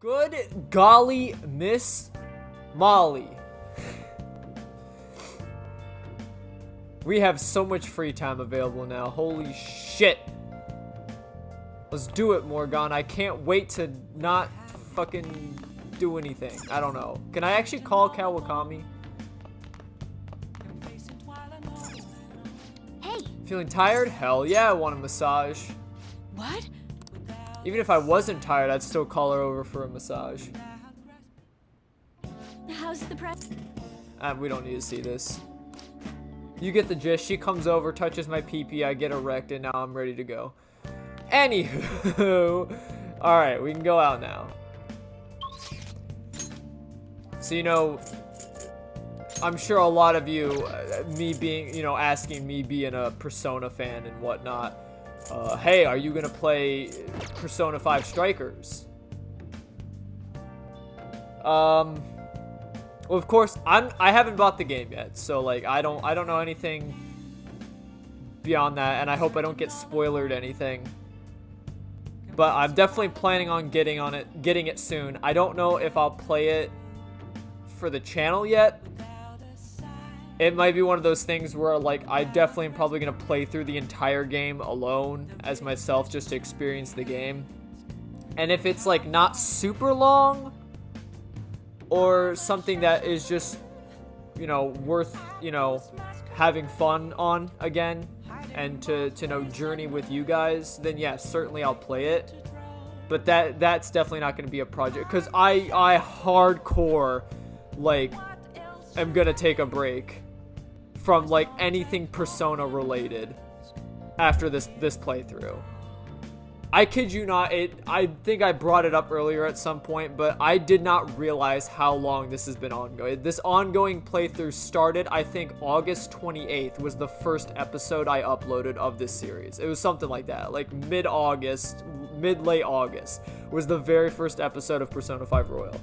Good golly, Miss Molly. We have so much free time available now. Holy shit. Let's do it, Morgan. I can't wait to not fucking do anything. I don't know. Can I actually call Kawakami? Hey. Feeling tired? Hell yeah, I want a massage. What? Even if I wasn't tired, I'd still call her over for a massage. How's the press? We don't need to see this. You get the gist. She comes over, touches my pee-pee, I get erect, and now I'm ready to go. Anywho. Alright, we can go out now. So, you know, I'm sure a lot of you, me being, you know, asking me being a Persona fan and whatnot, hey, are you gonna play Persona 5 Strikers? Well, of course, I haven't bought the game yet, so like I don't know anything beyond that, and I hope I don't get spoilered anything. But I'm definitely planning on getting it soon. I don't know if I'll play it for the channel yet. It might be one of those things where like I definitely am probably gonna play through the entire game alone as myself just to experience the game. And if it's like not super long or something that is just, you know, worth, you know, having fun on again and to you know, journey with you guys, then yeah, certainly I'll play it. But that's definitely not going to be a project, because I hardcore like am gonna take a break from like anything Persona related after this playthrough. I kid you not, I think I brought it up earlier at some point, but I did not realize how long this has been ongoing. This ongoing playthrough started, I think August 28th was the first episode I uploaded of this series. It was something like that, like late August was the very first episode of Persona 5 Royal.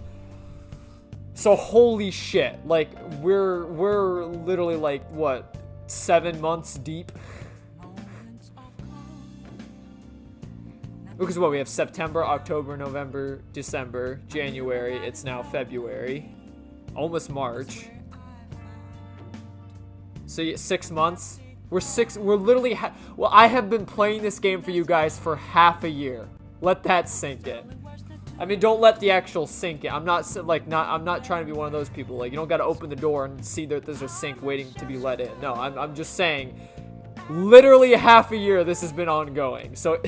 So holy shit, like we're literally like what, 7 months deep? Because what, we have September, October, November, December, January, it's now February, almost March. So yeah, 6 months. We're literally well, I have been playing this game for you guys for half a year. Let that sink in. I mean, don't let the actual sink in. I'm not trying to be one of those people. Like, you don't got to open the door and see that there's a sink waiting to be let in. No, I'm just saying, literally half a year this has been ongoing. So,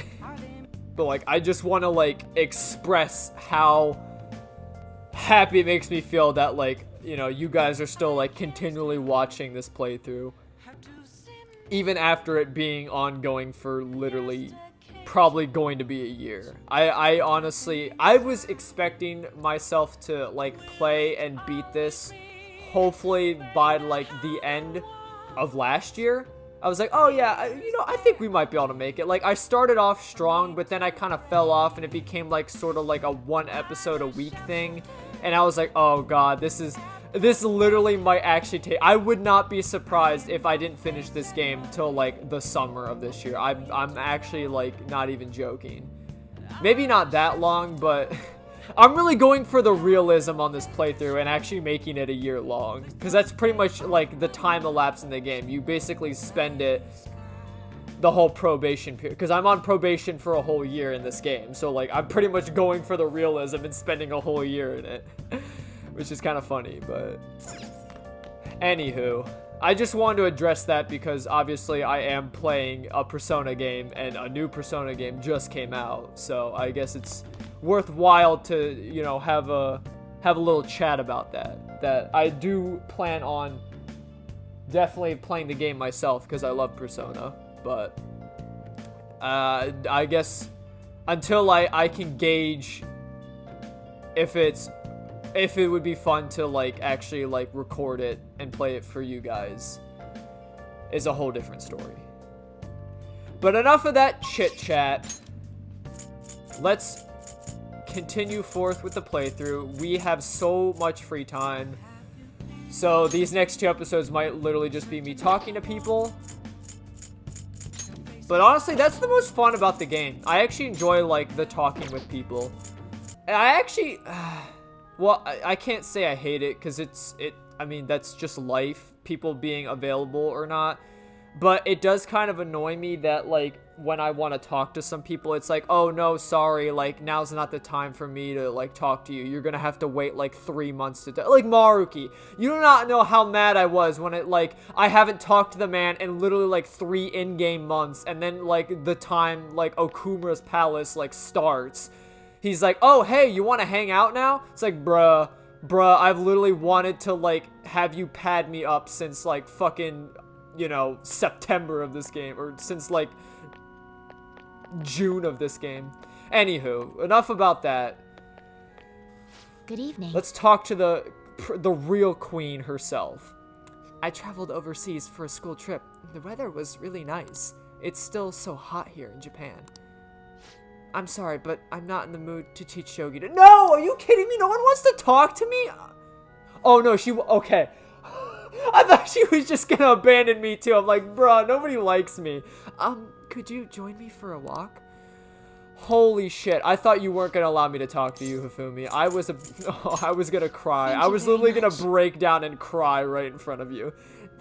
but like, I just want to like express how happy it makes me feel that like, you know, you guys are still like continually watching this playthrough, even after it being ongoing for literally probably going to be a year. I honestly, I was expecting myself to like play and beat this hopefully by like the end of last year. I was like, oh yeah, you know, I think we might be able to make it. Like, I started off strong, but then I kind of fell off and it became like sort of like a 1 episode a week thing. And I was like, oh god, this literally might actually take, I would not be surprised if I didn't finish this game till like the summer of this year. I'm actually like not even joking. Maybe not that long, but I'm really going for the realism on this playthrough and actually making it a year long, because that's pretty much like the time elapsed in the game. You basically spend it the whole probation period, because I'm on probation for a whole year in this game, so like I'm pretty much going for the realism and spending a whole year in it. Which is kind of funny, but anywho, I just wanted to address that because obviously I am playing a Persona game and a new Persona game just came out, so I guess it's worthwhile to, you know, have a little chat about that I do plan on definitely playing the game myself because I love Persona, but I guess until I can gauge if it would be fun to like actually like record it and play it for you guys is a whole different story. But enough of that chit chat. Let's continue forth with the playthrough. We have so much free time, so these next 2 episodes might literally just be me talking to people. But honestly, that's the most fun about the game. I actually enjoy like the talking with people. I actually, well, I can't say I hate it because I mean, that's just life, people being available or not. But it does kind of annoy me that, like, when I want to talk to some people, it's like, oh, no, sorry, like, now's not the time for me to, like, talk to you. You're gonna have to wait, like, 3 months to... Like, Maruki. You do not know how mad I was when it, like, I haven't talked to the man in literally, like, 3 in-game months, and then, like, the time, like, Okumura's palace, like, starts. He's like, oh, hey, you want to hang out now? It's like, bruh, I've literally wanted to, like, have you pad me up since, like, fucking... you know, September of this game, or since, like, June of this game. Anywho, enough about that. Good evening. Let's talk to the real queen herself. I traveled overseas for a school trip. The weather was really nice. It's still so hot here in Japan. I'm sorry, but I'm not in the mood to teach shogi to— No! Are you kidding me? No one wants to talk to me? Oh, no, okay. I thought she was just gonna abandon me too. I'm like, bruh, nobody likes me. Could you join me for a walk? Holy shit, I thought you weren't gonna allow me to talk to you, Hifumi. I was gonna cry. I was literally gonna break down and cry right in front of you.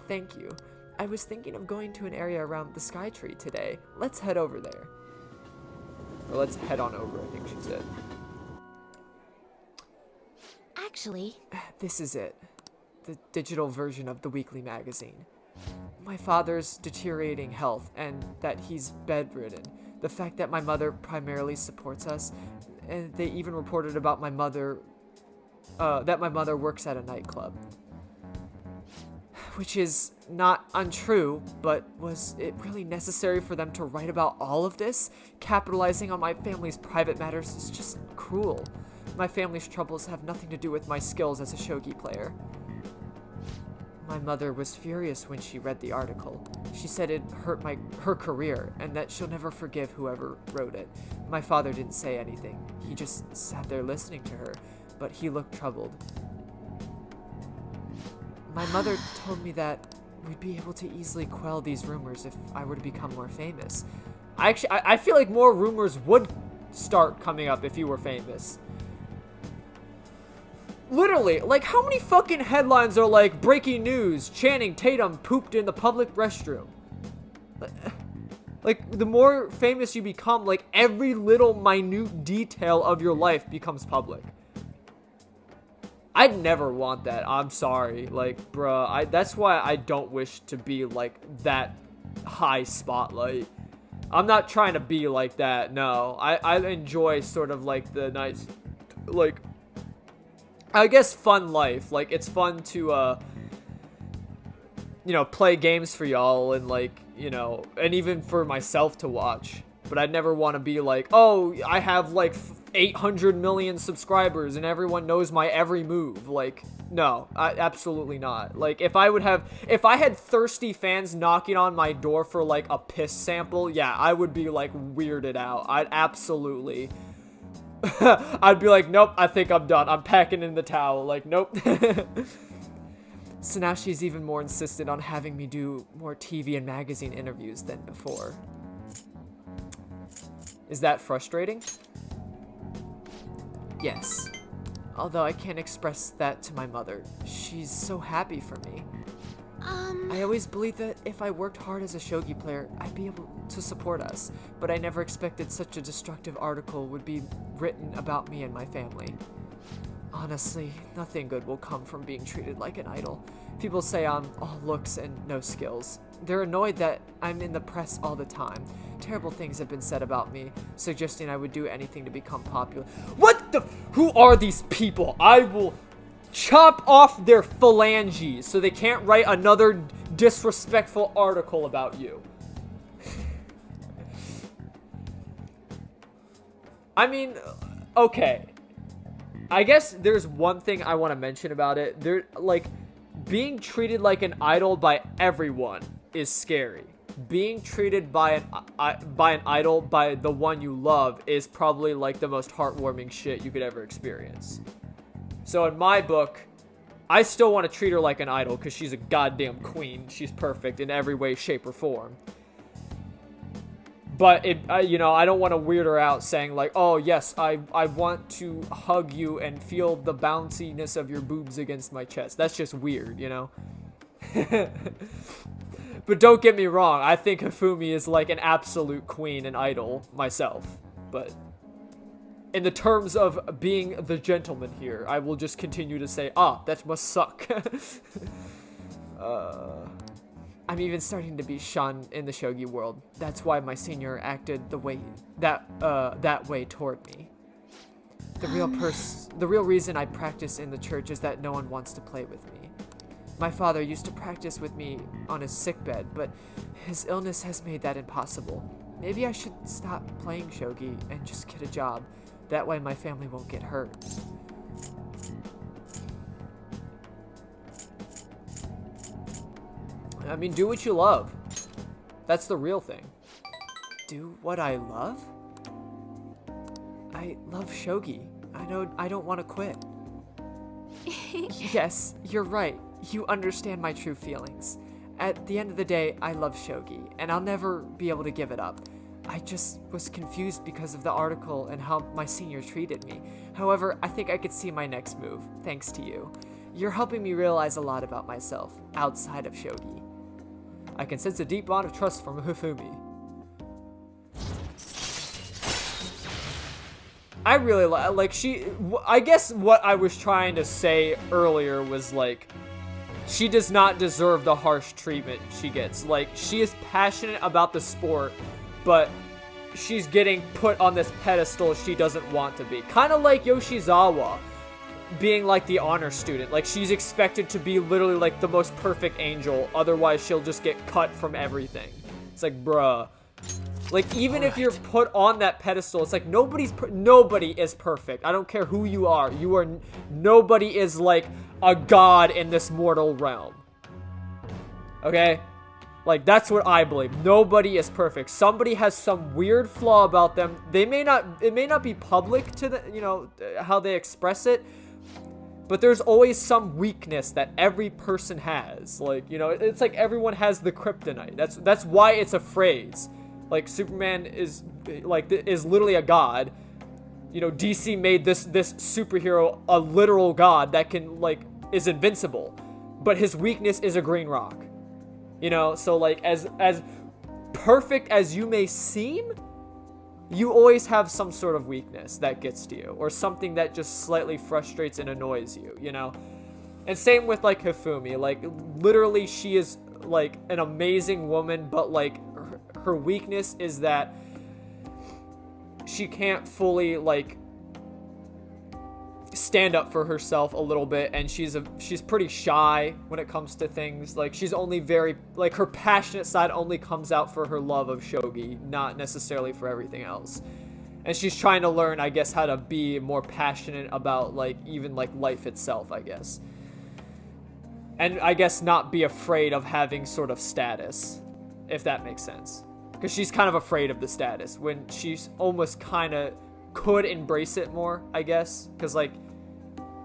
Thank you. I was thinking of going to an area around the Sky Tree today. Let's head over there. Or let's head on over, I think she said. Actually, This is it. The digital version of the weekly magazine. My father's deteriorating health and that he's bedridden. The fact that my mother primarily supports us, and they even reported about my mother, that my mother works at a nightclub. Which is not untrue, but was it really necessary for them to write about all of this? Capitalizing on my family's private matters is just cruel. My family's troubles have nothing to do with my skills as a shogi player. My mother was furious when she read the article. She said it hurt her career, and that she'll never forgive whoever wrote it. My father didn't say anything. He just sat there listening to her, but he looked troubled. My mother told me that we'd be able to easily quell these rumors if I were to become more famous. I feel like more rumors would start coming up if you were famous. Literally, like, how many fucking headlines are like, breaking news, Channing Tatum pooped in the public restroom? Like, the more famous you become, like, every little minute detail of your life becomes public. I'd never want that. I'm sorry. Like, bruh, that's why I don't wish to be, like, that high spotlight. I'm not trying to be like that, no. I enjoy sort of, like, the nice, like, I guess fun life. Like, it's fun to, you know, play games for y'all and, like, you know, and even for myself to watch. But I'd never want to be like, oh, I have, like, 800 million subscribers and everyone knows my every move. Like, no, absolutely not. Like, if I had thirsty fans knocking on my door for, like, a piss sample, yeah, I would be, like, weirded out. I'd absolutely... I'd be like, nope, I think I'm done. I'm packing in the towel. Like, nope. So now she's even more insistent on having me do more TV and magazine interviews than before. Is that frustrating? Yes. Although I can't express that to my mother. She's so happy for me. I always believed that if I worked hard as a shogi player, I'd be able to support us, but I never expected such a destructive article would be written about me and my family. Honestly, nothing good will come from being treated like an idol. People say I'm all looks and no skills. They're annoyed that I'm in the press all the time. Terrible things have been said about me, suggesting I would do anything to become popular. What the? Who are these people? I will chop off their phalanges so they can't write another disrespectful article about you. I mean, okay. I guess there's one thing I want to mention about it. There, like, being treated like an idol by everyone is scary. Being treated by an idol by the one you love is probably like the most heartwarming shit you could ever experience. So in my book, I still want to treat her like an idol because she's a goddamn queen. She's perfect in every way, shape, or form. But you know, I don't want to weird her out saying like, oh yes, I want to hug you and feel the bounciness of your boobs against my chest. That's just weird, you know? But don't get me wrong, I think Hifumi is like an absolute queen and idol myself. But in the terms of being the gentleman here, I will just continue to say, that must suck. I'm even starting to be shunned in the shogi world. That's why my senior acted the way that way toward me. The real reason I practice in the church is that no one wants to play with me. My father used to practice with me on his sickbed, but his illness has made that impossible. Maybe I should stop playing shogi and just get a job. That way my family won't get hurt. I mean, do what you love. That's the real thing. Do what I love? I love shogi. I don't want to quit. Yes, you're right. You understand my true feelings. At the end of the day, I love shogi, and I'll never be able to give it up. I just was confused because of the article and how my senior treated me. However, I think I could see my next move, thanks to you. You're helping me realize a lot about myself, outside of shogi. I can sense a deep bond of trust from Hifumi. I really like I guess what I was trying to say earlier was like, she does not deserve the harsh treatment she gets. Like, she is passionate about the sport, but she's getting put on this pedestal she doesn't want to be. Kind of like Yoshizawa being like the honor student. Like, she's expected to be literally like the most perfect angel, otherwise she'll just get cut from everything. It's like, bruh. Like, even if you're put on that pedestal, it's like nobody is perfect. I don't care who you are. Nobody is like a god in this mortal realm. Okay? Like, that's what I believe. Nobody is perfect. Somebody has some weird flaw about them. It may not be public to the, you know, how they express it, but there's always some weakness that every person has. Like, you know, it's like everyone has the kryptonite. That's why it's a phrase. Like, Superman is literally a god. You know, DC made this superhero a literal god that can, like, is invincible, but his weakness is a green rock. You know, so like, as perfect as you may seem, you always have some sort of weakness that gets to you, or something that just slightly frustrates and annoys you, you know? And same with like Hifumi. Like, literally she is like an amazing woman, but like her weakness is that she can't fully like stand up for herself a little bit, and she's pretty shy when it comes to things. Like, she's only very, like, her passionate side only comes out for her love of shogi, not necessarily for everything else. And she's trying to learn, I guess, how to be more passionate about, like, even like life itself, I guess. And I guess not be afraid of having sort of status, if that makes sense. Because she's kind of afraid of the status when she's almost kind of could embrace it more, I guess. Because, like,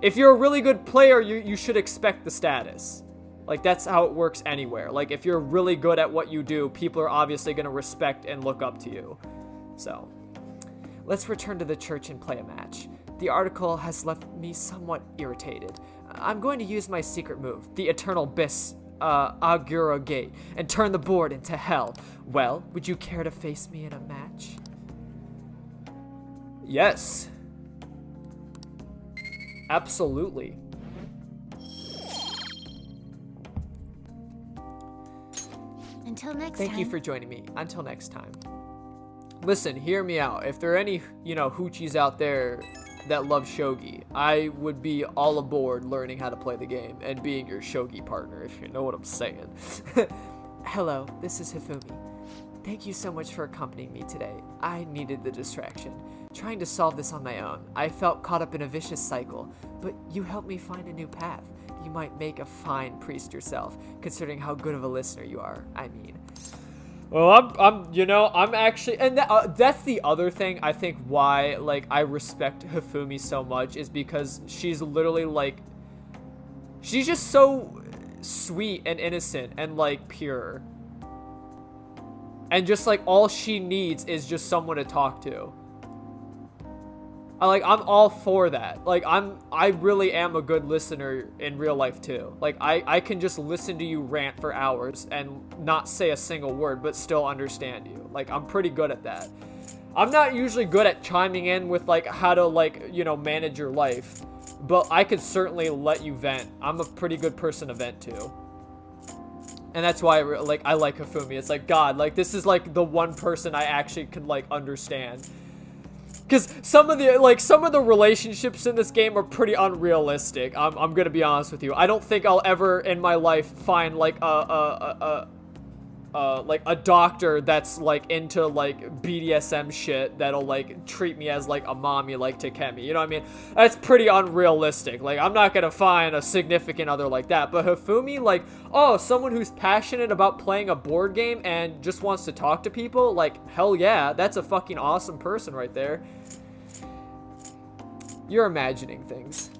if you're a really good player, you should expect the status. Like, that's how it works anywhere. Like, if you're really good at what you do, people are obviously going to respect and look up to you. So, let's return to the church and play a match. The article has left me somewhat irritated. I'm going to use my secret move, the Eternal Bis Agura Gate, and turn the board into hell. Well, would you care to face me in a match? Yes. Absolutely. Until next time. Thank you for joining me. Until next time. Listen, hear me out. If there are any, you know, hoochies out there that love shogi, I would be all aboard learning how to play the game and being your shogi partner, if you know what I'm saying. Hello, this is Hifumi. Thank you so much for accompanying me today. I needed the distraction. Trying to solve this on my own, I felt caught up in a vicious cycle, but you helped me find a new path. You might make a fine priest yourself, considering how good of a listener you are, I mean. Well, I'm actually, and that's the other thing, I think, why, like, I respect Hifumi so much, is because she's literally, like, she's just so sweet and innocent and, like, pure. And just like all she needs is just someone to talk to. I'm all for that. Like I really am a good listener in real life too. Like I can just listen to you rant for hours and not say a single word but still understand you. Like I'm pretty good at that. I'm not usually good at chiming in with like how to like, you know, manage your life, but I could certainly let you vent. I'm a pretty good person to vent to. And that's why I like Hifumi. It's like, God, like this is like the one person I actually can like understand. Because some of the relationships in this game are pretty unrealistic. I'm gonna be honest with you. I don't think I'll ever in my life find like a doctor that's like into like BDSM shit that'll like treat me as like a mommy like Takemi. You know what I mean? That's pretty unrealistic. Like I'm not gonna find a significant other like that. But Hifumi, like, oh, someone who's passionate about playing a board game and just wants to talk to people, like, hell yeah, that's a fucking awesome person right there. You're imagining things.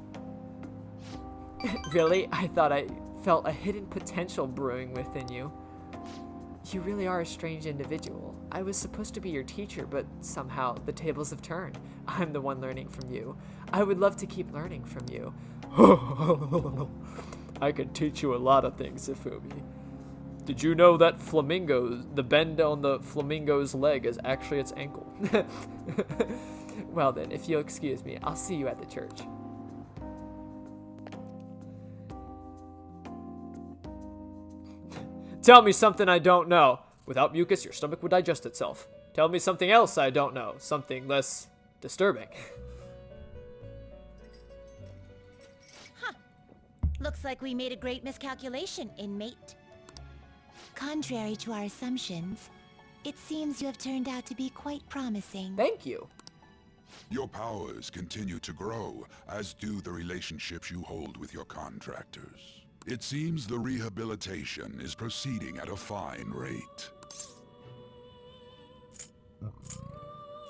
Really? I thought I felt a hidden potential brewing within you. You really are a strange individual. I was supposed to be your teacher, but somehow the tables have turned. I'm the one learning from you. I would love to keep learning from you. I can teach you a lot of things, Hifumi. Did you know that the bend on the flamingo's leg is actually its ankle? Well then, if you'll excuse me, I'll see you at the church. Tell me something I don't know. Without mucus, your stomach would digest itself. Tell me something else I don't know. Something less disturbing. Huh. Looks like we made a great miscalculation, inmate. Contrary to our assumptions, it seems you have turned out to be quite promising. Thank you. Your powers continue to grow, as do the relationships you hold with your contractors. It seems the rehabilitation is proceeding at a fine rate.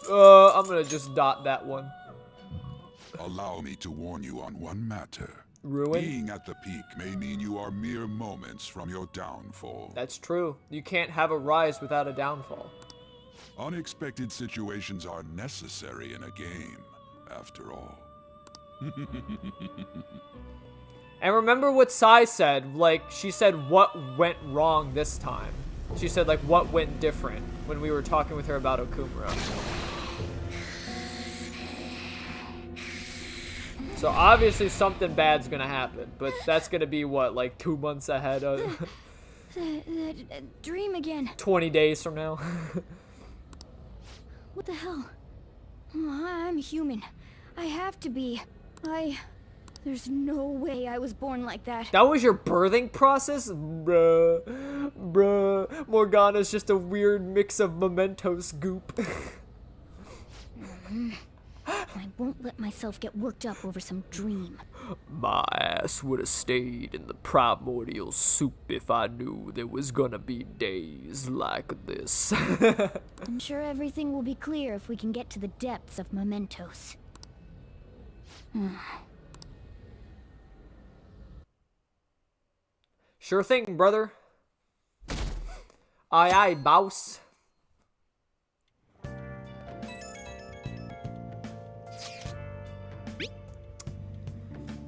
I'm gonna just dot that one. Allow me to warn you on one matter. Ruin? Being at the peak may mean you are mere moments from your downfall. That's true. You can't have a rise without a downfall. Unexpected situations are necessary in a game, after all. And remember what Sai said, like, she said what went wrong this time. She said, like, what went different when we were talking with her about Okumura. So obviously something bad's gonna happen, but that's gonna be what, like 2 months ahead of... That dream again. 20 days from now. What the hell? I'm human. I have to be. There's no way I was born like that. That was your birthing process? Bruh. Morgana's just a weird mix of Mementos goop. I won't let myself get worked up over some dream. My ass would have stayed in the primordial soup if I knew there was gonna be days like this. I'm sure everything will be clear if we can get to the depths of Mementos. Sure thing, brother. Aye, aye, boss.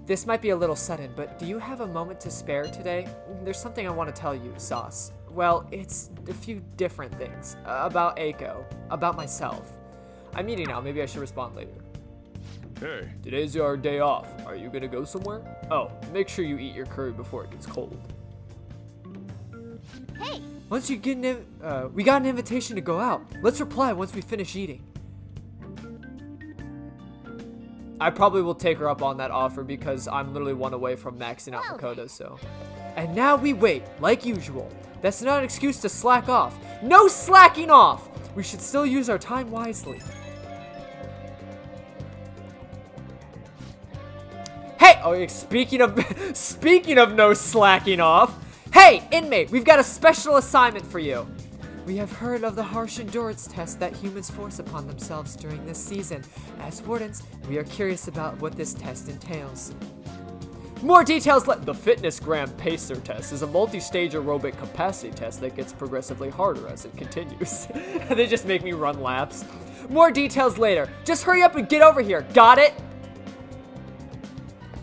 This might be a little sudden, but do you have a moment to spare today? There's something I want to tell you, Sauce. Well, it's a few different things. About Eiko. About myself. I'm eating now. Maybe I should respond later. Hey. Today's our day off. Are you gonna go somewhere? Oh, make sure you eat your curry before it gets cold. Hey! Once you get we got an invitation to go out. Let's reply once we finish eating. I probably will take her up on that offer because I'm literally one away from maxing out Makoto, so. And now we wait, like usual. That's not an excuse to slack off. No slacking off! We should still use our time wisely. Hey! Oh, speaking of no slacking off. Hey, inmate, we've got a special assignment for you. We have heard of the harsh endurance test that humans force upon themselves during this season. As wardens, we are curious about what this test entails. More details. The Fitness Gram Pacer test is a multi-stage aerobic capacity test that gets progressively harder as it continues. They just make me run laps. More details later. Just hurry up and get over here. Got it?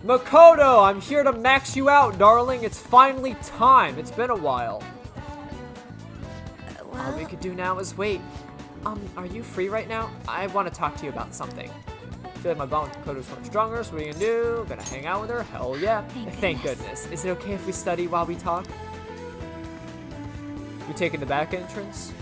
Makoto, I'm here to max you out, darling. It's finally time. It's been a while. All we could do now is wait. Are you free right now? I want to talk to you about something. I feel like my bond with Makoto's much stronger, so what are you gonna do? Gonna hang out with her? Hell yeah. Thank goodness. Is it okay if we study while we talk? We taking the back entrance?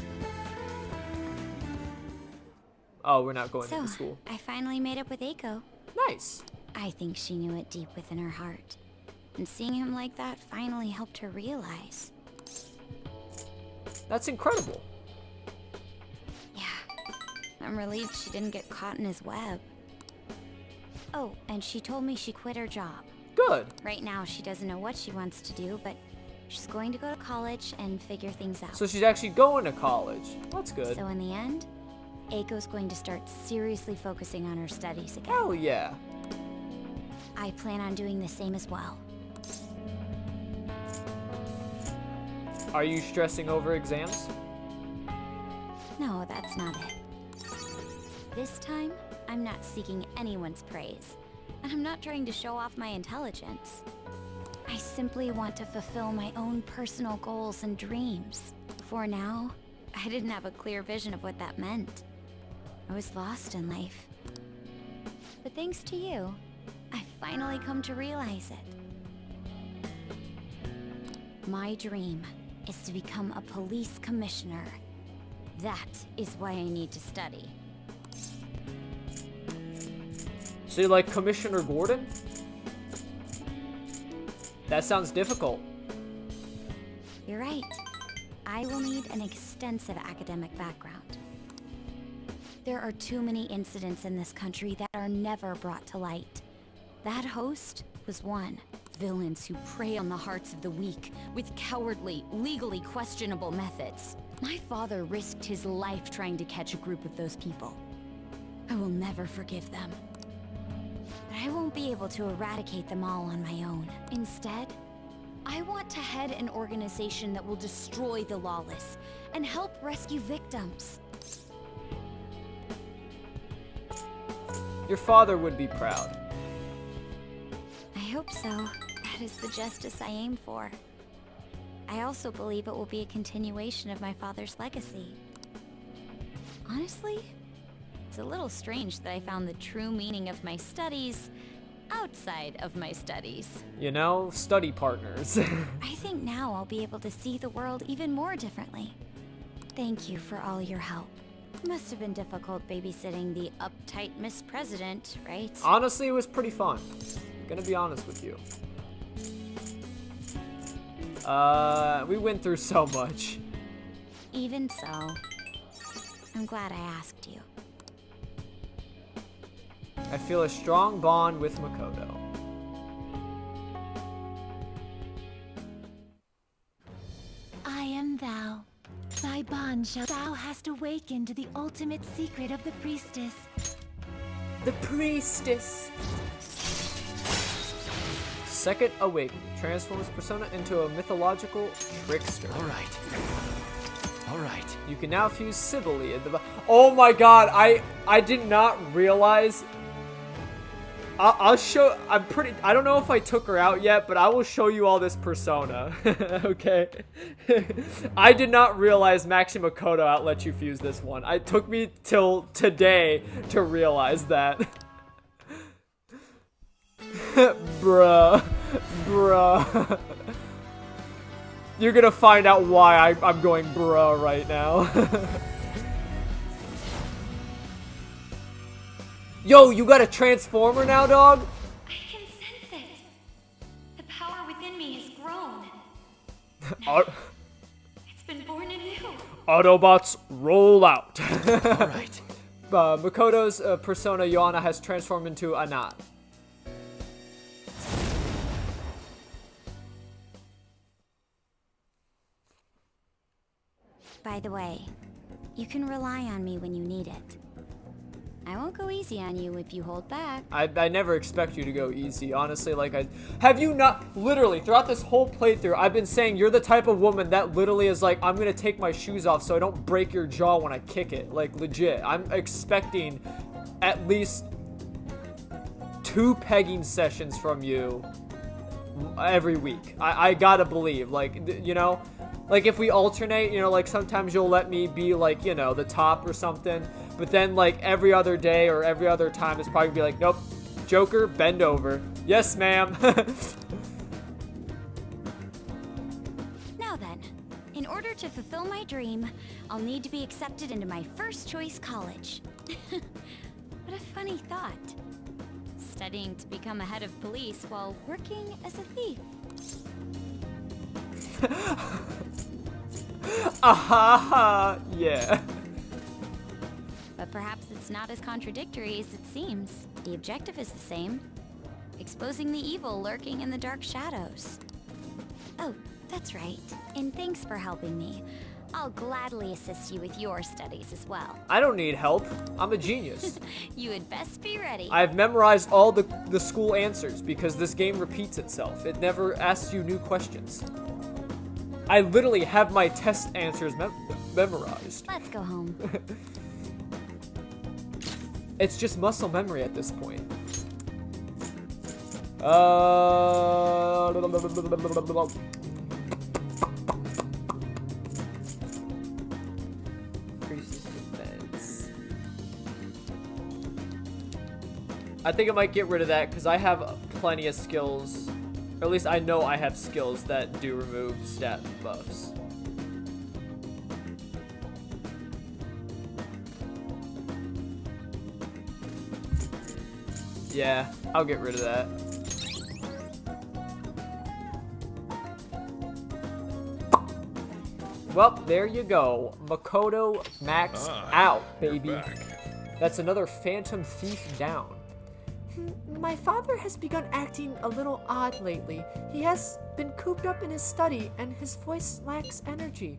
Oh, we're not going to school. I finally made up with Eiko. Nice. I think she knew it deep within her heart. And seeing him like that finally helped her realize. That's incredible. Yeah. I'm relieved she didn't get caught in his web. Oh, and she told me she quit her job. Good. Right now, she doesn't know what she wants to do, but she's going to go to college and figure things out. So she's actually going to college. That's good. So in the end, Eiko's going to start seriously focusing on her studies again. Hell yeah. I plan on doing the same as well. Are you stressing over exams? No, that's not it. This time, I'm not seeking anyone's praise, and I'm not trying to show off my intelligence. I simply want to fulfill my own personal goals and dreams. For now, I didn't have a clear vision of what that meant. I was lost in life. But thanks to you, I finally come to realize it. My dream is to become a police commissioner. That is why I need to study. So you like Commissioner Gordon? That sounds difficult. You're right. I will need an extensive academic background. There are too many incidents in this country that are never brought to light. That host was one. Villains who prey on the hearts of the weak with cowardly, legally questionable methods. My father risked his life trying to catch a group of those people. I will never forgive them. But I won't be able to eradicate them all on my own. Instead, I want to head an organization that will destroy the lawless and help rescue victims. Your father would be proud. I hope so. That is the justice I aim for. I also believe it will be a continuation of my father's legacy. Honestly, it's a little strange that I found the true meaning of my studies outside of my studies. You know, study partners. I think now I'll be able to see the world even more differently. Thank you for all your help. It must have been difficult babysitting the uptight Miss President, right? Honestly, it was pretty fun. Gonna be honest with you. We went through so much. Even so, I'm glad I asked you. I feel a strong bond with Makoto. I am thou. Thy bond shall. Thou hast awakened to the ultimate secret of the priestess. The priestess. Second awakening transforms persona into a mythological trickster. All right. You can now fuse Sibylle in the. Oh my god! I did not realize. I'll show. I don't know if I took her out yet, but I will show you all this persona. Okay. I did not realize Maxi Makoto outlet you fuse this one. It took me till today to realize that. Bruh. You're gonna find out why I'm going bruh right now. Yo, you got a transformer now, dog? I can sense it. The power within me has grown. It's been born anew. Autobots, roll out. All right. Makoto's persona, Yoana, has transformed into a knot. By the way, you can rely on me when you need it. I won't go easy on you if you hold back. I never expect you to go easy, honestly. Like, have you not, literally, throughout this whole playthrough, I've been saying you're the type of woman that literally is like, I'm gonna take my shoes off so I don't break your jaw when I kick it. Like, legit. I'm expecting at least 2 pegging sessions from you every week. I gotta believe, like, you know, like if we alternate, you know, like sometimes you'll let me be like, you know, the top or something, but then like every other day or every other time it's probably be like, nope, Joker, bend over. Yes, ma'am. Now then, in order to fulfill my dream, I'll need to be accepted into my first choice college. What a funny thought. Studying to become a head of police while working as a thief. Yeah. But perhaps it's not as contradictory as it seems. The objective is the same. Exposing the evil lurking in the dark shadows. Oh, that's right. And thanks for helping me. I'll gladly assist you with your studies as well. I don't need help. I'm a genius. You had best be ready. I've memorized all the school answers because this game repeats itself. It never asks you new questions. I literally have my test answers memorized. Let's go home. It's just muscle memory at this point. Increases defense. I think I might get rid of that because I have plenty of skills. Or at least I know I have skills that do remove stat buffs. Yeah, I'll get rid of that. Well, there you go. Makoto max out, baby. That's another Phantom Thief down. My father has begun acting a little odd lately. He has been cooped up in his study and his voice lacks energy.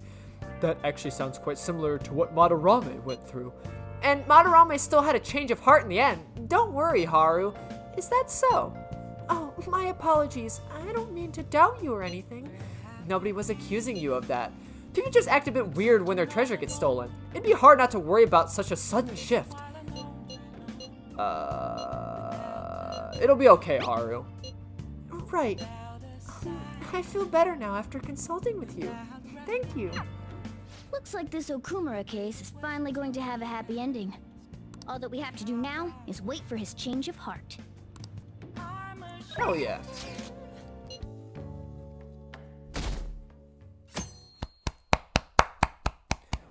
That actually sounds quite similar to what Madarame went through. And Madarame still had a change of heart in the end. Don't worry, Haru. Is that so? Oh, my apologies. I don't mean to doubt you or anything. Nobody was accusing you of that. People just act a bit weird when their treasure gets stolen. It'd be hard not to worry about such a sudden shift. It'll be okay, Haru. Right. I feel better now after consulting with you. Thank you. Looks like this Okumura case is finally going to have a happy ending. All that we have to do now is wait for his change of heart. Hell yeah.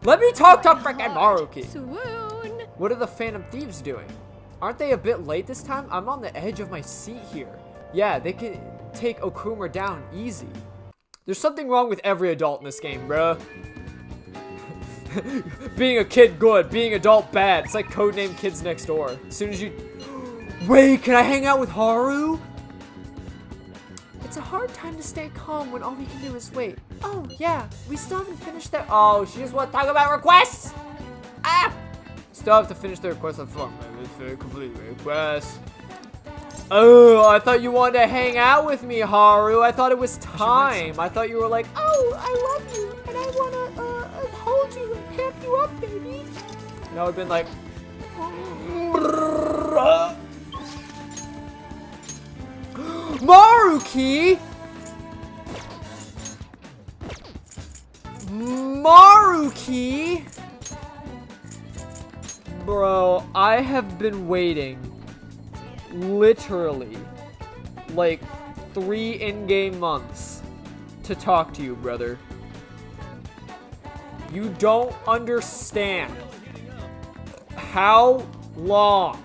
Let me talk to frickin' Maruki. Swoon! What are the Phantom Thieves doing? Aren't they a bit late this time? I'm on the edge of my seat here. Yeah, they could take Okumura down easy. There's something wrong with every adult in this game, bruh. Being a kid good, being adult bad. It's like codename Kids Next Door. As soon as you... Wait, can I hang out with Haru? It's a hard time to stay calm when all we can do is wait. Oh, yeah, we still haven't finished that. Oh, she just wants to talk about requests! Ah! Still have to finish the request of complete the request. Oh, I thought you wanted to hang out with me, Haru. I thought it was time. I thought you were like, Oh, I love you, and I wanna hold you and pamp you up, baby. and I would've been like, Maruki! Maruki! Bro, I have been waiting literally like 3 in-game months to talk to you, brother. You don't understand how long.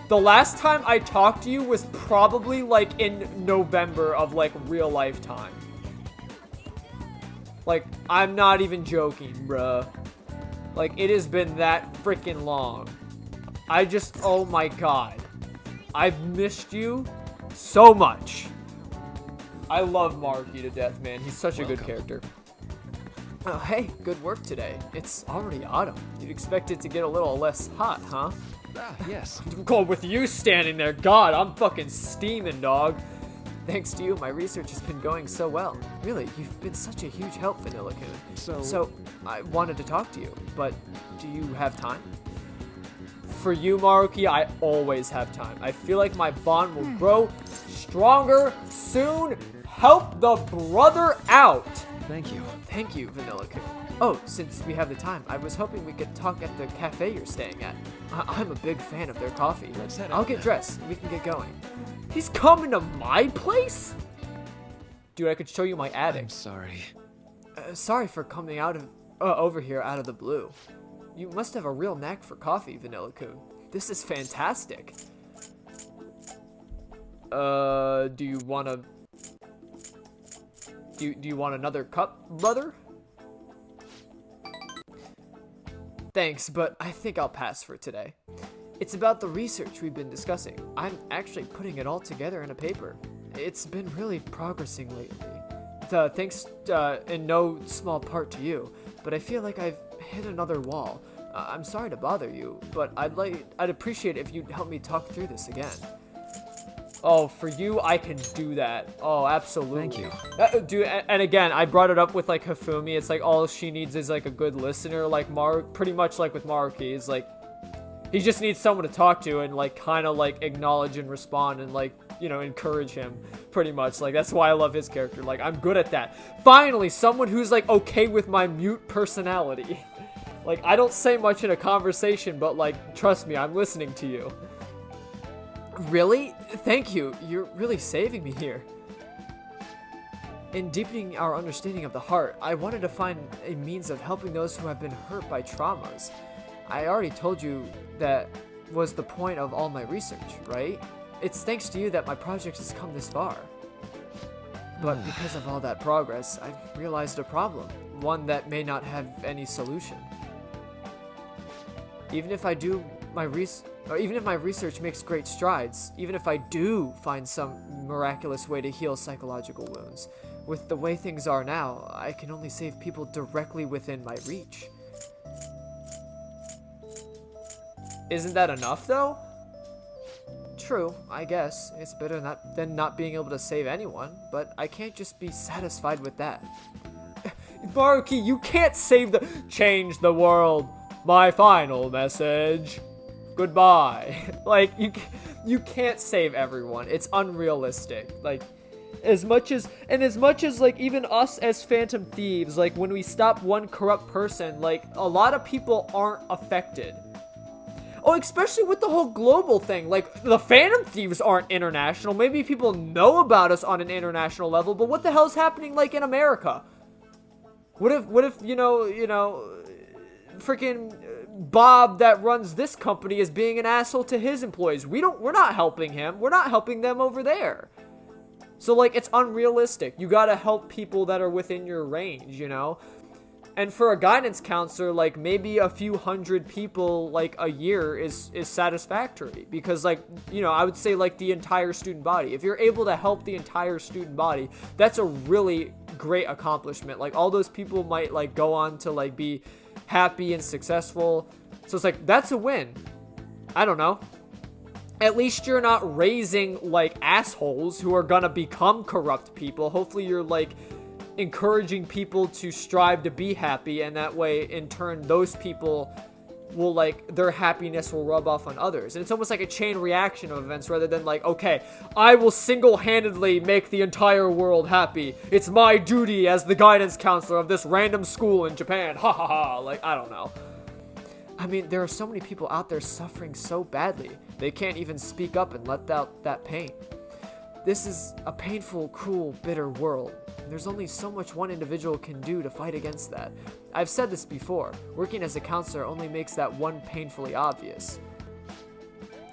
The last time I talked to you was probably like in November of like real life time. Like, I'm not even joking, bruh. Like, it has been that freaking long. I just, oh my god. I've missed you so much. I love Maruki to death, man. He's such a good character. Oh, hey, good work today. It's already autumn. You'd expect it to get a little less hot, huh? Ah, yes. Cold with you standing there. God, I'm fucking steaming, dog. Thanks to you, my research has been going so well. Really, you've been such a huge help, Vanilla-kun. So, I wanted to talk to you, but do you have time? For you, Maruki, I always have time. I feel like my bond will grow stronger soon. Help the brother out. Thank you. Thank you, Vanilla-kun. Oh, since we have the time, I was hoping we could talk at the cafe you're staying at. I'm a big fan of their coffee. Let's head I'll out get then. dressed. We can get going. He's coming to my place? Dude, I could show you my attic. I'm sorry. Sorry for coming out of over here out of the blue. You must have a real knack for coffee, Vanilla-kun. This is fantastic. Do you want to... Do you want another cup, brother? Thanks, but I think I'll pass for today. It's about the research we've been discussing. I'm actually putting it all together in a paper. It's been really progressing lately. Thanks in no small part to you, but I feel like I've hit another wall. I'm sorry to bother you, but I'd appreciate it if you'd help me talk through this again. Oh, for you, I can do that. Oh, absolutely. Thank you. Dude, and again, I brought it up with, like, Hifumi. It's like all she needs is, like, a good listener. Like, pretty much like with Maruki. It's like, he just needs someone to talk to and, like, kind of, like, acknowledge and respond and, like, you know, encourage him. Pretty much. Like, that's why I love his character. Like, I'm good at that. Finally, someone who's, like, okay with my mute personality. Like, I don't say much in a conversation, but, like, trust me, I'm listening to you. Really? Thank you. You're really saving me here. In deepening our understanding of the heart, I wanted to find a means of helping those who have been hurt by traumas. I already told you that was the point of all my research, right? It's thanks to you that my project has come this far. But because of all that progress, I've realized a problem, one that may not have any solution. Even if my research makes great strides, even if I do find some miraculous way to heal psychological wounds, with the way things are now, I can only save people directly within my reach. Isn't that enough, though? True, I guess. It's better than not being able to save anyone, but I can't just be satisfied with that. Maruki, you can't change the world. My final message. Goodbye. Like, you can't save everyone. It's unrealistic. Like, as much as like even us as Phantom Thieves, like when we stop one corrupt person, like a lot of people aren't affected. Oh, especially with the whole global thing. Like, the Phantom Thieves aren't international. Maybe people know about us on an international level, but what the hell's happening, like, in America? What if, you know, freaking Bob that runs this company is being an asshole to his employees? We're not helping him. We're not helping them over there. So, like, it's unrealistic. You gotta help people that are within your range, you know? And for a guidance counselor, like, maybe a few hundred people, like, a year is satisfactory. Because, like, you know, I would say, like, the entire student body. If you're able to help the entire student body, that's a really great accomplishment. Like, all those people might, like, go on to, like, be happy and successful. So it's like, that's a win. I don't know. At least you're not raising, like, assholes who are gonna become corrupt people. Hopefully you're, like, encouraging people to strive to be happy, and that way in turn those people will, like, their happiness will rub off on others. And it's almost like a chain reaction of events rather than like, okay, I will single-handedly make the entire world happy. It's my duty as the guidance counselor of this random school in Japan. Ha ha ha. Like, I don't know. I mean, there are so many people out there suffering so badly. They can't even speak up and let out that pain. This is a painful, cruel, bitter world. There's only so much one individual can do to fight against that. I've said this before, working as a counselor only makes that one painfully obvious.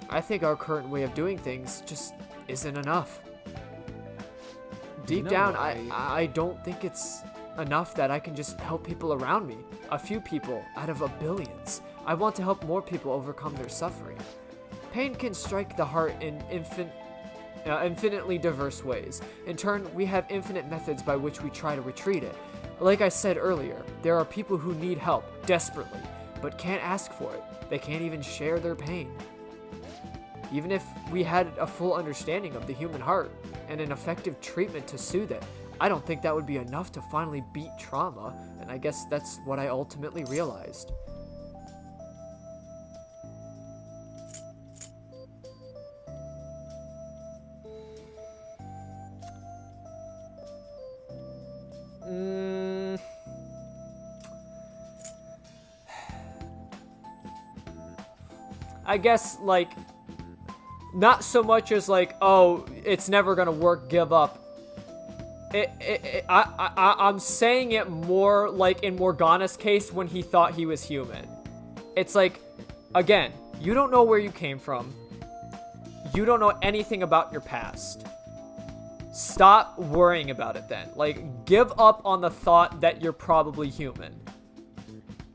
I think our current way of doing things just isn't enough. Deep down, I don't think it's enough that I can just help people around me. A few people out of billions. I want to help more people overcome their suffering. Pain can strike the heart in infinitely diverse ways. In turn, we have infinite methods by which we try to retreat it. Like I said earlier, there are people who need help desperately, but can't ask for it. They can't even share their pain. Even if we had a full understanding of the human heart and an effective treatment to soothe it, I don't think that would be enough to finally beat trauma, and I guess that's what I ultimately realized. I guess, like, not so much as like, oh, it's never gonna work, give up. I'm saying it more like in Morgana's case when he thought he was human. It's like, again, you don't know where you came from. You don't know anything about your past. Stop worrying about it then. Like, give up on the thought that you're probably human.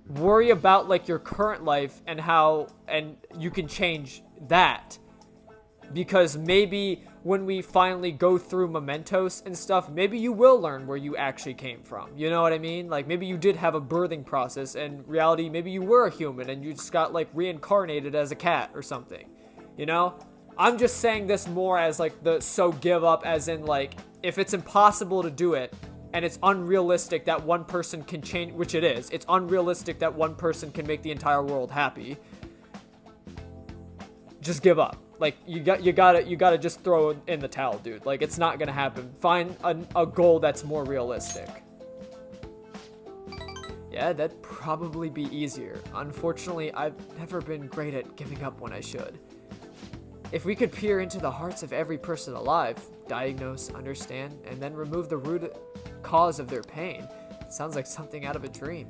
Worry about, like, your current life and how, and you can change that. Because maybe when we finally go through mementos and stuff, maybe you will learn where you actually came from. You know what I mean? Like, maybe you did have a birthing process, and reality, maybe you were a human and you just got, like, reincarnated as a cat or something. You know? I'm just saying this more as, like, the so give up, as in, like, if it's impossible to do it, and it's unrealistic that one person can change, which it is, it's unrealistic that one person can make the entire world happy, just give up. Like, you gotta just throw in the towel, dude. Like, it's not gonna happen. Find a goal that's more realistic. Yeah, that'd probably be easier. Unfortunately, I've never been great at giving up when I should. If we could peer into the hearts of every person alive, diagnose, understand, and then remove the root cause of their pain, it sounds like something out of a dream.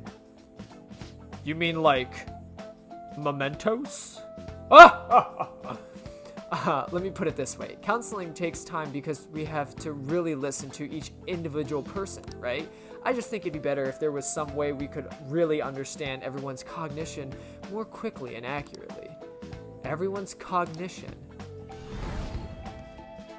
You mean like mementos? Let me put it this way. Counseling takes time because we have to really listen to each individual person, right? I just think it'd be better if there was some way we could really understand everyone's cognition more quickly and accurately. Everyone's cognition.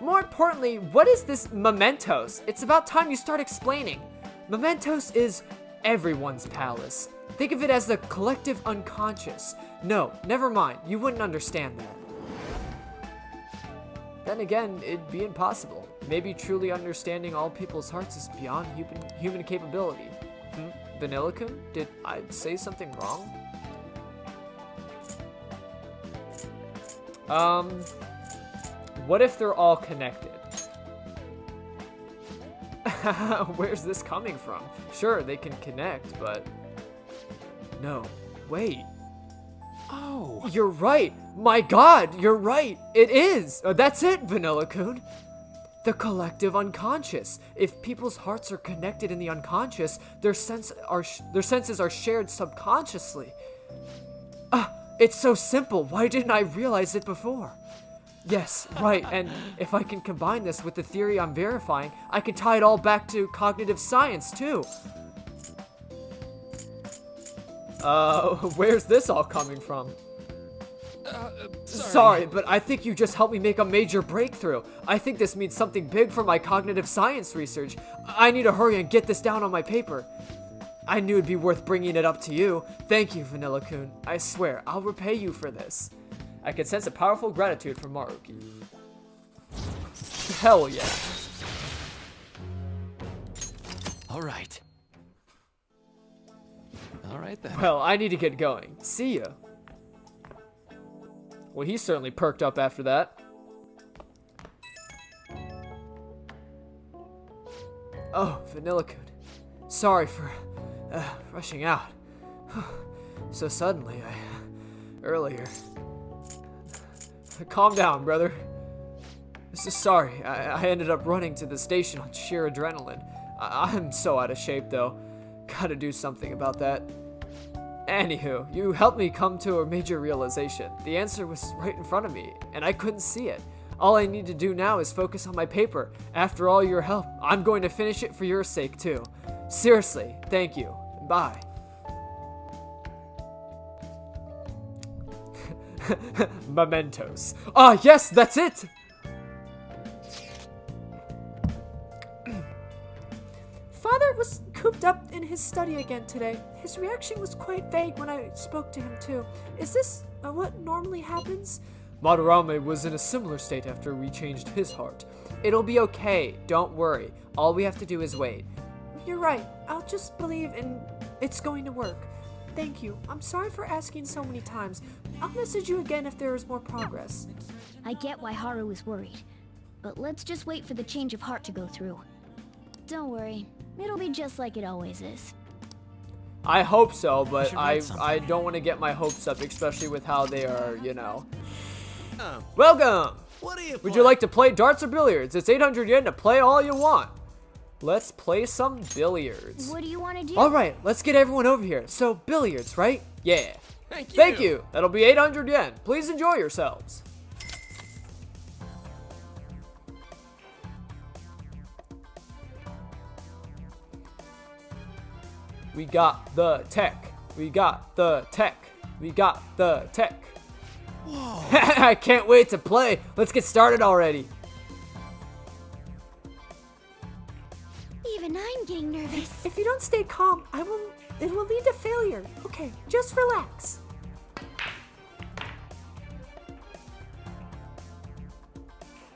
More importantly, what is this mementos? It's about time you start explaining. Mementos is everyone's palace. Think of it as the collective unconscious. No, never mind. You wouldn't understand that. Then again, it'd be impossible. Maybe truly understanding all people's hearts is beyond human capability. Vanilla-kun? Did I say something wrong? What if they're all connected? Where's this coming from? Sure, they can connect, but... No. Wait. Oh. You're right. My god, you're right. It is. That's it, Vanilla-kun. The collective unconscious. If people's hearts are connected in the unconscious, their senses are shared subconsciously. It's so simple. Why didn't I realize it before? Yes, right, and if I can combine this with the theory I'm verifying, I can tie it all back to cognitive science, too. Where's this all coming from? Sorry, but I think you just helped me make a major breakthrough. I think this means something big for my cognitive science research. I need to hurry and get this down on my paper. I knew it'd be worth bringing it up to you. Thank you, Vanilla-kun. I swear, I'll repay you for this. I could sense a powerful gratitude from Maruki. Hell yeah. All right then. Well, I need to get going. See ya. Well, he certainly perked up after that. Oh, Vanilla-kun. Sorry for rushing out. So suddenly, earlier. Calm down, brother. Sorry, I ended up running to the station on sheer adrenaline. I'm so out of shape, though. Gotta do something about that. Anywho, you helped me come to a major realization. The answer was right in front of me, and I couldn't see it. All I need to do now is focus on my paper. After all your help, I'm going to finish it for your sake, too. Seriously, thank you. Bye. Mementos. Ah, yes, that's it! Father was cooped up in his study again today. His reaction was quite vague when I spoke to him too. Is this what normally happens? Madarame was in a similar state after we changed his heart. It'll be okay, don't worry. All we have to do is wait. You're right. I'll just believe and it's going to work. Thank you. I'm sorry for asking so many times. I'll message you again if there is more progress. I get why Haru is worried, but let's just wait for the change of heart to go through. Don't worry, it'll be just like it always is. I hope so, but should write I don't want to get my hopes up, especially with how they are, you know. Oh, Welcome! what are you Would you like to play darts or billiards? It's 800 yen to play all you want. Let's play some billiards. What do you want to do? Alright, let's get everyone over here. So, billiards, right? Yeah. Thank you. Thank you. That'll be 800 yen. Please enjoy yourselves. We got the tech. We got the tech. We got the tech. Whoa. I can't wait to play. Let's get started already. Even I'm getting nervous. If you don't stay calm, it will lead to failure. Okay, just relax.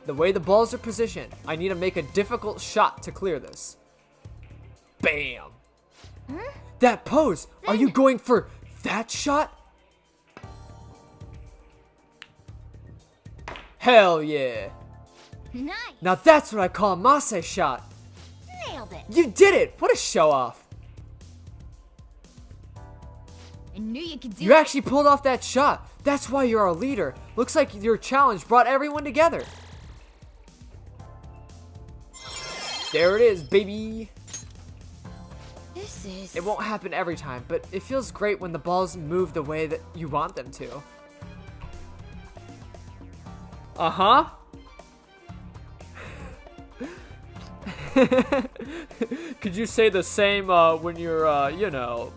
The way the balls are positioned, I need to make a difficult shot to clear this. Bam! Huh? That pose! Are you going for that shot? Hell yeah! Nice. Now that's what I call a Mase shot! Nailed it. You did it! What a show off! I knew you could do You it. actually pulled off that shot! That's why you're our leader! Looks like your challenge brought everyone together! There it is, baby! This is... It won't happen every time, but it feels great when the balls move the way that you want them to. Uh-huh. Could you say the same when you're, you know,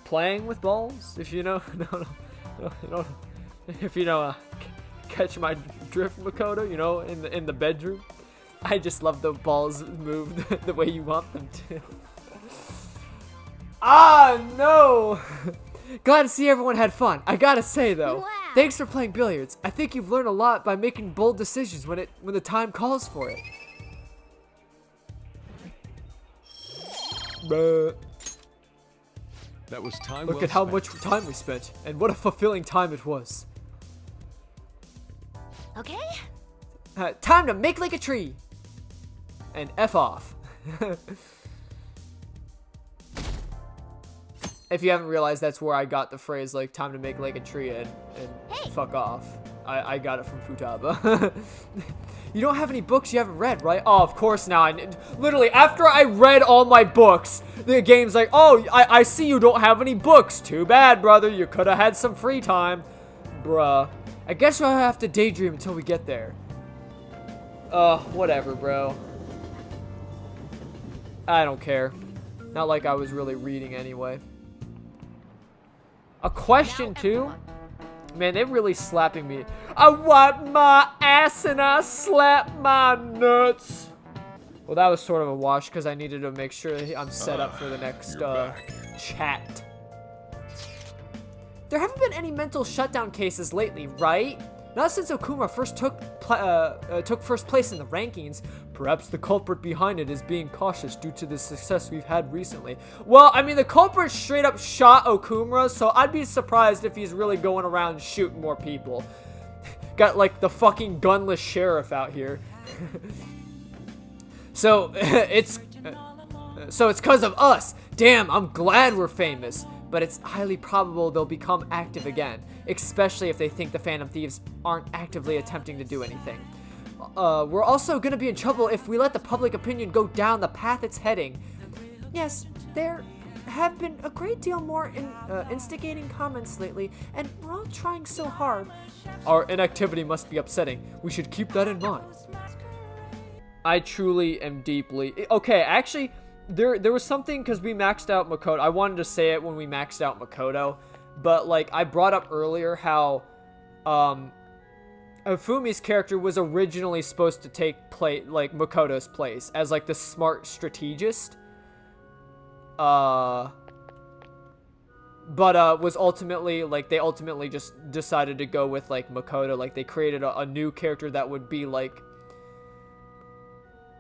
playing with balls? If you know, no, if you know, catch my drift, Makoto, you know, in the bedroom. I just love the balls move the way you want them to. Ah, no! Glad to see everyone had fun. I gotta say though, Wow. thanks for playing billiards. I think you've learned a lot by making bold decisions when the time calls for it. Bruh. That was time Look well at how spent. much time we spent, and what a fulfilling time it was. Okay? Time to make like a tree! And F off. If you haven't realized, that's where I got the phrase, like, time to make like a tree and Hey. fuck off. I got it from Futaba. You don't have any books you haven't read, right? Oh, of course now. Literally, after I read all my books, the game's like, oh, I see you don't have any books. Too bad, brother. You could have had some free time. Bruh. I guess I'll have to daydream until we get there. Whatever, bro. I don't care. Not like I was really reading anyway. A question, too? Man, they're really slapping me. I wipe my ass and I slap my nuts. Well, that was sort of a wash because I needed to make sure I'm set up for the next chat. There haven't been any mental shutdown cases lately, right? Not since Okuma first took first place in the rankings. Perhaps the culprit behind it is being cautious due to the success we've had recently. Well, I mean, the culprit straight up shot Okuma, so I'd be surprised if he's really going around shooting more people. Got like the fucking gunless sheriff out here. So it's because of us. Damn, I'm glad we're famous. But it's highly probable they'll become active again, especially if they think the Phantom Thieves aren't actively attempting to do anything. We're also gonna be in trouble if we let the public opinion go down the path it's heading. Yes, there have been a great deal more instigating comments lately, and we're all trying so hard. Our inactivity must be upsetting. We should keep that in mind. I truly am deeply... Okay, actually... There was something, because we maxed out Makoto. I wanted to say it when we maxed out Makoto, but like I brought up earlier how Fumi's character was originally supposed to take Makoto's place as like the smart strategist. was ultimately, like, they ultimately just decided to go with, like, Makoto. Like, they created a new character that would be, like,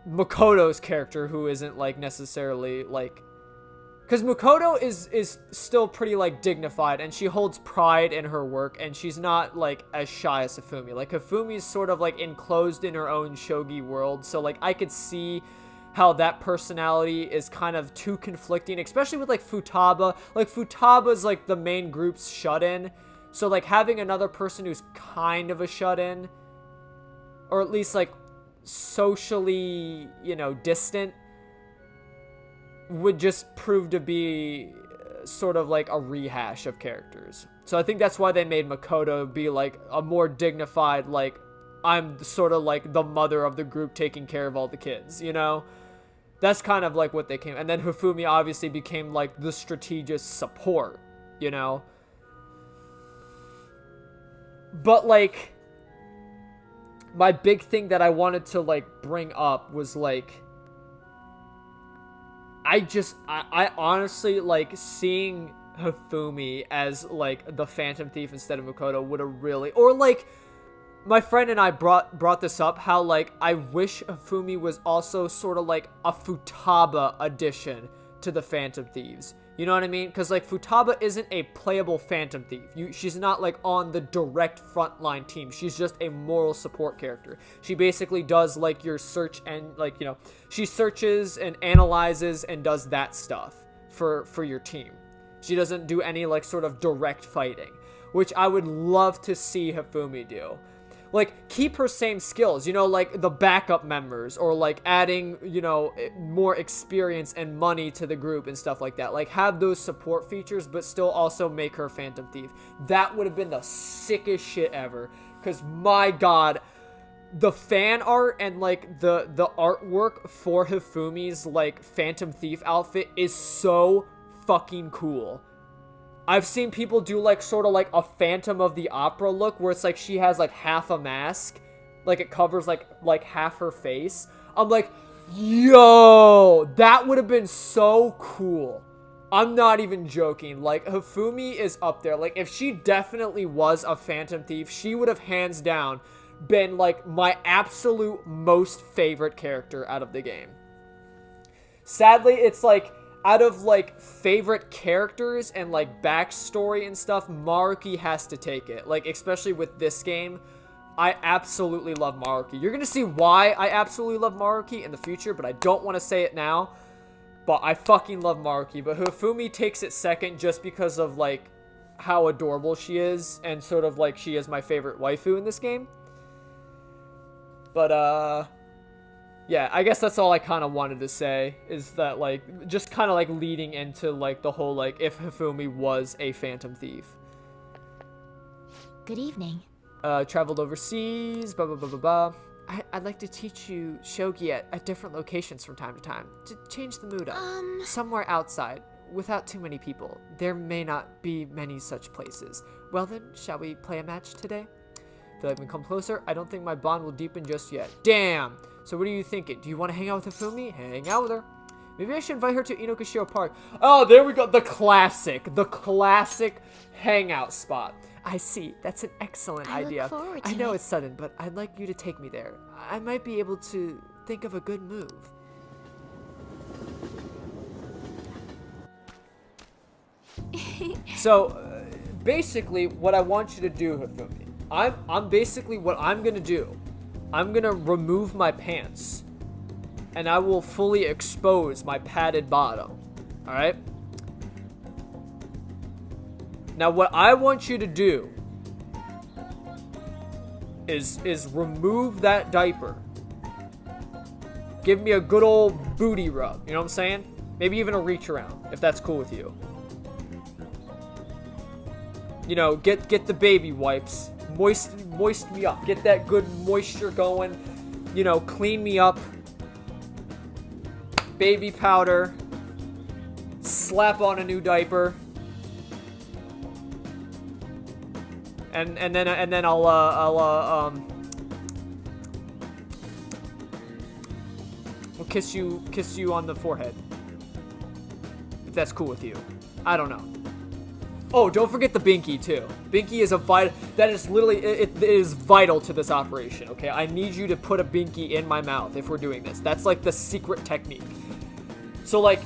Makoto's character, who isn't, like, necessarily, like... Because Makoto is still pretty, like, dignified, and she holds pride in her work, and she's not, like, as shy as Hifumi. Like, Hifumi's sort of, like, enclosed in her own shogi world, so, like, I could see how that personality is kind of too conflicting, especially with, like, Futaba. Like, Futaba's, like, the main group's shut-in, so, like, having another person who's kind of a shut-in, or at least, like, socially, you know, distant, would just prove to be sort of like a rehash of characters. So I think that's why they made Makoto be like a more dignified, like, I'm sort of like the mother of the group taking care of all the kids, you know? That's kind of like what they came. And then Hifumi obviously became like the strategic support, you know? But like, my big thing that I wanted to like bring up was like, I honestly, like, seeing Hifumi as, like, the Phantom Thief instead of Makoto would have really... Or, like, my friend and I brought this up, how, like, I wish Hifumi was also sort of, like, a Futaba addition to the Phantom Thieves. You know what I mean? Because, like, Futaba isn't a playable Phantom Thief. She's not, like, on the direct frontline team. She's just a moral support character. She basically does, like, your search and, like, you know, she searches and analyzes and does that stuff for your team. She doesn't do any, like, sort of direct fighting, which I would love to see Hifumi do. Like, keep her same skills, you know, like the backup members, or like adding, you know, more experience and money to the group and stuff like that. Like, have those support features, but still also make her Phantom Thief. That would have been the sickest shit ever. Because, my god, the fan art and, like, the artwork for Hifumi's, like, Phantom Thief outfit is so fucking cool. I've seen people do, like, sort of like a Phantom of the Opera look, where it's like she has, like, half a mask. Like, it covers, like half her face. I'm like, yo, that would have been so cool. I'm not even joking. Like, Hifumi is up there. Like, if she definitely was a Phantom Thief, she would have hands down been, like, my absolute most favorite character out of the game. Sadly, it's like, out of, like, favorite characters and, like, backstory and stuff, Maruki has to take it. Like, especially with this game, I absolutely love Maruki. You're gonna see why I absolutely love Maruki in the future, but I don't want to say it now. But I fucking love Maruki. But Hifumi takes it second just because of, like, how adorable she is, and sort of, like, she is my favorite waifu in this game. But, yeah, I guess that's all I kind of wanted to say, is that, like, just kind of, like, leading into, like, the whole, like, if Hifumi was a Phantom Thief. Good evening. Traveled overseas, blah, blah, blah, blah, blah. I'd like to teach you shogi at different locations from time to time, to change the mood up. Somewhere outside, without too many people. There may not be many such places. Well then, shall we play a match today? Feel like we come closer? I don't think my bond will deepen just yet. Damn! So what are you thinking? Do you want to hang out with Hifumi? Hang out with her. Maybe I should invite her to Inokashiro Park. Oh, there we go. The classic hangout spot. I see. That's an excellent idea. Look forward to I know it. it's sudden, but I'd like you to take me there. I might be able to think of a good move. So, basically, what I want you to do, Hifumi, I'm basically what I'm gonna do. I'm gonna remove my pants, and I will fully expose my padded bottom. All right. Now, what I want you to do is remove that diaper. Give me a good old booty rub. You know what I'm saying? Maybe even a reach around, if that's cool with you. You know, get the baby wipes. Moist me up. Get that good moisture going. You know, clean me up. Baby powder. Slap on a new diaper. And then I'll kiss you on the forehead. that's cool with you. I don't know. Oh, don't forget the binky too. Binky is a vital. That is literally it is vital to this operation. Okay, I need you to put a binky in my mouth if we're doing this. That's like the secret technique. So like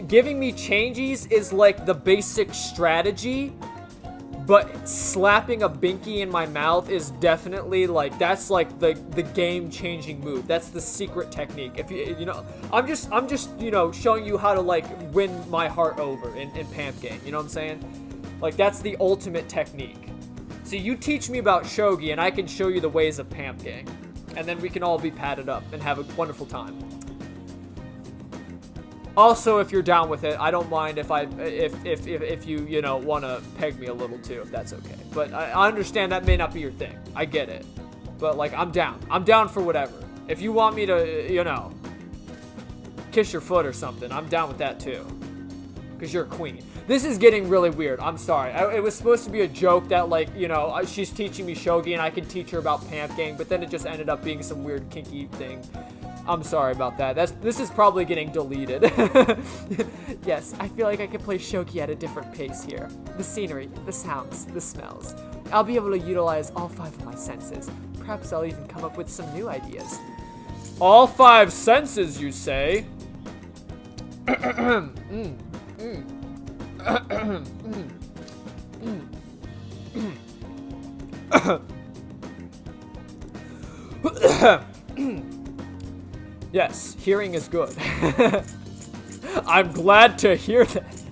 giving me changies is like the basic strategy, but slapping a binky in my mouth is definitely like that's like the game-changing move. That's the secret technique. If you know, I'm just you know showing you how to like win my heart over in Pamp Gang. You know what I'm saying? Like that's the ultimate technique. So you teach me about shogi, and I can show you the ways of Pamp Gang, and then we can all be padded up and have a wonderful time. Also, if you're down with it, I don't mind if you know want to peg me a little too, if that's okay. But I understand that may not be your thing. I get it. But like I'm down. I'm down for whatever. If you want me to, you know, kiss your foot or something, I'm down with that too. Because you're a queen. This is getting really weird. I'm sorry. It was supposed to be a joke that like, you know, she's teaching me shogi and I can teach her about Pamp Gang, but then it just ended up being some weird kinky thing. I'm sorry about that. This is probably getting deleted. Yes, I feel like I could play shogi at a different pace here. The scenery, the sounds, the smells. I'll be able to utilize all 5 of my senses. Perhaps I'll even come up with some new ideas. All 5 senses, you say? Yes, hearing is good. I'm glad to hear that.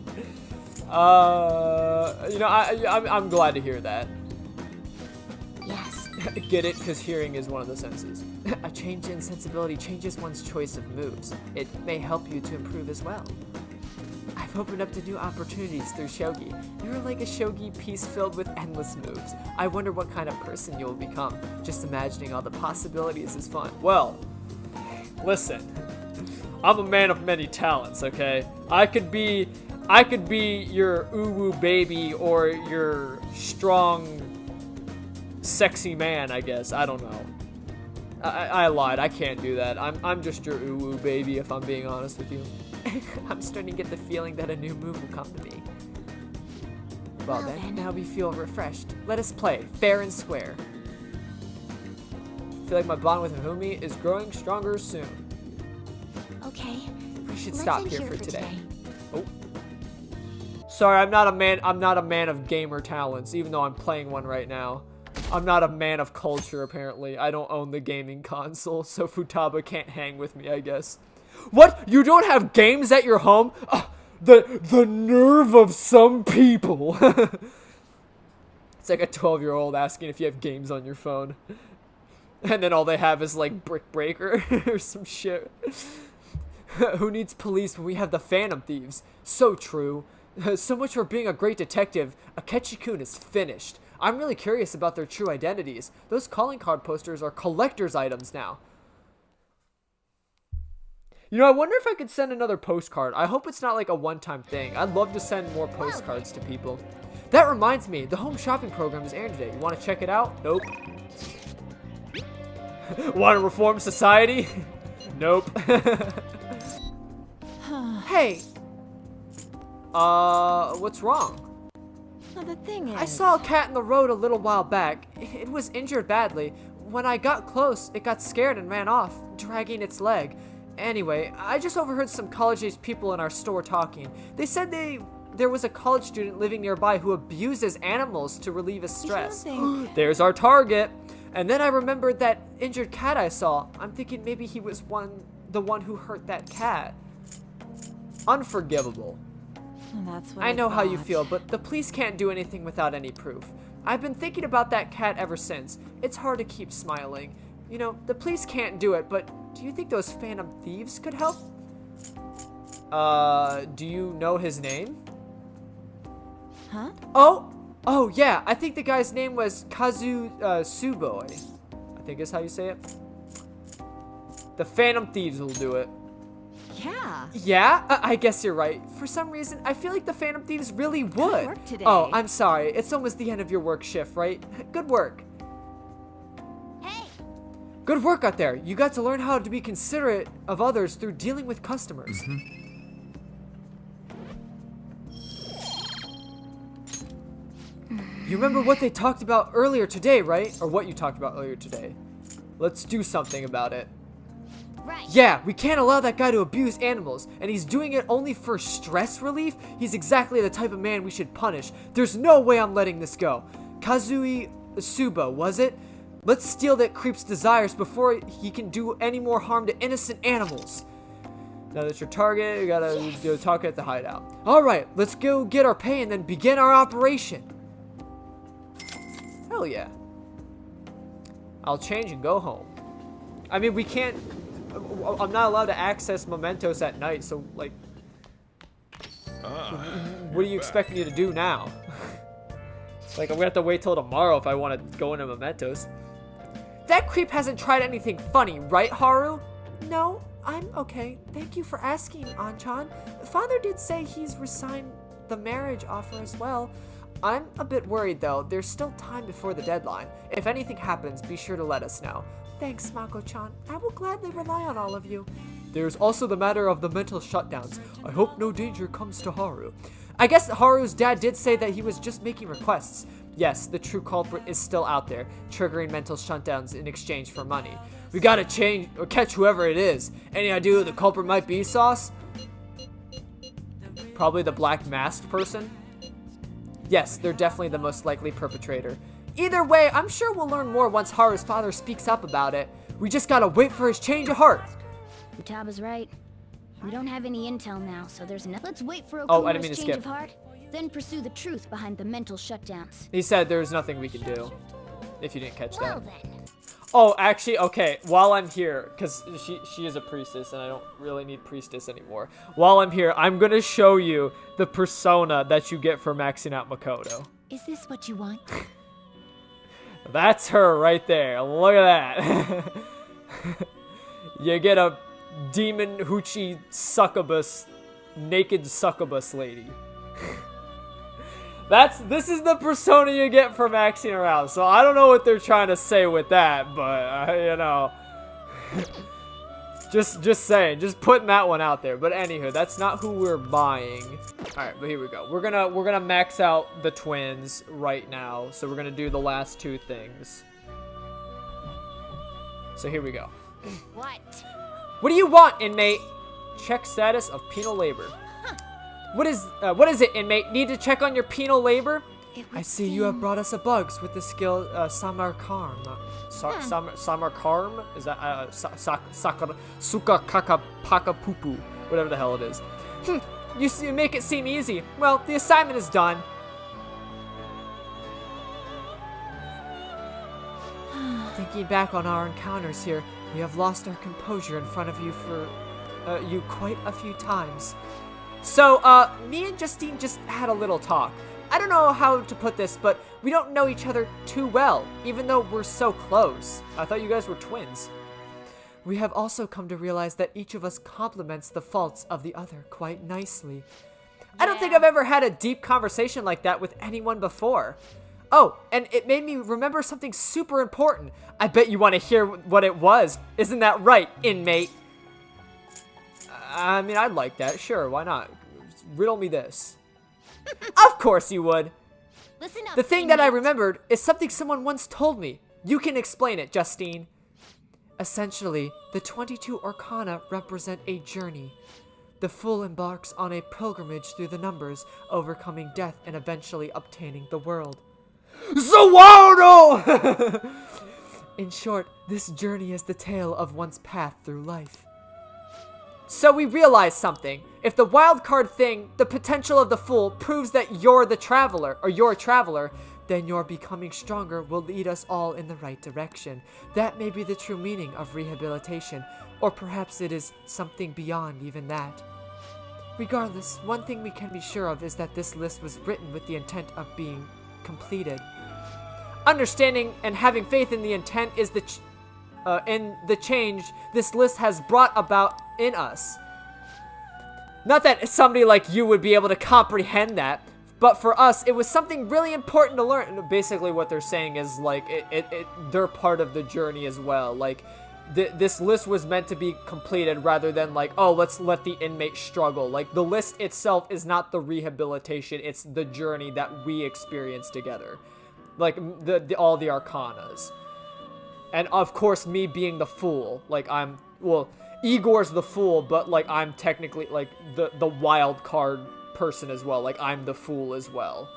You know, I'm glad to hear that. Yes. Get it? Because hearing is one of the senses. A change in sensibility changes one's choice of moves. It may help you to improve as well. I've opened up to new opportunities through shogi. You're like a shogi piece filled with endless moves. I wonder what kind of person you'll become. Just imagining all the possibilities is fun. Well, listen, I'm a man of many talents, okay? I could be your uwu baby or your strong, sexy man, I guess. I don't know. I lied. I can't do that. I'm just your uwu baby, if I'm being honest with you. I'm starting to get the feeling that a new move will come to me. Well then, now we feel refreshed. Let us play, fair and square. I feel like my bond with Hifumi is growing stronger soon. Okay. We should Let's stop end here for today. Oh. Sorry, I'm not a man of gamer talents, even though I'm playing one right now. I'm not a man of culture, apparently. I don't own the gaming console, so Futaba can't hang with me, I guess. What? You don't have games at your home? The nerve of some people. It's like a 12-year-old asking if you have games on your phone. And then all they have is like Brick Breaker or some shit. Who needs police when we have the Phantom Thieves? So true. So much for being a great detective. Akechi-kun is finished. I'm really curious about their true identities. Those calling card posters are collector's items now. You know, I wonder if I could send another postcard. I hope it's not like a one-time thing. I'd love to send more postcards to people. That reminds me, the home shopping program is airing today. You want to check it out? Nope. Want to reform society? Nope. Hey. What's wrong? Well, the thing is... I saw a cat in the road a little while back. It was injured badly. When I got close, it got scared and ran off, dragging its leg. Anyway, I just overheard some college-age people in our store talking. They said there was a college student living nearby who abuses animals to relieve his stress. There's our target. And then I remembered that injured cat I saw. I'm thinking maybe he was the one who hurt that cat. Unforgivable. That's what I know how you feel, but the police can't do anything without any proof. I've been thinking about that cat ever since. It's hard to keep smiling. You know, the police can't do it, but do you think those Phantom Thieves could help? Do you know his name? Huh? Oh yeah, I think the guy's name was Kazu Suboi. I think is how you say it. The Phantom Thieves will do it. Yeah. Yeah? I guess you're right. For some reason, I feel like the Phantom Thieves really would. Good work today. Oh, I'm sorry. It's almost the end of your work shift, right? Good work. Hey! Good work out there. You got to learn how to be considerate of others through dealing with customers. You remember what they talked about earlier today, right? Or what you talked about earlier today. Let's do something about it. Right. Yeah, we can't allow that guy to abuse animals, and he's doing it only for stress relief? He's exactly the type of man we should punish. There's no way I'm letting this go. Kazui Suba, was it? Let's steal that creep's desires before he can do any more harm to innocent animals. Now that's your target, you gotta go talk at the hideout. Alright, let's go get our pay and then begin our operation. Hell yeah. I'll change and go home. I mean, we can't... I'm not allowed to access mementos at night, so, like... What do you expect me to do now? Like, I'm gonna have to wait till tomorrow if I want to go into mementos. That creep hasn't tried anything funny, right, Haru? No, I'm okay. Thank you for asking, Anchan. Father did say he's resigned the marriage offer as well. I'm a bit worried, though. There's still time before the deadline. If anything happens, be sure to let us know. Thanks, Mako-chan. I will gladly rely on all of you. There's also the matter of the mental shutdowns. I hope no danger comes to Haru. I guess Haru's dad did say that he was just making requests. Yes, the true culprit is still out there, triggering mental shutdowns in exchange for money. We gotta change or catch whoever it is. Any idea who the culprit might be, Sauce? Probably the black masked person? Yes, they're definitely the most likely perpetrator. Either way, I'm sure we'll learn more once Haru's father speaks up about it. We just gotta wait for his change of heart. Utaba's right. We don't have any intel now, so there's nothing. Let's wait for Oh, I didn't mean Okuma's to change skip. of heart, then pursue the truth behind the mental shutdowns. He said there's nothing we can do. If you didn't catch Well that. then. Oh, actually, okay, while I'm here, because she is a priestess, and I don't really need priestess anymore. While I'm here, I'm going to show you the persona that you get for maxing out Makoto. Is this what you want? That's her right there. Look at that. You get a demon hoochie succubus, naked succubus lady. This is the persona you get for maxing her out. So I don't know what they're trying to say with that, but you know, just saying, just putting that one out there. But anywho, that's not who we're buying. All right, but here we go. We're gonna max out the twins right now. So we're gonna do the last two things. So here we go. What? What do you want, inmate? Check status of penal labor. What is it, inmate? Need to check on your penal labor? I see you have brought us a bugs with the skill Samarkarm. Samarkarm? Is that Suka Kaka Paka Pupu? Whatever the hell it is. You make it seem easy. Well, the assignment is done. Thinking back on our encounters here, we have lost our composure in front of you for you quite a few times. So, me and Justine just had a little talk. I don't know how to put this, but we don't know each other too well, even though we're so close. I thought you guys were twins. We have also come to realize that each of us complements the faults of the other quite nicely. I don't think I've ever had a deep conversation like that with anyone before. Oh, and it made me remember something super important. I bet you want to hear what it was. Isn't that right, inmate? I mean, I'd like that. Sure, why not? Riddle me this. Of course you would. Listen up, The thing that I inmate. remembered is something someone once told me. You can explain it, Justine. Essentially, the 22 Arcana represent a journey. The fool embarks on a pilgrimage through the numbers, overcoming death and eventually obtaining the world. Sawano! In short, this journey is the tale of one's path through life. So we realize something. If the wildcard thing, the potential of the fool, proves that you're the traveler, or you're a traveler, then your becoming stronger will lead us all in the right direction. That may be the true meaning of rehabilitation, or perhaps it is something beyond even that. Regardless, one thing we can be sure of is that this list was written with the intent of being completed. Understanding and having faith in the intent is in the change this list has brought about in us. Not that somebody like you would be able to comprehend that, but for us, it was something really important to learn. Basically, what they're saying is, like, they're part of the journey as well. Like, this list was meant to be completed rather than, like, oh, let's let the inmate struggle. Like, the list itself is not the rehabilitation, it's the journey that we experience together. Like, all the arcanas. And, of course, me being the fool. Like, well, Igor's the fool, but, like, I'm technically, like, the wild card person as well. Like, I'm the fool as well.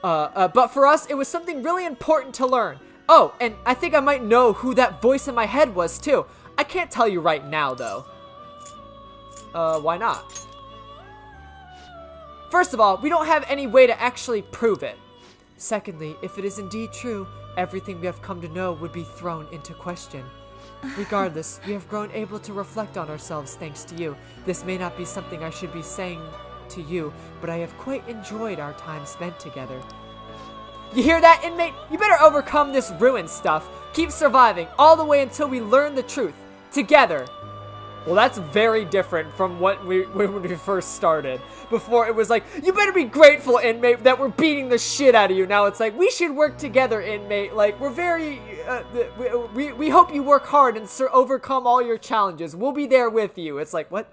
But for us, it was something really important to learn. Oh, and I think I might know who that voice in my head was, too. I can't tell you right now, though. Why not? First of all, we don't have any way to actually prove it. Secondly, if it is indeed true, everything we have come to know would be thrown into question. Regardless, we have grown able to reflect on ourselves thanks to you. This may not be something I should be saying to you, but I have quite enjoyed our time spent together. You hear that, inmate? You better overcome this ruin stuff. Keep surviving all the way until we learn the truth. Together. Well, that's very different from when we first started. Before, it was like, you better be grateful, inmate, that we're beating the shit out of you. Now it's like, we should work together, inmate. Like, we're very... we hope you work hard and overcome all your challenges. We'll be there with you. It's like, what?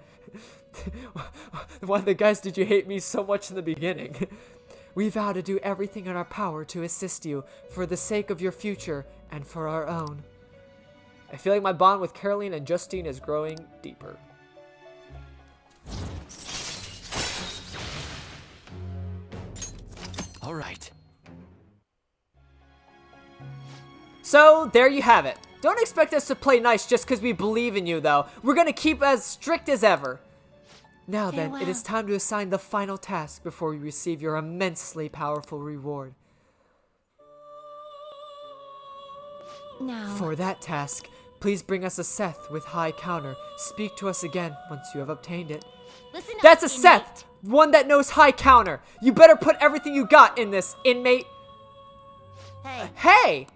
Why the guys did you hate me so much in the beginning? We vow to do everything in our power to assist you, for the sake of your future and for our own. I feel like my bond with Caroline and Justine is growing deeper. All right. So, there you have it. Don't expect us to play nice just because we believe in you, though. We're gonna keep as strict as ever. Now then, it is time to assign the final task before we receive your immensely powerful reward. Now, For that task, please bring us a Seth with high counter. Speak to us again once you have obtained it. listen up, That's a inmate. Seth! One that knows high counter. You better put everything you got in this, inmate. Hey, Hey!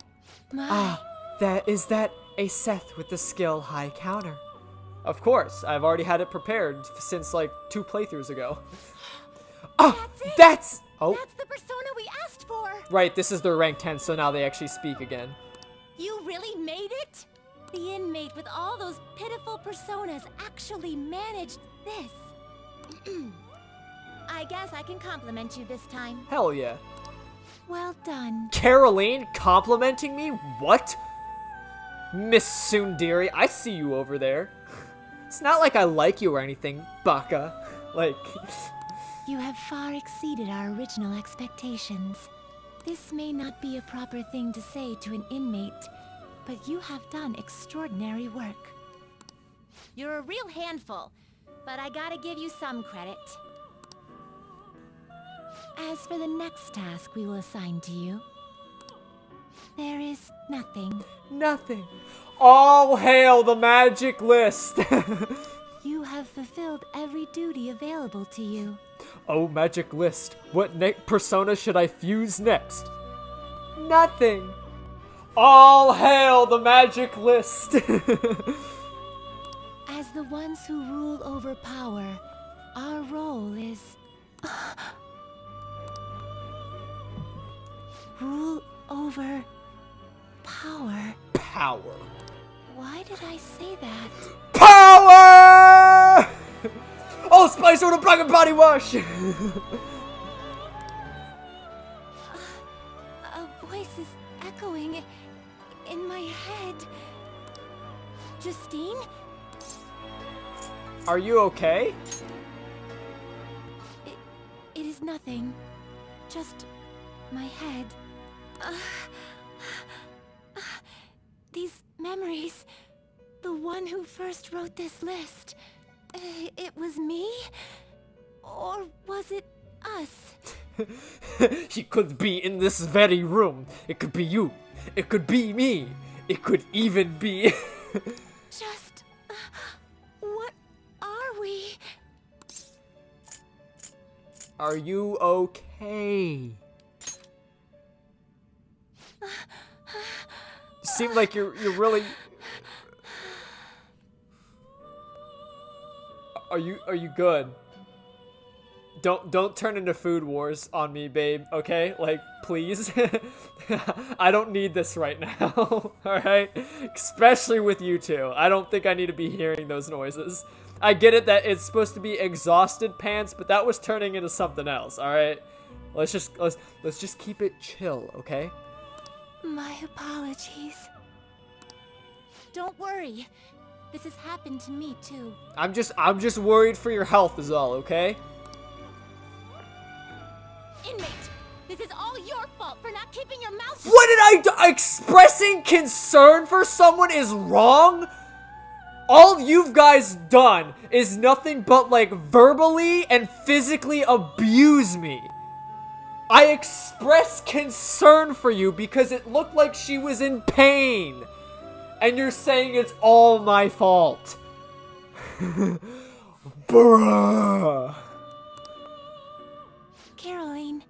my. That a Seth with the skill high counter? Of course, I've already had it prepared since like 2 playthroughs ago. Oh, That's oh, That's the persona we asked for. right, this is their rank 10, so now they actually speak again. You really made it? The inmate with all those pitiful personas actually managed this. I guess I can compliment you this time. Hell yeah. Well done. Caroline complimenting me? What? Miss Sundari, I see you over there. It's not like I like you or anything, baka. Like... You have far exceeded our original expectations. This may not be a proper thing to say to an inmate, but you have done extraordinary work. You're a real handful, but I gotta give you some credit. As for the next task we will assign to you, there is nothing. Nothing. All hail the magic list. You have fulfilled every duty available to you. Oh, magic list. What persona should I fuse next? Nothing. All hail the magic list. As the ones who rule over power, our role is... rule over power. Power. Why did I say that? Power! Oh, Spice with a black and body wash. A voice is echoing in my head. Justine? Are you okay? It is nothing. Just my head. These memories. The one who first wrote this list. It was me? Or was it us? He could be in this very room. It could be you. It could be me. It could even be... Just... what are we? Are you okay? You seem like you're really... Are you good? Don't turn into food wars on me, babe, okay? Like, please? I don't need this right now, alright? Especially with you two. I don't think I need to be hearing those noises. I get it that it's supposed to be exhausted pants, but that was turning into something else, alright? Let's just keep it chill, okay? My apologies. Don't worry. This has happened to me too. I'm just worried for your health is all, okay? Inmate, this is all your fault for not keeping your mouth shut. What did I do? Expressing concern for someone is wrong? All you've guys done is nothing but like verbally and physically abuse me. I expressed concern for you because it looked like she was in pain. And you're saying it's all my fault. Bruh. Caroline,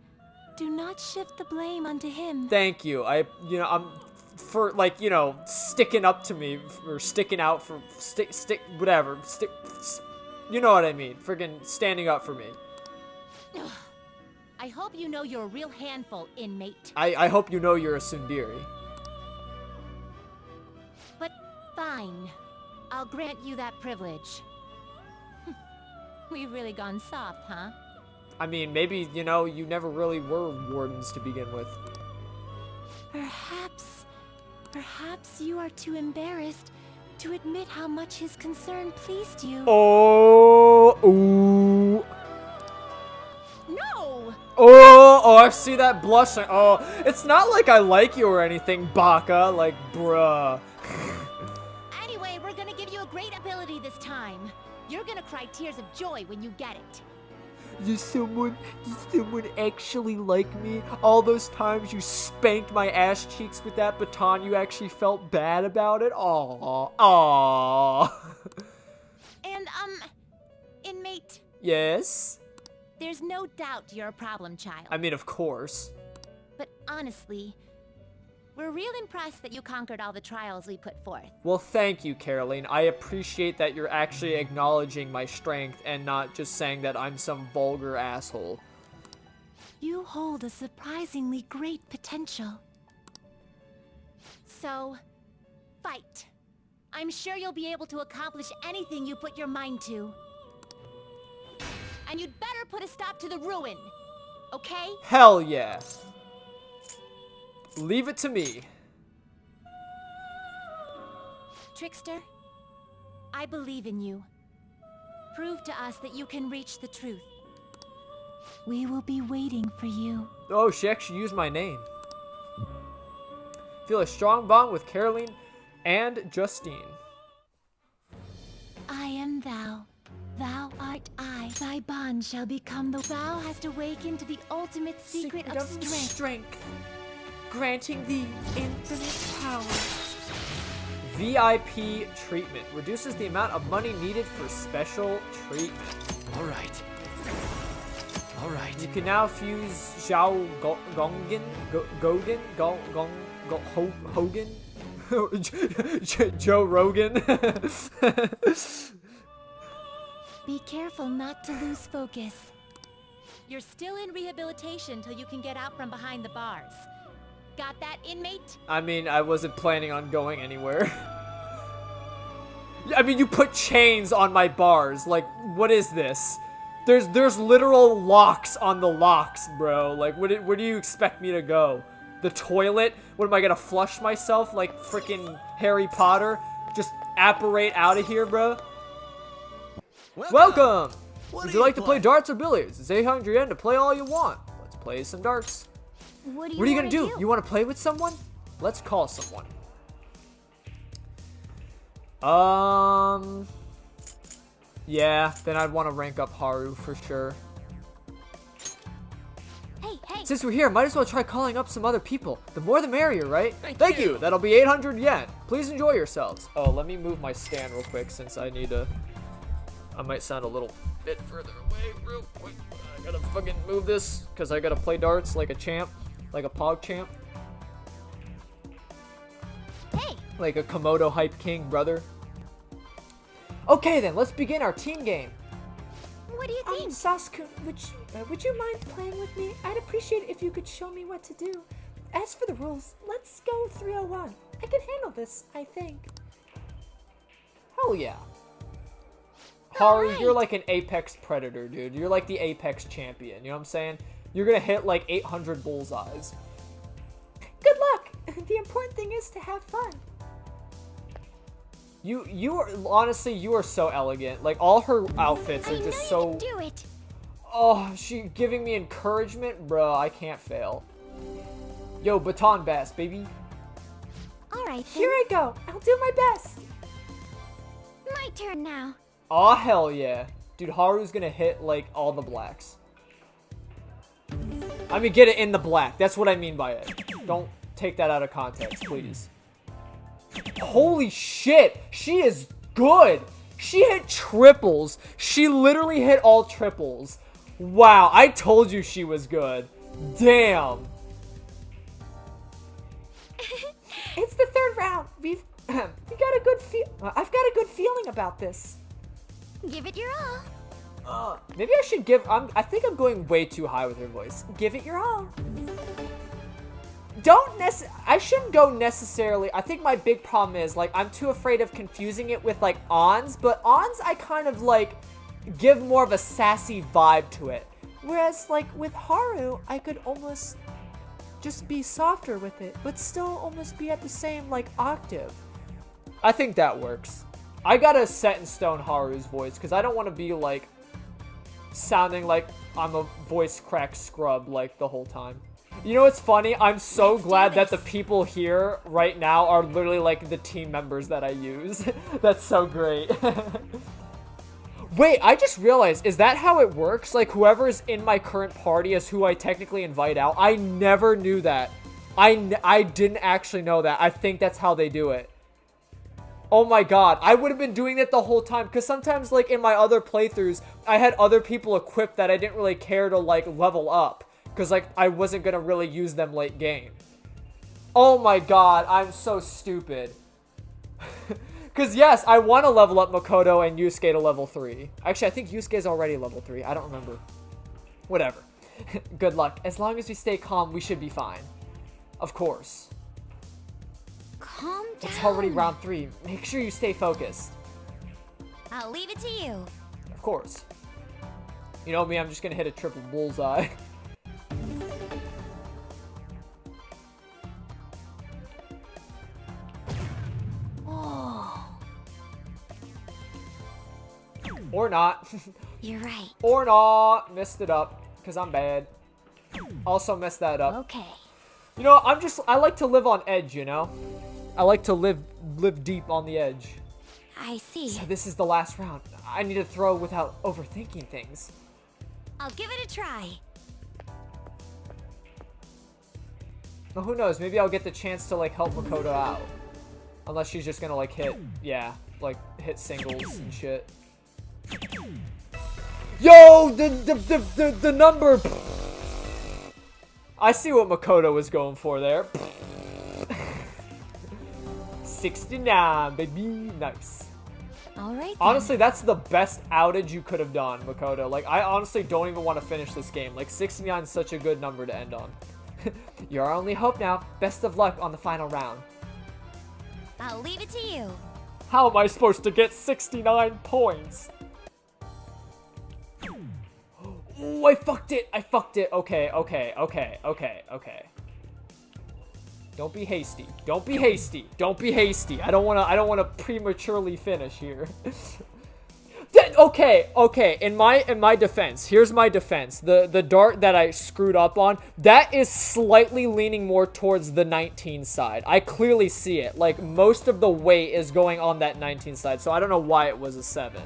do not shift the blame onto him. Thank you. I'm for like, sticking up to me or sticking out for whatever. You know what I mean. Friggin' standing up for me. I hope you know you're a real handful, inmate. I hope you know you're a tsundere. But fine. I'll grant you that privilege. We've really gone soft, huh? I mean, maybe, you never really were wardens to begin with. Perhaps you are too embarrassed to admit how much his concern pleased you. Oh, ooh. No! Oh, I see that blushing. Oh, it's not like I like you or anything, Baka. Like, bruh. Anyway, we're gonna give you a great ability this time. You're gonna cry tears of joy when you get it. Does someone actually like me? All those times you spanked my ass cheeks with that baton, you actually felt bad about it? Aww. And, inmate, Yes? there's no doubt you're a problem child. I mean, of course. But honestly, we're real impressed that you conquered all the trials we put forth. Well, thank you, Caroline. I appreciate that you're actually acknowledging my strength and not just saying that I'm some vulgar asshole. You hold a surprisingly great potential. So, fight. I'm sure you'll be able to accomplish anything you put your mind to. And you'd better put a stop to the ruin, okay? Hell yeah. Leave it to me. Trickster, I believe in you. Prove to us that you can reach the truth. We will be waiting for you. Oh, she actually used my name. Feel a strong bond with Caroline and Justine. I am thou. Thou art I. Thy bond shall become the vow has awakened to the ultimate secret of strength. Granting thee infinite power. VIP treatment. Reduces the amount of money needed for special treatment. All right. You can now fuse Zhao Hogan? Joe Rogan? Be careful not to lose focus. You're still in rehabilitation till you can get out from behind the bars. Got that, inmate? I mean, I wasn't planning on going anywhere. I mean, you put chains on my bars. Like, what is this? There's literal locks on the locks, bro. Like, where do you expect me to go? The toilet? What, am I gonna flush myself like freaking Harry Potter? Just apparate out of here, bro? Welcome! Would you like to play darts or billiards? It's 800 yen to play all you want. Let's play some darts. What What are you gonna do? You wanna play with someone? Let's call someone. Yeah, then I'd want to rank up Haru for sure. Hey! Since we're here, might as well try calling up some other people. The more the merrier, right? Thank you! That'll be 800 yen. Please enjoy yourselves. Oh, let me move my stand real quick since I need to... I might sound a little bit further away real quick. I gotta fucking move this because I gotta play darts like a champ. Like a pog champ. Hey! Like a Komodo hype king, brother. Okay then, let's begin our team game. What do you think? Sasuke, would you mind playing with me? I'd appreciate it if you could show me what to do. As for the rules, let's go 301. I can handle this, I think. Hell yeah. Haru, Alright. you're like an apex predator, dude. You're like the apex champion, you know what I'm saying? You're gonna hit like 800 bullseyes. Good luck. The important thing is to have fun. You are honestly, you are so elegant. Like all her outfits are just so. Do it. Oh, she giving me encouragement, bro. I can't fail. Yo, baton bass, baby. All right, Here I go. I'll do my best. my turn now. Oh hell yeah, dude. Haru's gonna hit like all the blacks. I mean, get it in the black. That's what I mean by it. Don't take that out of context, please. Holy shit, she is good. She hit triples. She literally hit all triples. Wow, I told you she was good. Damn. It's the third round. We got a good I've got a good feeling about this. Give it your all. Maybe I should give. I think I'm going way too high with her voice. Give it your all. I shouldn't go necessarily. I think my big problem is like I'm too afraid of confusing it with like Ons, but Ons I kind of like give more of a sassy vibe to it. Whereas like with Haru, I could almost just be softer with it, but still almost be at the same like octave. I think that works. I gotta set in stone Haru's voice because I don't want to be like sounding like I'm a voice crack scrub like the whole time. You know what's funny? I'm so glad that the people here right now are literally like the team members that I use. That's so great. Wait, I just realized, is that how it works? Like whoever's in my current party is who I technically invite out? I never knew that. I didn't actually know that. I think that's how they do it. Oh my god, I would have been doing it the whole time because sometimes like in my other playthroughs, I had other people equipped that I didn't really care to like level up because like I wasn't gonna really use them late game. Oh my god, I'm so stupid. Because yes, I want to level up Makoto and Yusuke to level 3. Actually, I think Yusuke's already level 3. I don't remember. Whatever. Good luck. As long as we stay calm, we should be fine. Of course. Calm down. It's already round 3. Make sure you stay focused. I'll leave it to you. Of course. You know me, I'm just gonna hit a triple bullseye. Or not. You're right. Or not. Messed it up. Because I'm bad. Also messed that up. Okay. You know, I like to live on edge, you know? I like to live deep on the edge. I see. So this is the last round. I need to throw without overthinking things. I'll give it a try. Well, who knows? Maybe I'll get the chance to, like, help Makoto out. Unless she's just gonna, like, hit singles and shit. Yo, the number. I see what Makoto was going for there. 69, baby, nice. All right. Honestly, that's the best outage you could have done, Makoto. Like, I honestly don't even want to finish this game. Like, 69 is such a good number to end on. You're our only hope now. Best of luck on the final round. I'll leave it to you. How am I supposed to get 69 points? Oh, I fucked it. Okay. Don't be hasty. I don't want to prematurely finish here. Okay. In my defense, here's my defense. The dart that I screwed up on, that is slightly leaning more towards the 19 side. I clearly see it. Like most of the weight is going on that 19 side, so I don't know why it was a 7.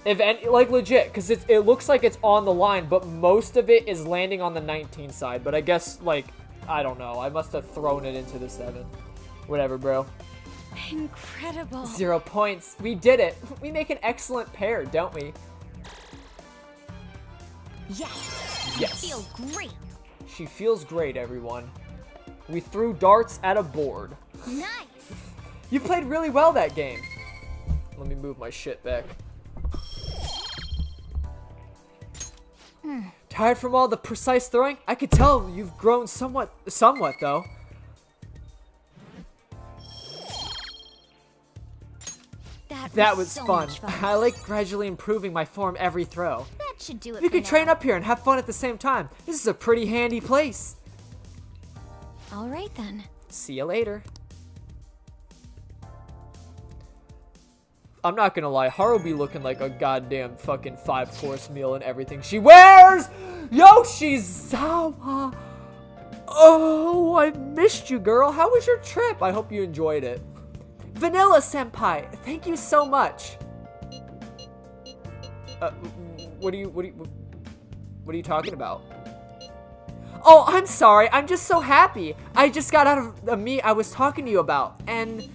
If any, like legit, because it looks like it's on the line, but most of it is landing on the 19 side. But I guess like I don't know. I must have thrown it into the 7. Whatever, bro. Incredible. 0 points. We did it. We make an excellent pair, don't we? Yes. Yes. I feel great. She feels great, everyone. We threw darts at a board. Nice. You played really well that game. Let me move my shit back. Tired from all the precise throwing? I could tell you've grown somewhat though. That was so fun. much fun. I like gradually improving my form every throw. That should do it. We for could now. train up here and have fun at the same time. This is a pretty handy place. All right then. See you later. I'm not gonna lie, Haru be looking like a goddamn fucking 5-course meal and everything she wears! Yoshizawa! Oh, I missed you, girl. How was your trip? I hope you enjoyed it. Vanilla Senpai, thank you so much. What are you talking about? Oh, I'm sorry. I'm just so happy. I just got out of the meet I was talking to you about, and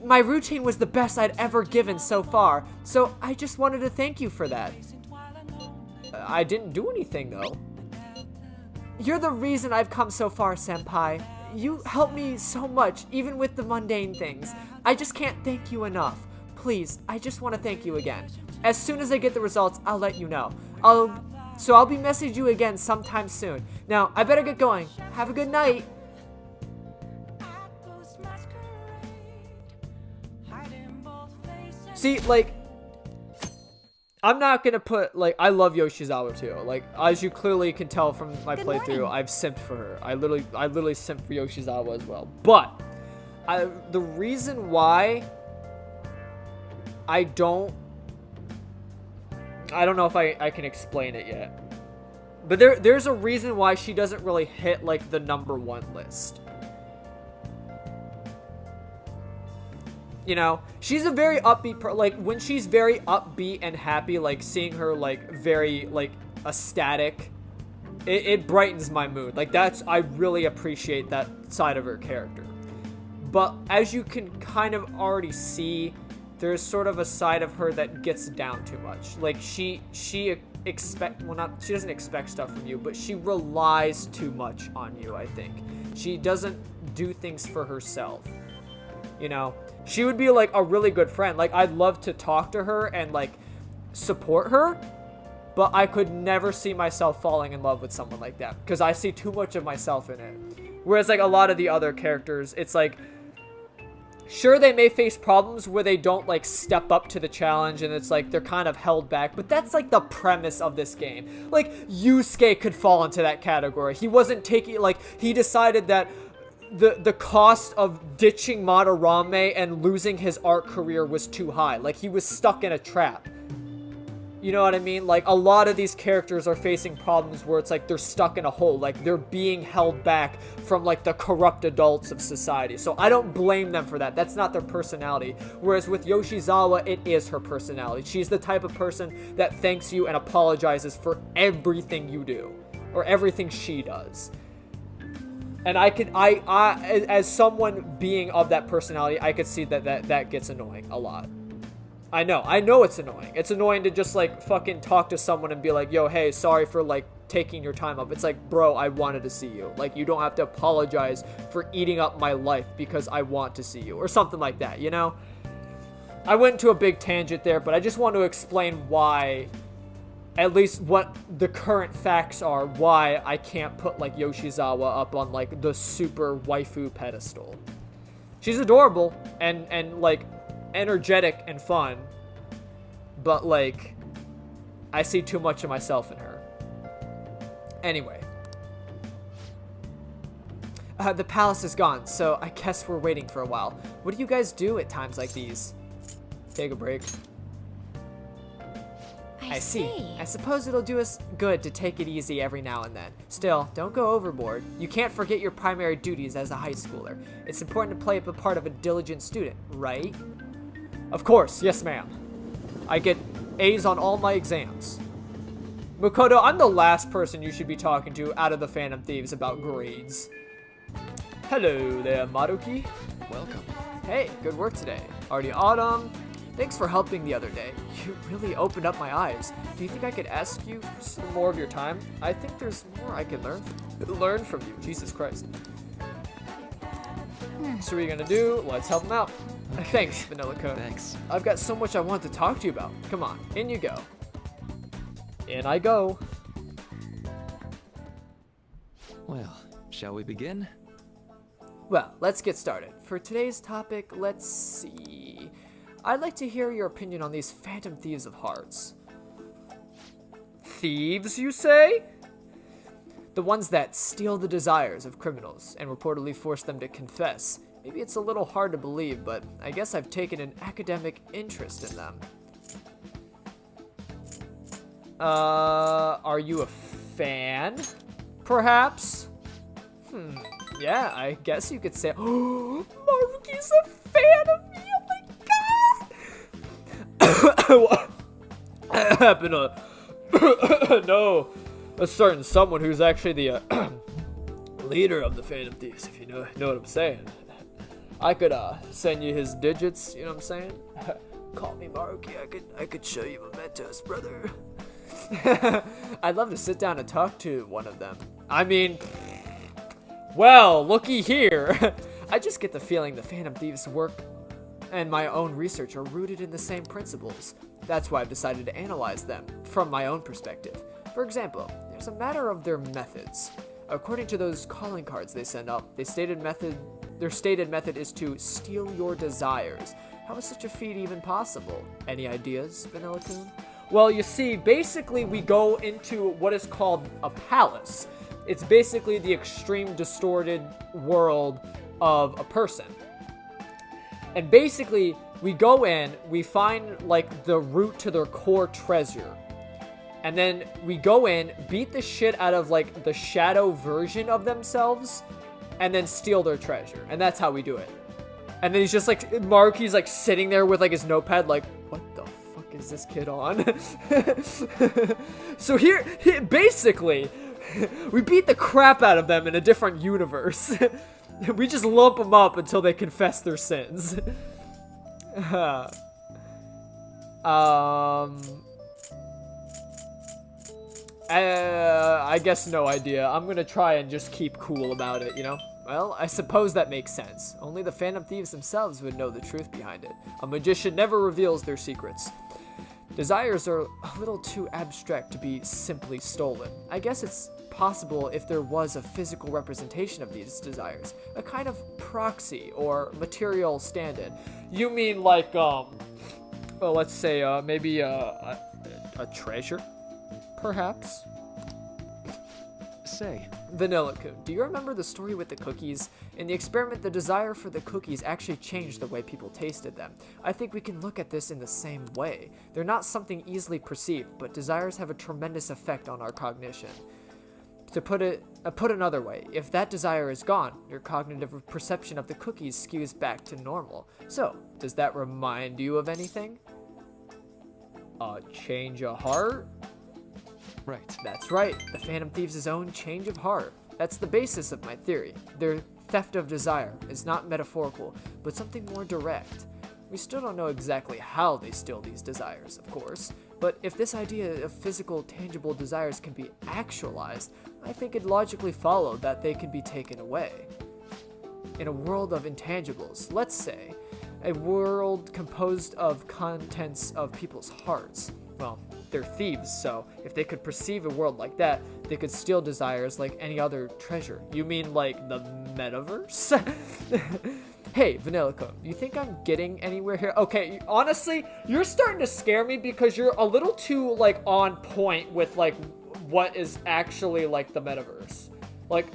my routine was the best I'd ever given so far. So I just wanted to thank you for that. I didn't do anything, though. You're the reason I've come so far, Senpai. You helped me so much, even with the mundane things. I just can't thank you enough. Please, I just want to thank you again. As soon as I get the results, I'll let you know. I'll be messaging you again sometime soon. Now, I better get going. Have a good night. See, like, I'm not gonna put, like, I love Yoshizawa too. Like, as you clearly can tell from my playthrough, I've simped for her. I literally simped for Yoshizawa as well. But the reason why I don't know if I can explain it yet. But there's a reason why she doesn't really hit, like, the #1 list. You know, she's a very upbeat, like, when she's very upbeat and happy, like, seeing her, like, very, like, ecstatic, it brightens my mood. Like, I really appreciate that side of her character. But as you can kind of already see, there's sort of a side of her that gets down too much. Like, she doesn't expect stuff from you, but she relies too much on you, I think. She doesn't do things for herself. You know, she would be, like, a really good friend. Like, I'd love to talk to her and, like, support her, but I could never see myself falling in love with someone like that, because I see too much of myself in it. Whereas, like, a lot of the other characters, it's like, sure, they may face problems where they don't, like, step up to the challenge, and it's like they're kind of held back, but that's, like, the premise of this game. Like, Yusuke could fall into that category. He wasn't taking, like, he decided that the cost of ditching Madarame and losing his art career was too high. Like, he was stuck in a trap. You know what I mean? Like, a lot of these characters are facing problems where it's like they're stuck in a hole. Like, they're being held back from, like, the corrupt adults of society. So I don't blame them for that. That's not their personality. Whereas with Yoshizawa, it is her personality. She's the type of person that thanks you and apologizes for everything you do, or everything she does. And I as someone being of that personality, I could see that gets annoying a lot. I know it's annoying. It's annoying to just, like, fucking talk to someone and be like, yo, hey, sorry for, like, taking your time up. It's like, bro, I wanted to see you. Like, you don't have to apologize for eating up my life because I want to see you, or something like that, you know? I went into a big tangent there, but I just want to explain why, at least what the current facts are, why I can't put, like, Yoshizawa up on, like, the super waifu pedestal. She's adorable and like, energetic and fun, but, like, I see too much of myself in her. Anyway. The palace is gone, so I guess we're waiting for a while. What do you guys do at times like these? Take a break. I see. I suppose it'll do us good to take it easy every now and then. Still, don't go overboard. You can't forget your primary duties as a high schooler. It's important to play up a part of a diligent student, right? Of course, yes ma'am. I get A's on all my exams. Makoto, I'm the last person you should be talking to out of the Phantom Thieves about grades. Hello there, Maruki. Welcome. Hey, good work today. Already autumn. Thanks for helping the other day. You really opened up my eyes. Do you think I could ask you for some more of your time? I think there's more I could learn from you. Jesus Christ. So what are you gonna do? Let's help him out. Thanks, Vanilla Cone. Thanks. I've got so much I want to talk to you about. Come on, in you go. In I go. Well, shall we begin? Well, let's get started. For today's topic, let's see. I'd like to hear your opinion on these Phantom Thieves of Hearts. Thieves, you say? The ones that steal the desires of criminals and reportedly force them to confess. Maybe it's a little hard to believe, but I guess I've taken an academic interest in them. Are you a fan? Perhaps? Yeah, I guess you could say. Oh, Maruki's a fan of me. Oh my god! I happen to know a certain someone who's actually the leader of the Phantom Thieves, if you know what I'm saying. I could send you his digits, you know what I'm saying? Call me Maruki, I could show you mementos, brother. I'd love to sit down and talk to one of them. I mean, well, looky here. I just get the feeling the Phantom Thieves' work and my own research are rooted in the same principles. That's why I've decided to analyze them from my own perspective. For example, there's a matter of their methods. According to those calling cards they send up, their stated method is to steal your desires. How is such a feat even possible? Any ideas, Vanilla-kun? Well, you see, basically we go into what is called a palace. It's basically the extreme distorted world of a person. And basically, we go in, we find, like, the root to their core treasure. And then we go in, beat the shit out of, like, the shadow version of themselves, and then steal their treasure. And that's how we do it. And then he's just, like, Maruki's, like, sitting there with, like, his notepad, like, what the fuck is this kid on? So here, basically, we beat the crap out of them in a different universe. We just lump them up until they confess their sins. I guess no idea. I'm gonna try and just keep cool about it, you know? Well, I suppose that makes sense. Only the Phantom Thieves themselves would know the truth behind it. A magician never reveals their secrets. Desires are a little too abstract to be simply stolen. I guess it's possible if there was a physical representation of these desires, a kind of proxy or material stand-in. You mean like, well, let's say, maybe a treasure, perhaps? Say, Vanilla-kun, do you remember the story with the cookies? In the experiment, the desire for the cookies actually changed the way people tasted them. I think we can look at this in the same way. They're not something easily perceived, but desires have a tremendous effect on our cognition. To put another way, if that desire is gone, your cognitive perception of the cookies skews back to normal. So, does that remind you of anything? A change of heart? right. That's right, the Phantom Thieves' own change of heart. That's the basis of my theory. Their theft of desire is not metaphorical, but something more direct. We still don't know exactly how they steal these desires, of course, but if this idea of physical, tangible desires can be actualized, I think it logically followed that they can be taken away. In a world of intangibles, let's say, a world composed of contents of people's hearts. Well, they're thieves, so if they could perceive a world like that, they could steal desires like any other treasure. You mean like the metaverse? Hey, Vanilla-kun, you think I'm getting anywhere here? Okay, honestly, you're starting to scare me because you're a little too, like, on point with, like, what is actually, like, the metaverse. Like,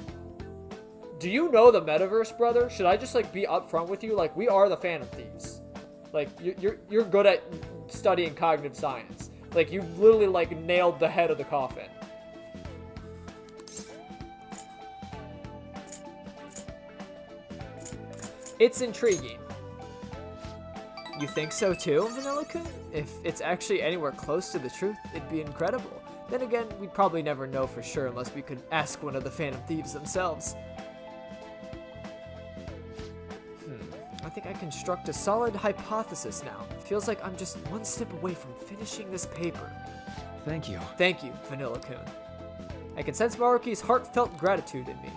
do you know the metaverse, brother? Should I just, like, be upfront with you? Like, we are the Phantom Thieves. Like, you're good at studying cognitive science. Like, you literally, like, nailed the head of the coffin. It's intriguing. You think so too, Vanilla-kun? If it's actually anywhere close to the truth, it'd be incredible. Then again, we'd probably never know for sure unless we could ask one of the Phantom Thieves themselves. I think I construct a solid hypothesis now. Feels like I'm just one step away from finishing this paper. Thank you. Thank you, Vanilla-kun. I can sense Maruki's heartfelt gratitude in me.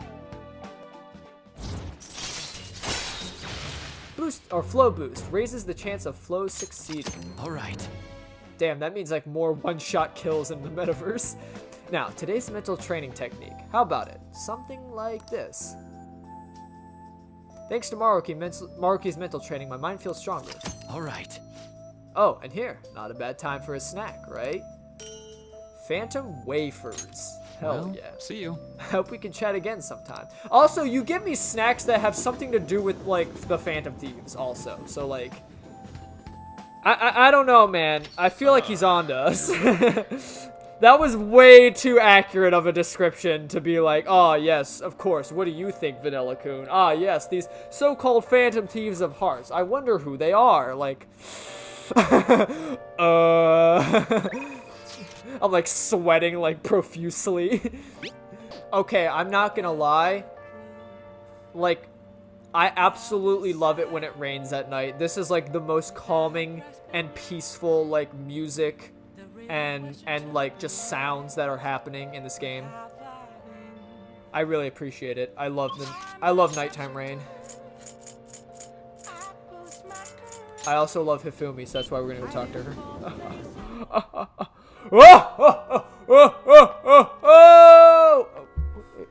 Boost, or flow boost, raises the chance of flow succeeding. All right. Damn, that means like more one-shot kills in the metaverse. Now, today's mental training technique. How about it? Something like this. Thanks to Maruki's mental training, my mind feels stronger. All right. Oh, and here, not a bad time for a snack, right? Phantom wafers. Hell Well, yeah. see you. I hope we can chat again sometime. Also, you give me snacks that have something to do with, like, the Phantom Thieves also. So, like, I don't know, man. I feel like he's on to us. That was way too accurate of a description to be like, oh, yes, of course. What do you think, Vanilla Coon? Ah, yes, these so-called Phantom Thieves of Hearts. I wonder who they are. Like, I'm like sweating like profusely. Okay, I'm not gonna lie. Like, I absolutely love it when it rains at night. This is like the most calming and peaceful like music and like just sounds that are happening in this game. I really appreciate it. I love nighttime rain. I also love Hifumi, so that's why we're gonna go talk to her.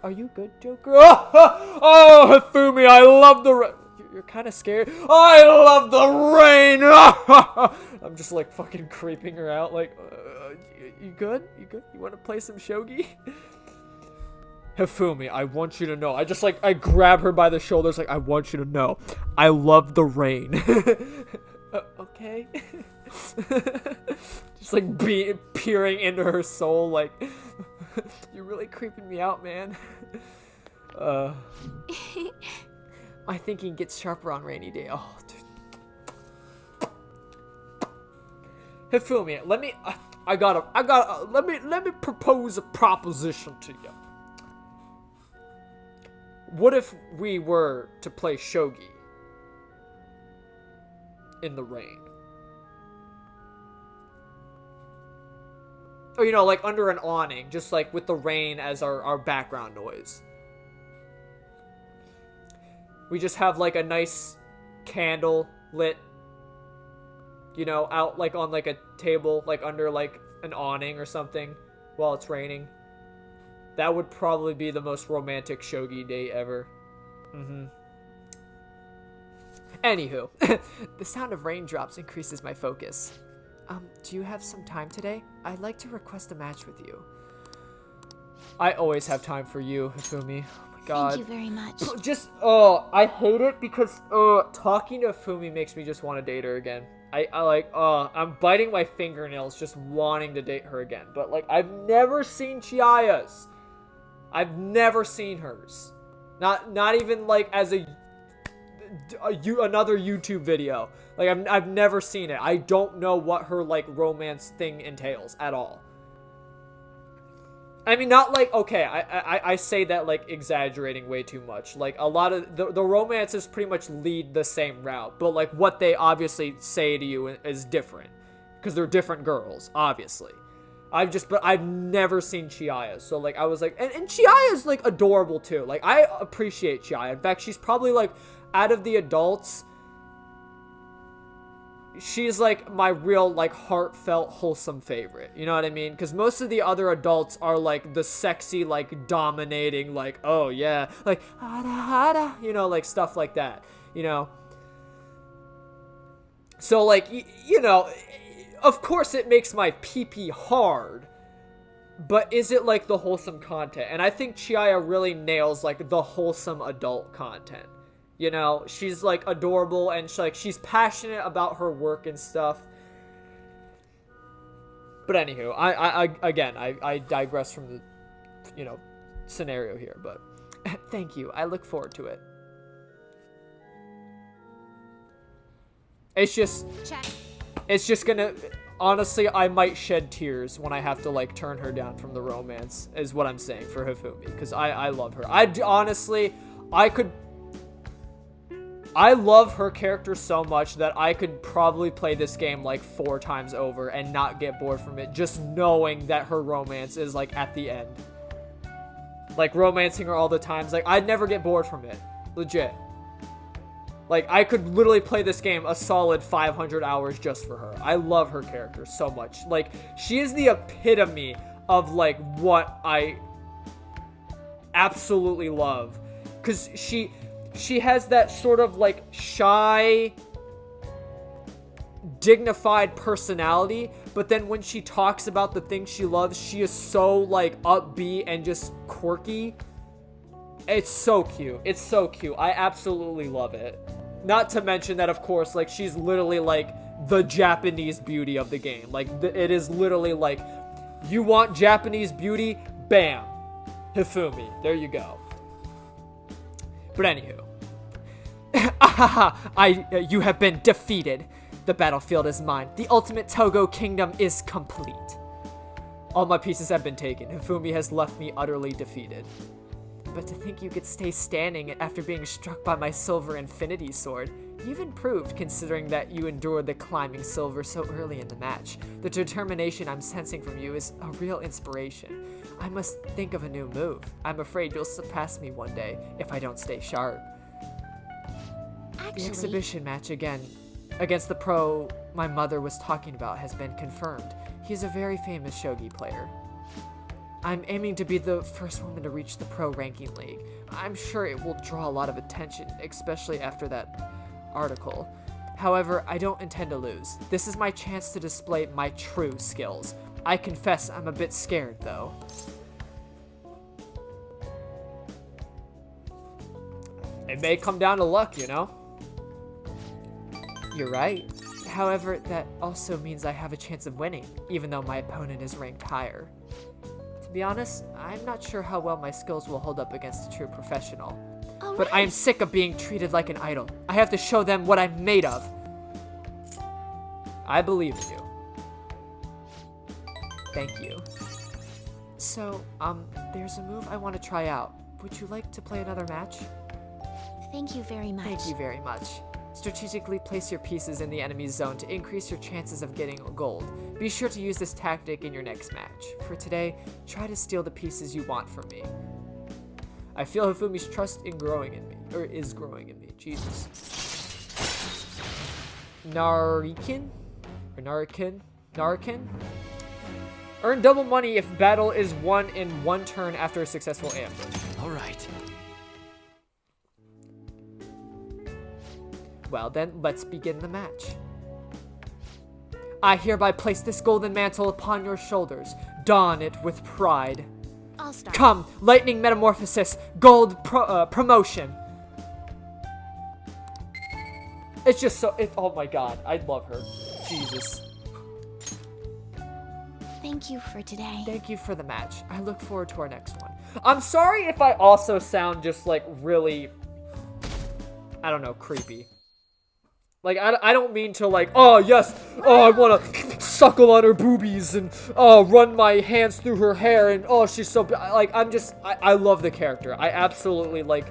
Are you good, Joker? Oh, Hifumi, I love the rain. You're kind of scared. I love the rain. I'm just like fucking creeping her out. Like, you good? You good? You want to play some shogi? Hifumi, I want you to know. I grab her by the shoulders. Like, I want you to know. I love the rain. Okay. Just like peering into her soul. Like, you're really creeping me out, man. My thinking gets sharper on rainy day. Oh, dude. Hifumi, let me propose a proposition to you. What if we were to play shogi in the rain? Or, you know, like under an awning, just like with the rain as our background noise. We just have like a nice candle lit, you know, out like on like a table, like under like an awning or something while it's raining. That would probably be the most romantic shogi date ever. Anywho, the sound of raindrops increases my focus. Do you have some time today? I'd like to request a match with you. I always have time for you, Hifumi. Oh my god. Thank you very much. I hate it because, talking to Hifumi makes me just want to date her again. I'm biting my fingernails just wanting to date her again. But, like, I've never seen Chiaya's. I've never seen hers. Not even, like, as another YouTube video. Like, I've never seen it. I don't know what her, like, romance thing entails at all. I mean, not like, okay, I say that, like, exaggerating way too much. Like, a lot of the romances pretty much lead the same route. But, like, what they obviously say to you is different. Because they're different girls, obviously. I've never seen Chiaya. So, like, I was like, and Chiaya's, like, adorable, too. Like, I appreciate Chiaya. In fact, she's probably, like, out of the adults, she's like my real like heartfelt wholesome favorite, you know what I mean? Because most of the other adults are like the sexy like dominating like, oh yeah, like hada hada, you know, like stuff like that, you know. So like you know, of course it makes my pee hard, but is it like the wholesome content? And I think Chiaya really nails like the wholesome adult content. You know, she's, like, adorable, and she's passionate about her work and stuff. But anywho, I digress from the, you know, scenario here, but thank you. I look forward to it. It's just gonna, honestly, I might shed tears when I have to, like, turn her down from the romance, is what I'm saying for Hifumi, because I love her. I love her character so much that I could probably play this game like 4 times over and not get bored from it, just knowing that her romance is like at the end. Like romancing her all the times, like I'd never get bored from it. Legit. Like I could literally play this game a solid 500 hours just for her. I love her character so much. Like she is the epitome of like what I absolutely love. 'Cause she has that sort of like shy, dignified personality, but then when she talks about the things she loves, she is so, like, upbeat and just quirky. It's so cute. It's so cute. I absolutely love it. Not to mention that, of course, like, she's literally, like, the Japanese beauty of the game. Like, it is literally, like, you want Japanese beauty? Bam. Hifumi. There you go. But anywho. You have been defeated. The battlefield is mine. The ultimate Togo kingdom is complete. All my pieces have been taken. Hifumi has left me utterly defeated. But to think you could stay standing after being struck by my silver infinity sword. You've improved, considering that you endured the climbing silver so early in the match. The determination I'm sensing from you is a real inspiration. I must think of a new move. I'm afraid you'll surpass me one day if I don't stay sharp. Actually, The exhibition match again against the pro my mother was talking about has been confirmed. He's a very famous shogi player. I'm aiming to be the first woman to reach the pro ranking league. I'm sure it will draw a lot of attention, especially after that article. However, I don't intend to lose. This is my chance to display my true skills. I confess I'm a bit scared, though. It may come down to luck, you know? You're right. However, that also means I have a chance of winning, even though my opponent is ranked higher. To be honest, I'm not sure how well my skills will hold up against a true professional. But I am sick of being treated like an idol. I have to show them what I'm made of. I believe in you. Thank you. So, there's a move I want to try out. Would you like to play another match? thank you very much. Thank you very much. Strategically place your pieces in the enemy's zone to increase your chances of getting gold. Be sure to use this tactic in your next match. For today, try to steal the pieces you want from me. I feel Hifumi's trust in growing in me, or is growing in me. Jesus. Narikin? Or Narikin? Narikin? Earn double money if battle is won in one turn after a successful ambush. All right. Well then, let's begin the match. I hereby place this golden mantle upon your shoulders. Don it with pride. I'll start. Come, lightning metamorphosis, gold promotion. It's just so, oh my god, I love her. Jesus. Thank you for today. Thank you for the match. I look forward to our next one. I'm sorry if I also sound just like really, I don't know, creepy. Like, I don't mean to like, oh yes, oh I want to suckle on her boobies and oh run my hands through her hair and oh she's so, like I'm just, I love the character. I absolutely like,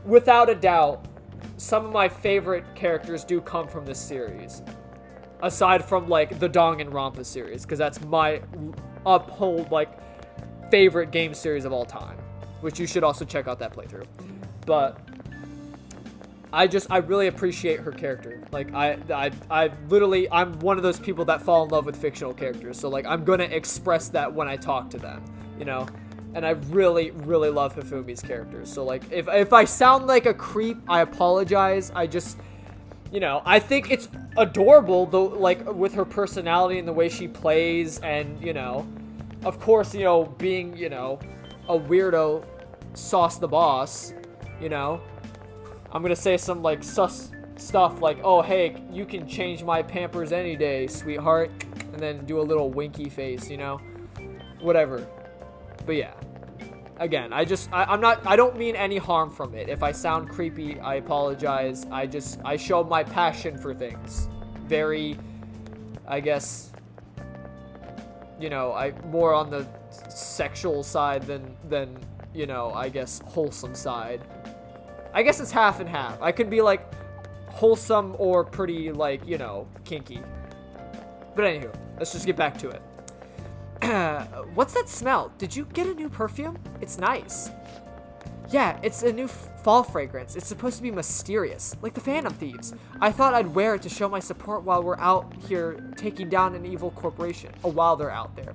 without a doubt, some of my favorite characters do come from this series. Aside from like the Danganronpa series, because that's my uphold like favorite game series of all time, which you should also check out that playthrough. But I really appreciate her character. Like I literally, I'm one of those people that fall in love with fictional characters. So like I'm gonna express that when I talk to them, you know. And I really, really love Hifumi's character. So like if I sound like a creep, I apologize. I just, you know, I think it's adorable though, like with her personality and the way she plays, and you know, of course, you know, being, you know, a weirdo, Sauce the Boss, you know. I'm gonna say some like sus stuff like, oh hey, you can change my Pampers any day, sweetheart, and then do a little winky face, you know, whatever. But yeah, again, I don't mean any harm from it. If I sound creepy, I apologize. I show my passion for things. Very, I guess, you know, I more on the sexual side than, you know, I guess wholesome side. I guess it's half and half. I could be like wholesome or pretty like, you know, kinky. But anywho, let's just get back to it. What's that smell? Did you get a new perfume? It's nice. Yeah, it's a new fall fragrance. It's supposed to be mysterious, like the Phantom Thieves. I thought I'd wear it to show my support while we're out here taking down an evil corporation, or while they're out there.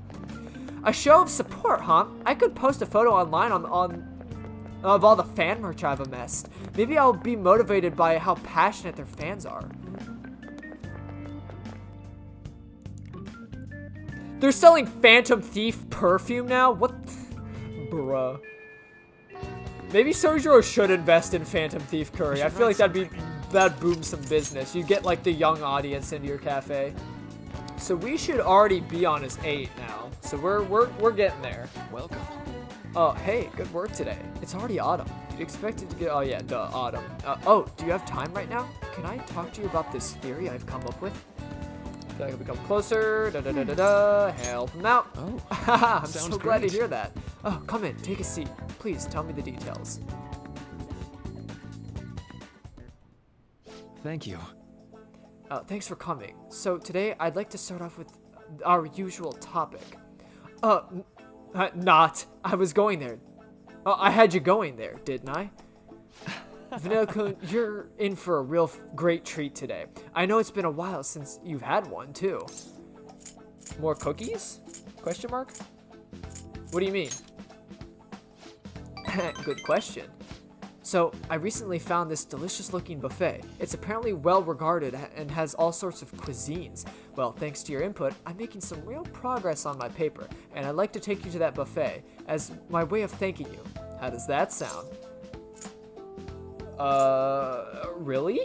A show of support, huh? I could post a photo online of all the fan merch I've amassed. Maybe I'll be motivated by how passionate their fans are. They're selling Phantom Thief perfume now? What? Bruh. Maybe Sojiro should invest in Phantom Thief curry. I feel like that'd boom some business. You get like the young audience into your cafe. So we should already be on his 8 now. So we're getting there. Welcome. Oh, hey, good work today. It's already autumn. You'd expect it to get, oh yeah, duh, autumn. Oh, do you have time right now? Can I talk to you about this theory I've come up with? So I can become closer, help him out. Oh, I'm sounds so glad to great. hear that. Oh, come in, take a seat. Please tell me the details. Thank you. Thanks for coming. So today I'd like to start off with our usual topic. Not. I was going there. I had you going there, didn't I? Vanilla-kun, you're in for a real great treat today. I know it's been a while since you've had one, too. More cookies? Question mark? What do you mean? Good question. So, I recently found this delicious-looking buffet. It's apparently well-regarded and has all sorts of cuisines. Well, thanks to your input, I'm making some real progress on my paper, and I'd like to take you to that buffet as my way of thanking you. How does that sound? Really?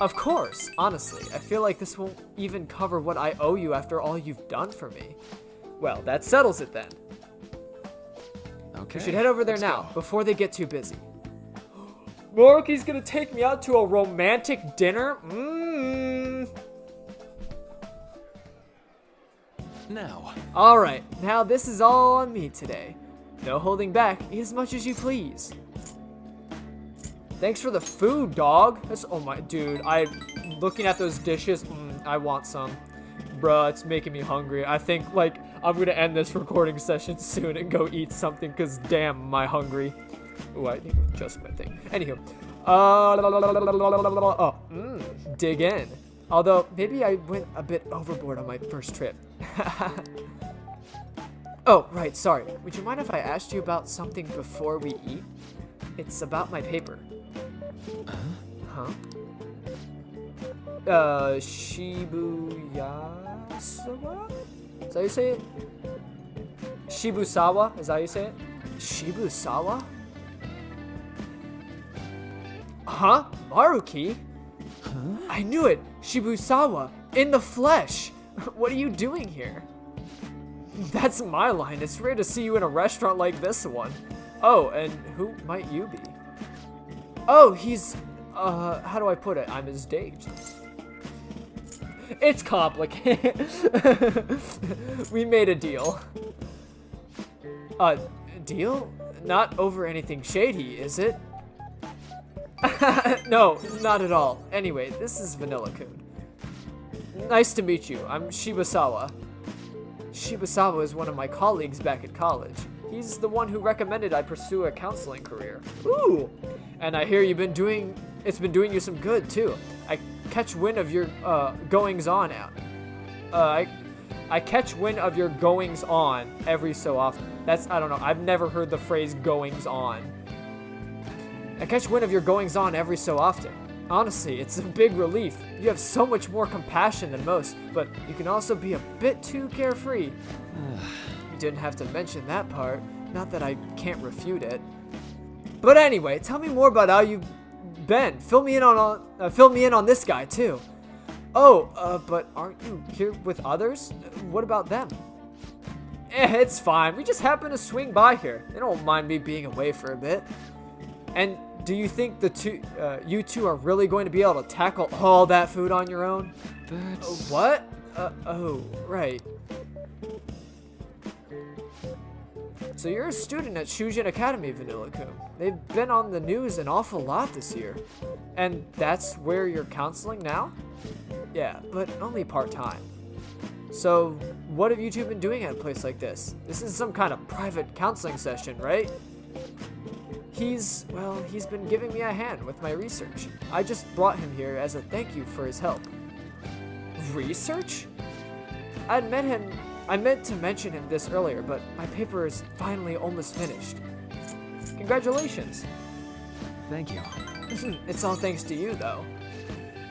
Of course, honestly. I feel like this won't even cover what I owe you after all you've done for me. Well, that settles it then. Okay. We should head over there let's now, go. before they get too busy. Maruki's gonna take me out to a romantic dinner? Now. Alright, now this is all on me today. No holding back, eat as much as you please. Thanks for the food, dog. That's, oh my, dude, looking at those dishes, I want some. Bruh, it's making me hungry. I think, like, I'm gonna end this recording session soon and go eat something, because damn, am I hungry. Ooh, I need to adjust my thing. Anywho. Dig in. Although, maybe I went a bit overboard on my first trip. Oh, right, sorry. Would you mind if I asked you about something before we eat? It's about my paper. Huh? Shibuyasawa? Is that how you say it? Shibusawa? Is that how you say it? Shibusawa? Huh? Maruki? Huh? I knew it! Shibusawa! In the flesh! What are you doing here? That's my line. It's rare to see you in a restaurant like this one. Oh, and who might you be? Oh, he's, how do I put it? I'm his date. It's complicated. We made a deal. Deal? Not over anything shady, is it? No, not at all. Anyway, this is Vanilla-kun. Nice to meet you. I'm Shibusawa. Shibusawa is one of my colleagues back at college. He's the one who recommended I pursue a counseling career. Ooh! And I hear it's been doing you some good, too. I catch wind of your, goings-on out. I catch wind of your goings-on every so often. I don't know, I've never heard the phrase goings-on. I catch wind of your goings-on every so often. Honestly, it's a big relief. You have so much more compassion than most, but you can also be a bit too carefree. You didn't have to mention that part. Not that I can't refute it. But anyway, tell me more about how you've been. Fill me in on this guy too. Oh, but aren't you here with others? What about them? It's fine. We just happen to swing by here. They don't mind me being away for a bit. And do you think you two are really going to be able to tackle all that food on your own? That's... What? Oh, right. So you're a student at Shujin Academy, Vanilla-kun. They've been on the news an awful lot this year. And that's where you're counseling now? Yeah, but only part-time. So, what have you two been doing at a place like this? This is some kind of private counseling session, right? He's been giving me a hand with my research. I just brought him here as a thank you for his help. Research? I meant to mention him this earlier, but my paper is finally almost finished. Congratulations. Thank you. It's all thanks to you, though.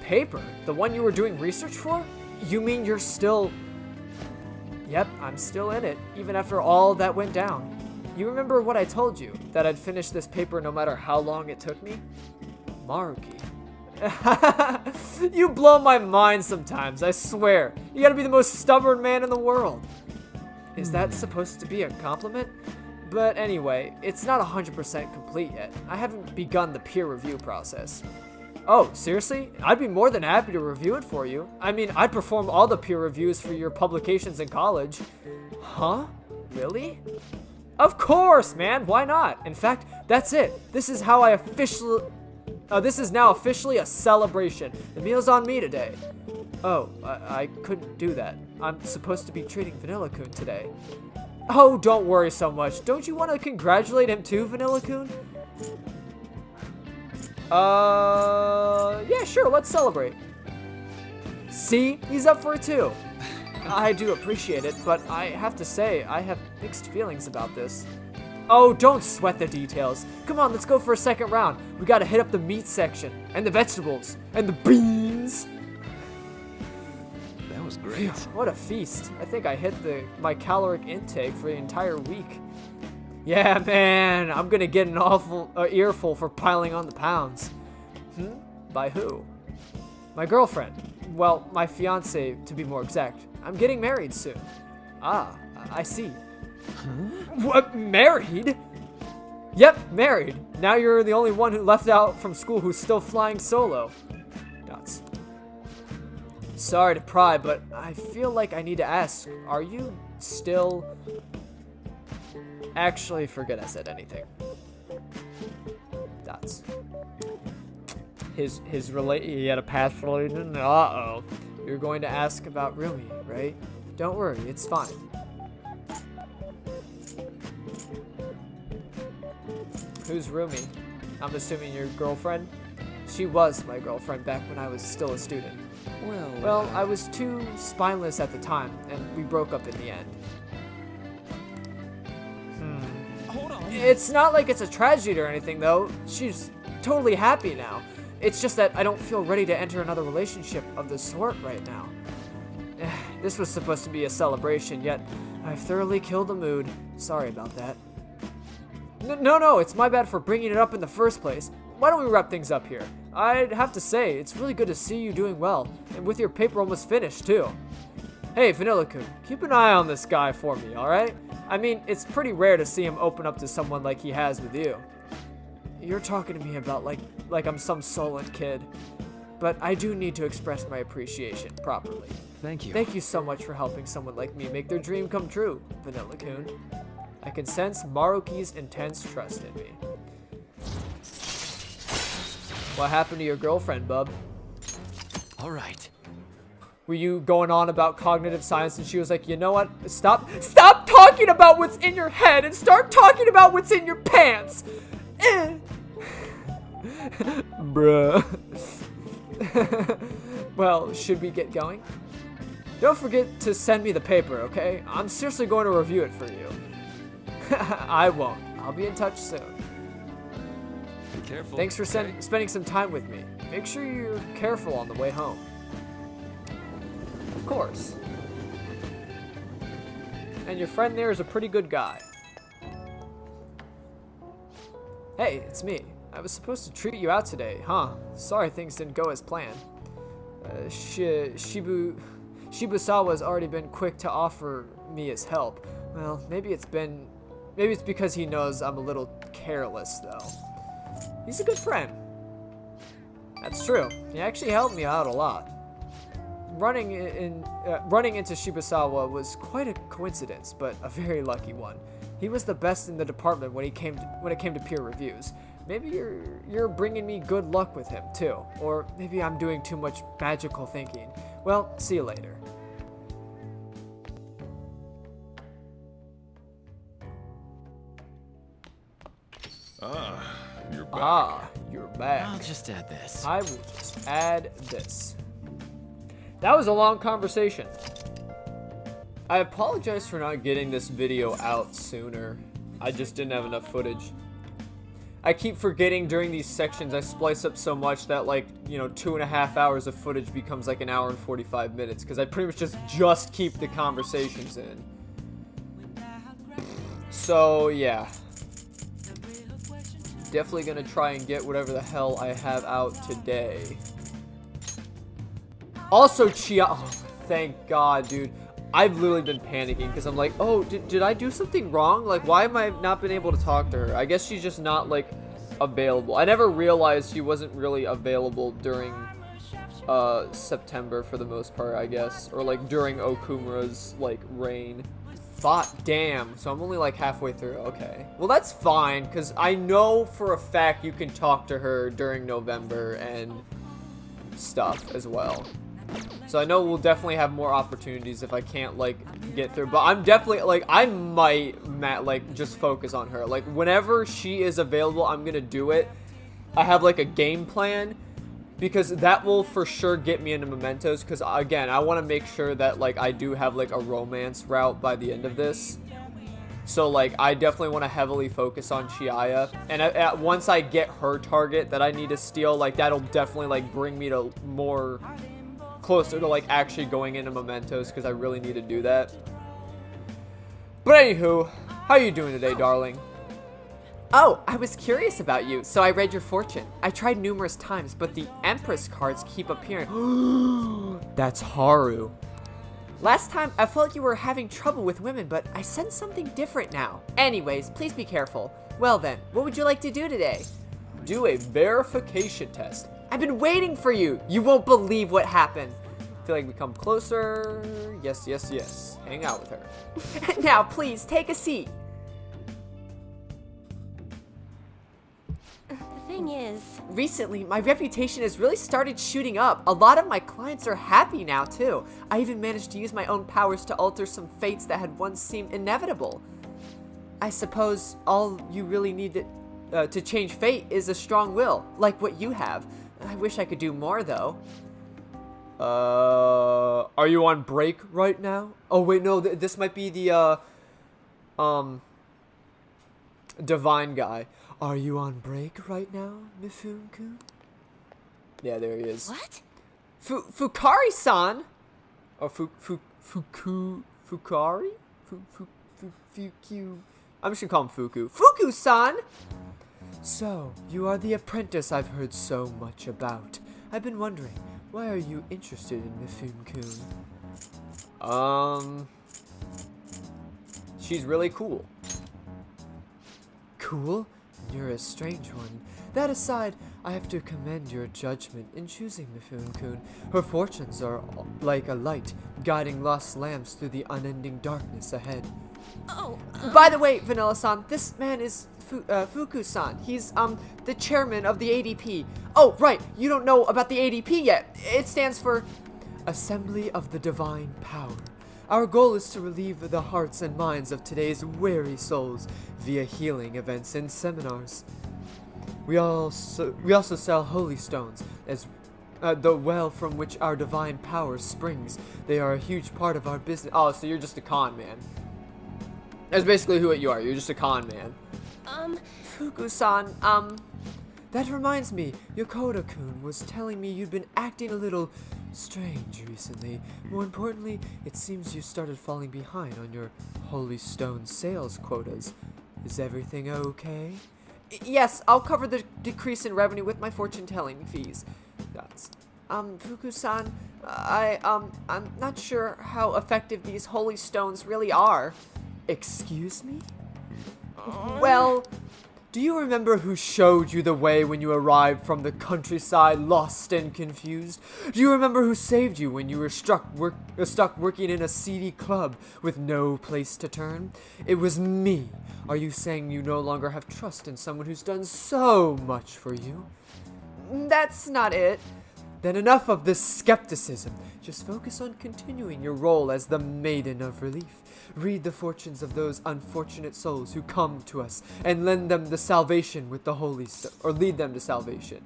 Paper? The one you were doing research for? You mean you're still... Yep, I'm still in it, even after all that went down. You remember what I told you, that I'd finish this paper no matter how long it took me? Maruki. You blow my mind sometimes, I swear. You gotta be the most stubborn man in the world. Is that supposed to be a compliment? But anyway, it's not 100% complete yet. I haven't begun the peer review process. Oh, seriously? I'd be more than happy to review it for you. I mean, I'd perform all the peer reviews for your publications in college. Huh? Really? Of course, man. Why not? In fact, that's it. This is now officially a celebration. The meal's on me today. Oh, I couldn't do that. I'm supposed to be treating Vanilla-kun today. Oh, don't worry so much. Don't you want to congratulate him too, Vanilla-kun? Yeah, sure, let's celebrate. See? He's up for it too. I do appreciate it, but I have to say, I have mixed feelings about this. Oh, don't sweat the details. Come on, let's go for a second round. We gotta hit up the meat section, and the vegetables, and the beans. That was great. What a feast. I think I hit my caloric intake for the entire week. Yeah, man, I'm gonna get an earful for piling on the pounds. By who? My girlfriend. Well, my fiance, to be more exact. I'm getting married soon. Ah, I see. What, married? Yep, married. Now you're the only one who left out from school who's still flying solo. Dots. Sorry to pry, but I feel like I need to ask, are you still... Actually, forget I said anything. Dots. He had a past relation? Uh-oh. You're going to ask about Rumi, right? Don't worry, it's fine. Who's Rumi? I'm assuming your girlfriend? She was my girlfriend back when I was still a student. Well, I was too spineless at the time, and we broke up in the end. Hold on. It's not like it's a tragedy or anything, though. She's totally happy now. It's just that I don't feel ready to enter another relationship of this sort right now. This was supposed to be a celebration, yet I've thoroughly killed the mood. Sorry about that. No, it's my bad for bringing it up in the first place. Why don't we wrap things up here? I'd have to say, it's really good to see you doing well, and with your paper almost finished, too. Hey, Vanilla-kun, keep an eye on this guy for me, alright? I mean, it's pretty rare to see him open up to someone like he has with you. You're talking to me about like I'm some sullen kid. But I do need to express my appreciation properly. Thank you. Thank you so much for helping someone like me make their dream come true, Vanilla-kun. I can sense Maruki's intense trust in me. What happened to your girlfriend, bub? All right. Were you going on about cognitive science and she was like, you know what? Stop talking about what's in your head and start talking about what's in your pants. Bruh. Well, should we get going? Don't forget to send me the paper, okay? I'm seriously going to review it for you. I won't. I'll be in touch soon. Be careful. Thanks for okay? spending some time with me. Make sure you're careful on the way home. Of course. And your friend there is a pretty good guy. Hey, it's me. I was supposed to treat you out today, huh? Sorry things didn't go as planned. Shibusawa's already been quick to offer me his help. Well, maybe it's because he knows I'm a little careless, though. He's a good friend. That's true. He actually helped me out a lot. Running into Shibusawa was quite a coincidence, but a very lucky one. He was the best in the department when it came to peer reviews. Maybe you're bringing me good luck with him too, or maybe I'm doing too much magical thinking. Well, see you later. You're back. Ah, you're back. I'll just add this. I will just add this. That was a long conversation. I apologize for not getting this video out sooner. I just didn't have enough footage. I keep forgetting during these sections I splice up so much that, like, you know, 2.5 hours of footage becomes like an hour and 45 minutes because I pretty much just keep the conversations in. So, yeah. Definitely gonna try and get whatever the hell I have out today. Also, oh, thank God, dude. I've literally been panicking because I'm like, oh, did I do something wrong? Like, why am I not been able to talk to her? I guess she's just not, like, available. I never realized she wasn't really available during September for the most part, I guess. Or, like, during Okumura's, like, reign. Damn. So I'm only, like, halfway through. Okay. Well, that's fine because I know for a fact you can talk to her during November and stuff as well. So I know we'll definitely have more opportunities if I can't, like, get through. But I'm definitely, like, I might, like, just focus on her. Like, whenever she is available, I'm gonna do it. I have, like, a game plan. Because that will for sure get me into Mementos. Because, again, I want to make sure that, like, I do have, like, a romance route by the end of this. So, like, I definitely want to heavily focus on Chiaya. And once I get her target that I need to steal, like, that'll definitely, like, bring me to more... closer to, like, actually going into Mementos, because I really need to do that. But anywho, how you doing today, darling? Oh, I was curious about you, so I read your fortune. I tried numerous times, but the Empress cards keep appearing. That's Haru. Last time, I felt you were having trouble with women, but I sense something different now. Anyways, please be careful. Well then, what would you like to do today? Do a verification test. I've been waiting for you. You won't believe what happened. Feel like we come closer. Yes, yes, yes. Hang out with her. Now, please, take a seat. The thing is... Recently, my reputation has really started shooting up. A lot of my clients are happy now, too. I even managed to use my own powers to alter some fates that had once seemed inevitable. I suppose all you really need to change fate is a strong will, like what you have. I wish I could do more, though. Are you on break right now? Oh, wait, no, this might be the, divine guy. Are you on break right now, Mifune-kun? Yeah, there he is. What? Fukari-san? Or Fukari? Fuku... I'm just gonna call him Fuku. Fuku-san! So, you are the apprentice I've heard so much about. I've been wondering, why are you interested in Mifune-kun? She's really cool. Cool? You're a strange one. That aside, I have to commend your judgment in choosing Mifune-kun. Her fortunes are like a light, guiding lost lambs through the unending darkness ahead. Oh, By the way, Vanilla-san, this man is Fuku-san. He's, the chairman of the ADP. Oh, right, you don't know about the ADP yet. It stands for Assembly of the Divine Power. Our goal is to relieve the hearts and minds of today's weary souls via healing events and seminars. We also sell holy stones as the well from which our divine power springs. They are a huge part of our business. Oh, so you're just a con man. That's basically who you are. You're just a con man. Fuku-san, That reminds me, Yokota-kun was telling me you'd been acting a little strange recently. More importantly, it seems you started falling behind on your holy stone sales quotas. Is everything okay? Yes, I'll cover the decrease in revenue with my fortune-telling fees. That's, Fuku-san, I'm not sure how effective these holy stones really are. Excuse me? Well, Do you remember who showed you the way when you arrived from the countryside, lost and confused? Do you remember who saved you when you were stuck working in a seedy club with no place to turn? It was me. Are you saying you no longer have trust in someone who's done so much for you? that's not it. Then enough of this skepticism. Just focus on continuing your role as the Maiden of Relief. Read the fortunes of those unfortunate souls who come to us and lend them the salvation with the Holy or lead them to salvation.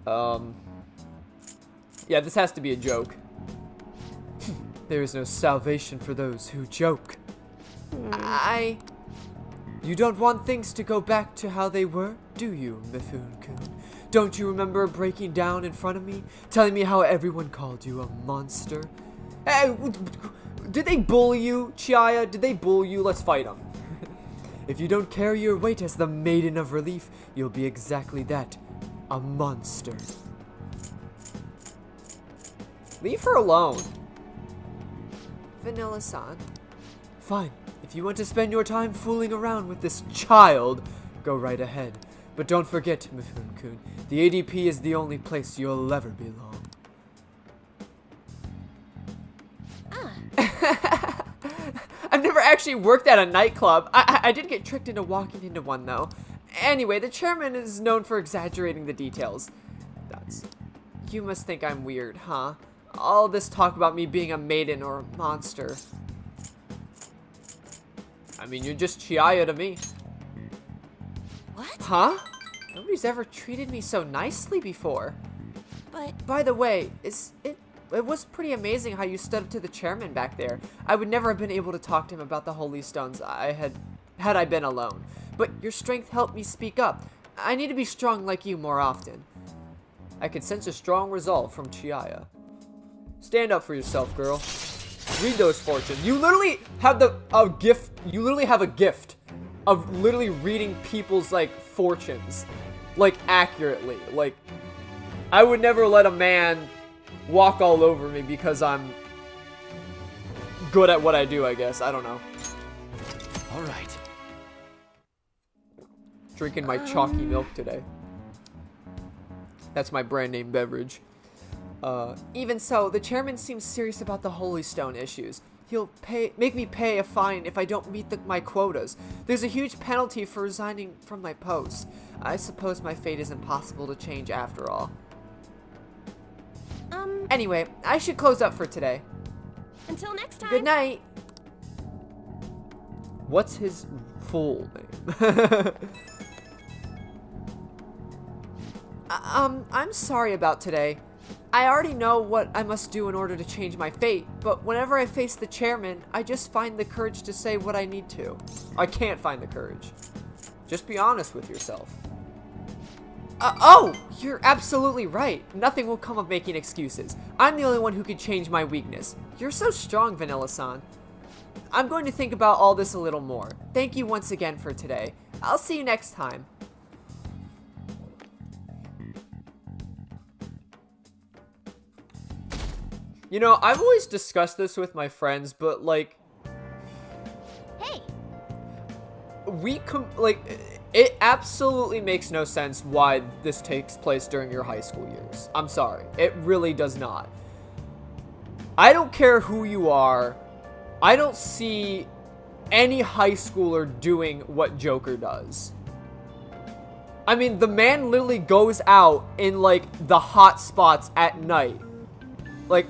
Yeah, this has to be a joke. There is no salvation for those who joke. You don't want things to go back to how they were, do you, Mifune-kun? Don't you remember breaking down in front of me, telling me how everyone called you a monster? Hey, did they bully you, Chiaya? Did they bully you? Let's fight them. If you don't carry your weight as the Maiden of Relief, you'll be exactly that, a monster. Leave her alone. Vanilla-san. Fine. If you want to spend your time fooling around with this child, go right ahead. But don't forget, Mifune-kun, the ADP is the only place you'll ever belong. I've never actually worked at a nightclub. I did get tricked into walking into one, though. Anyway, the chairman is known for exaggerating the details. You must think I'm weird, huh? All this talk about me being a maiden or a monster. I mean, you're just Chiaya to me. What? Huh? Nobody's ever treated me so nicely before. But By the way, it was pretty amazing how you stood up to the chairman back there. I would never have been able to talk to him about the holy stones had I been alone. But your strength helped me speak up. I need to be strong like you more often. I can sense a strong resolve from Chiaya. Stand up for yourself, girl. Read those fortunes. You literally have a gift. You literally have a gift of literally reading people's like fortunes, like accurately. Like, I would never let a man walk all over me because I'm good at what I do, I guess. I don't know. All right. Drinking my chalky milk today. That's my brand name beverage. Even so, the chairman seems serious about the Holy Stone issues. He'll make me pay a fine if I don't meet my quotas. There's a huge penalty for resigning from my post. I suppose my fate isn't possible to change after all. Anyway, I should close up for today. until next time. Good night. What's his full name? I'm sorry about today. I already know what I must do in order to change my fate, but whenever I face the chairman, I just find the courage to say what I need to. I can't find the courage. Just be honest with yourself. Oh, you're absolutely right. Nothing will come of making excuses. I'm the only one who can change my weakness. You're so strong, Vanilla-san. I'm going to think about all this a little more. Thank you once again for today. I'll see you next time. You know, I've always discussed this with my friends, but like, Hey, it absolutely makes no sense why this takes place during your high school years. I'm sorry. It really does not. I don't care who you are. I don't see any high schooler doing what Joker does. I mean, the man literally goes out in, like, the hot spots at night. Like,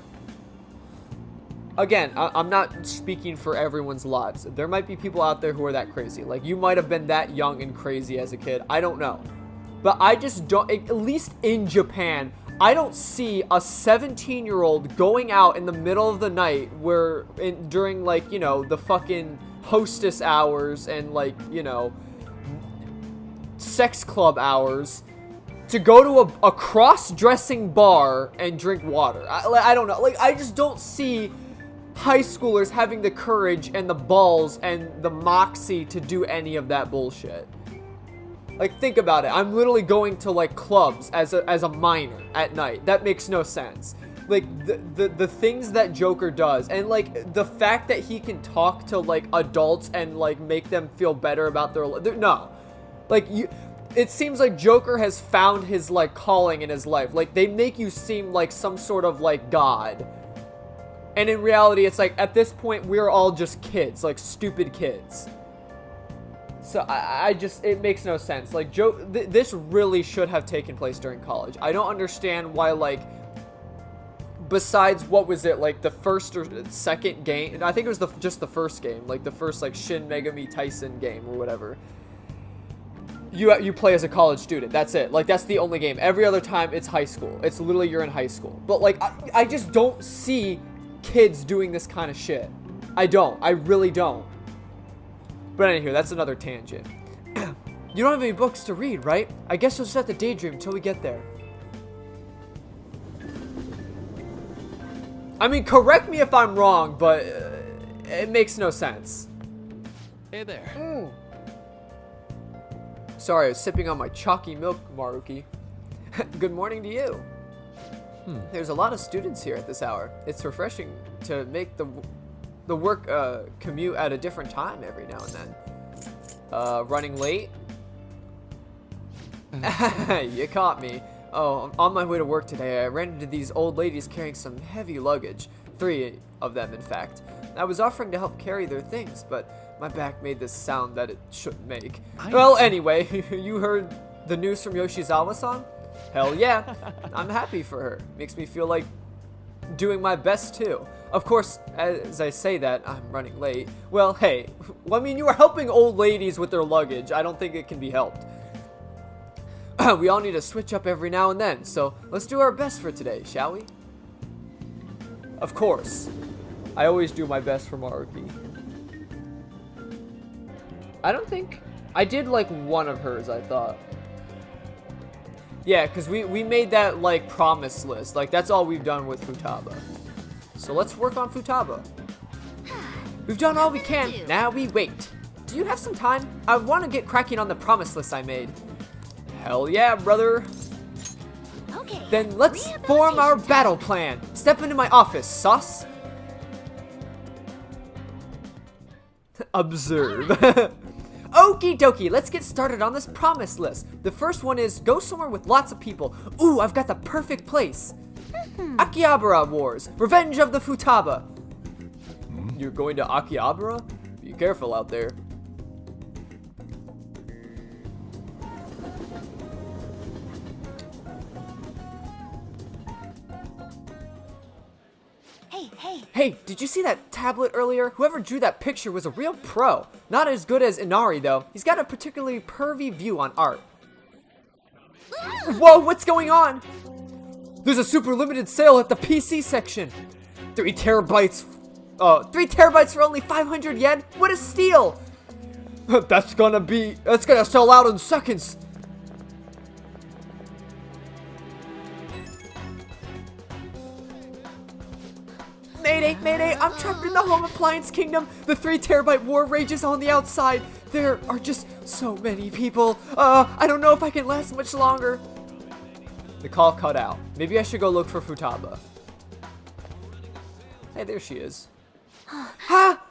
again, I'm not speaking for everyone's lives. There might be people out there who are that crazy. Like, you might have been that young and crazy as a kid. I don't know. But I just don't, at least in Japan, I don't see a 17-year-old going out in the middle of the night during, like, you know, the fucking hostess hours and, like, you know, sex club hours to go to a cross-dressing bar and drink water. I don't know. Like, I just don't see high schoolers having the courage and the balls and the moxie to do any of that bullshit. Like, think about it. I'm literally going to, like, clubs as a minor at night. That makes no sense. Like, the things that Joker does, and, like, the fact that he can talk to, like, adults and, like, make them feel better about their life. No. Like, it seems like Joker has found his, like, calling in his life. Like, they make you seem like some sort of, like, god. And in reality, it's like, at this point, we're all just kids. Like, stupid kids. So, it makes no sense. Like, this really should have taken place during college. I don't understand why, like, besides, what was it, like, the first or second game? I think it was just the first game. Like, the first, like, Shin Megami Tyson game or whatever. You play as a college student. That's it. Like, that's the only game. Every other time, it's high school. It's literally you're in high school. But, like, I just don't see kids doing this kind of shit. I don't. I really don't. But anywho, that's another tangent. You don't have any books to read, right? I guess you'll just have to daydream until we get there. I mean, correct me if I'm wrong, but it makes no sense. Hey there. Sorry, I was sipping on my chalky milk, Maruki. Good morning to you. There's a lot of students here at this hour. It's refreshing to make the work commute at a different time every now and then. Running late? You caught me. Oh, on my way to work today, I ran into these old ladies carrying some heavy luggage. 3 of them, in fact. I was offering to help carry their things, but my back made this sound that it shouldn't make. Well, anyway, you heard the news from Yoshizawa-san? Hell yeah. I'm happy for her. Makes me feel like doing my best, too. Of course, as I say that, I'm running late. Well, hey, I mean, you are helping old ladies with their luggage. I don't think it can be helped. We all need to switch up every now and then, so let's do our best for today, shall we? Of course. I always do my best for Maruki. I don't think... I did, like, one of hers, I thought. Yeah, because we made that, like, promise list. Like, that's all we've done with Futaba. So let's work on Futaba. We've done all we can. Now we wait. Do you have some time? I want to get cracking on the promise list I made. Hell yeah, brother. Okay. Then let's form our battle plan. Step into my office, Sauce. Observe. Okie dokie, let's get started on this promise list. The first one is go somewhere with lots of people. Ooh, I've got the perfect place. Akihabara Wars, Revenge of the Futaba. You're going to Akihabara? Be careful out there. Hey, did you see that tablet earlier? Whoever drew that picture was a real pro. Not as good as Inari, though. He's got a particularly pervy view on art. Whoa, what's going on? There's a super limited sale at the PC section. 3 terabytes. 3 terabytes for only 500 yen? What a steal! That's gonna sell out in seconds. Mayday, mayday, I'm trapped in the home appliance kingdom. The 3 terabyte war rages on the outside. There are just so many people. I don't know if I can last much longer. The call cut out. Maybe I should go look for Futaba. Hey, there she is. Ha!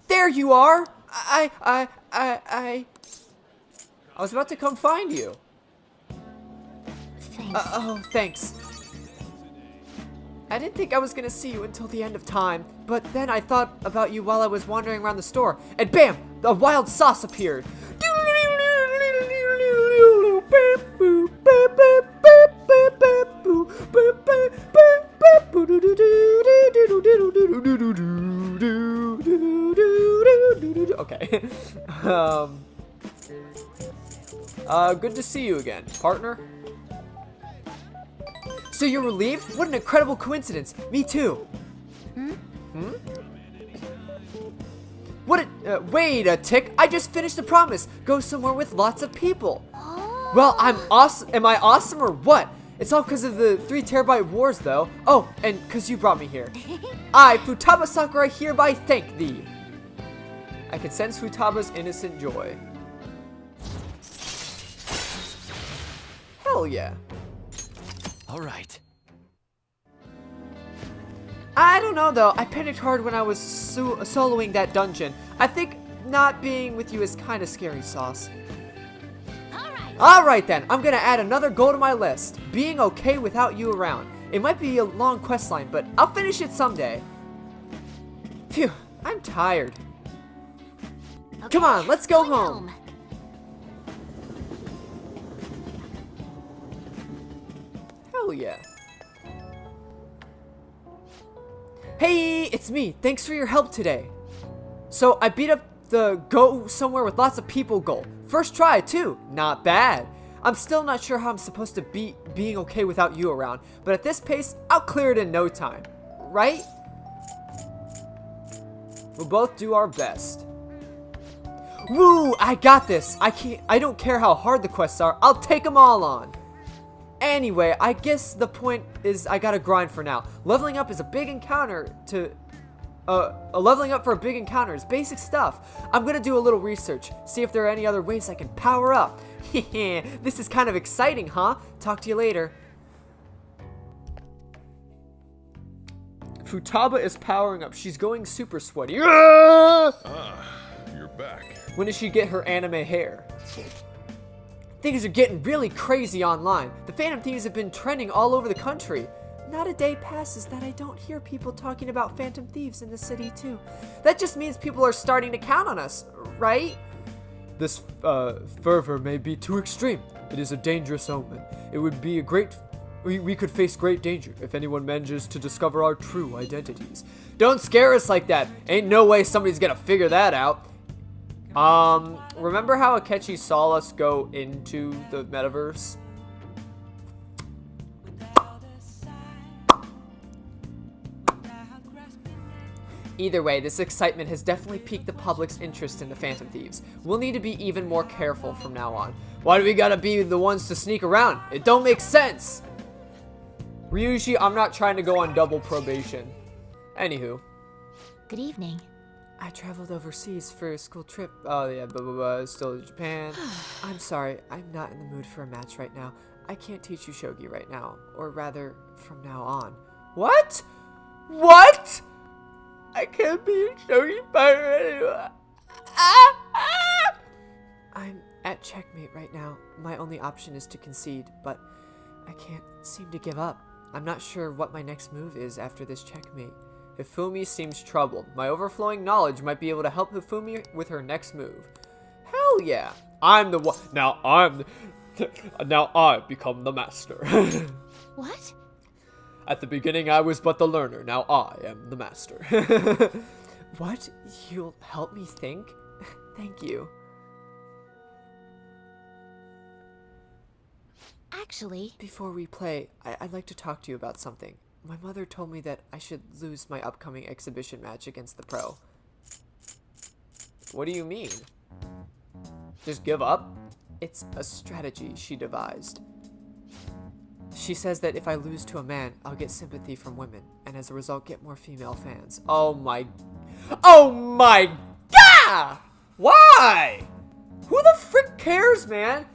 There you are! I was about to come find you. Thanks. Oh, thanks. I didn't think I was gonna see you until the end of time, but then I thought about you while I was wandering around the store, and bam! The wild sauce appeared! Okay. Good to see you again, partner. So you're relieved? What an incredible coincidence. Me too. What a, wait a tick. I just finished the promise. Go somewhere with lots of people. Well, I'm awesome. Am I awesome or what? It's all because of the 3 terabyte wars though. Oh, and because you brought me here. I, Futaba Sakura, hereby thank thee. I can sense Futaba's innocent joy. Hell yeah. All right. I don't know though, I panicked hard when I was soloing that dungeon. I think not being with you is kind of scary, Sauce. Alright then, I'm gonna add another goal to my list. Being okay without you around. It might be a long quest line, but I'll finish it someday. Phew, I'm tired. Okay, come on, let's go home. Hell yeah. Hey, it's me. Thanks for your help today. So I beat up the go somewhere with lots of people goal. First try too. Not bad. I'm still not sure how I'm supposed to being okay without you around, but at this pace, I'll clear it in no time. Right? We'll both do our best. Woo! I got this! I don't care how hard the quests are, I'll take them all on! Anyway, I guess the point is I gotta grind for now. Leveling up is a big encounter to... leveling up for a big encounter is basic stuff. I'm gonna do a little research, see if there are any other ways I can power up. This is kind of exciting, huh? Talk to you later. Futaba is powering up. She's going super sweaty. Ah, you're back. When did she get her anime hair? Things are getting really crazy online. The Phantom Thieves have been trending all over the country. Not a day passes that I don't hear people talking about Phantom Thieves in the city too. That just means people are starting to count on us, right? This fervor may be too extreme. It is a dangerous omen. It would be a great... We could face great danger if anyone manages to discover our true identities. Don't scare us like that. Ain't no way somebody's gonna figure that out. Remember how Akechi saw us go into the metaverse? Either way, this excitement has definitely piqued the public's interest in the Phantom Thieves. We'll need to be even more careful from now on. Why do we gotta be the ones to sneak around? It don't make sense! Ryuji, I'm not trying to go on double probation. Anywho. Good evening. I traveled overseas for a school trip. Oh yeah, blah blah blah, still in Japan. I'm sorry, I'm not in the mood for a match right now. I can't teach you shogi right now. Or rather, from now on. What? What? I can't be a shogi fighter anymore. I'm at checkmate right now. My only option is to concede, but I can't seem to give up. I'm not sure what my next move is after this checkmate. Hifumi seems troubled. My overflowing knowledge might be able to help Hifumi with her next move. Hell yeah. I'm the one. Now I become the master. What? At the beginning I was but the learner. Now I am the master. What? You'll help me think? Thank you. Actually... Before we play, I'd like to talk to you about something. My mother told me that I should lose my upcoming exhibition match against the pro. What do you mean? Just give up? It's a strategy she devised. She says that if I lose to a man, I'll get sympathy from women, and as a result get more female fans. Oh my god! Why? Who the frick cares, man?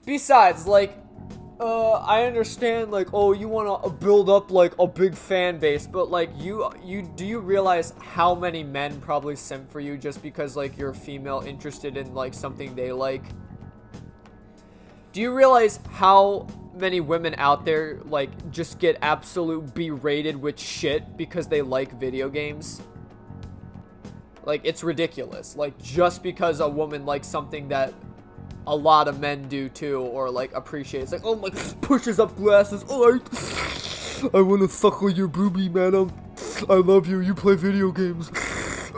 Besides, like, I understand, like, oh, you want to build up, like, a big fan base, but, like, do you realize how many men probably simp for you just because, like, you're a female interested in, like, something they like? Do you realize how many women out there, like, just get absolute berated with shit because they like video games? Like, it's ridiculous. Like, just because a woman likes something that a lot of men do too, or like appreciates, like, oh my, pushes up glasses, oh I wanna suckle your boobie, madam, I love you, you play video games.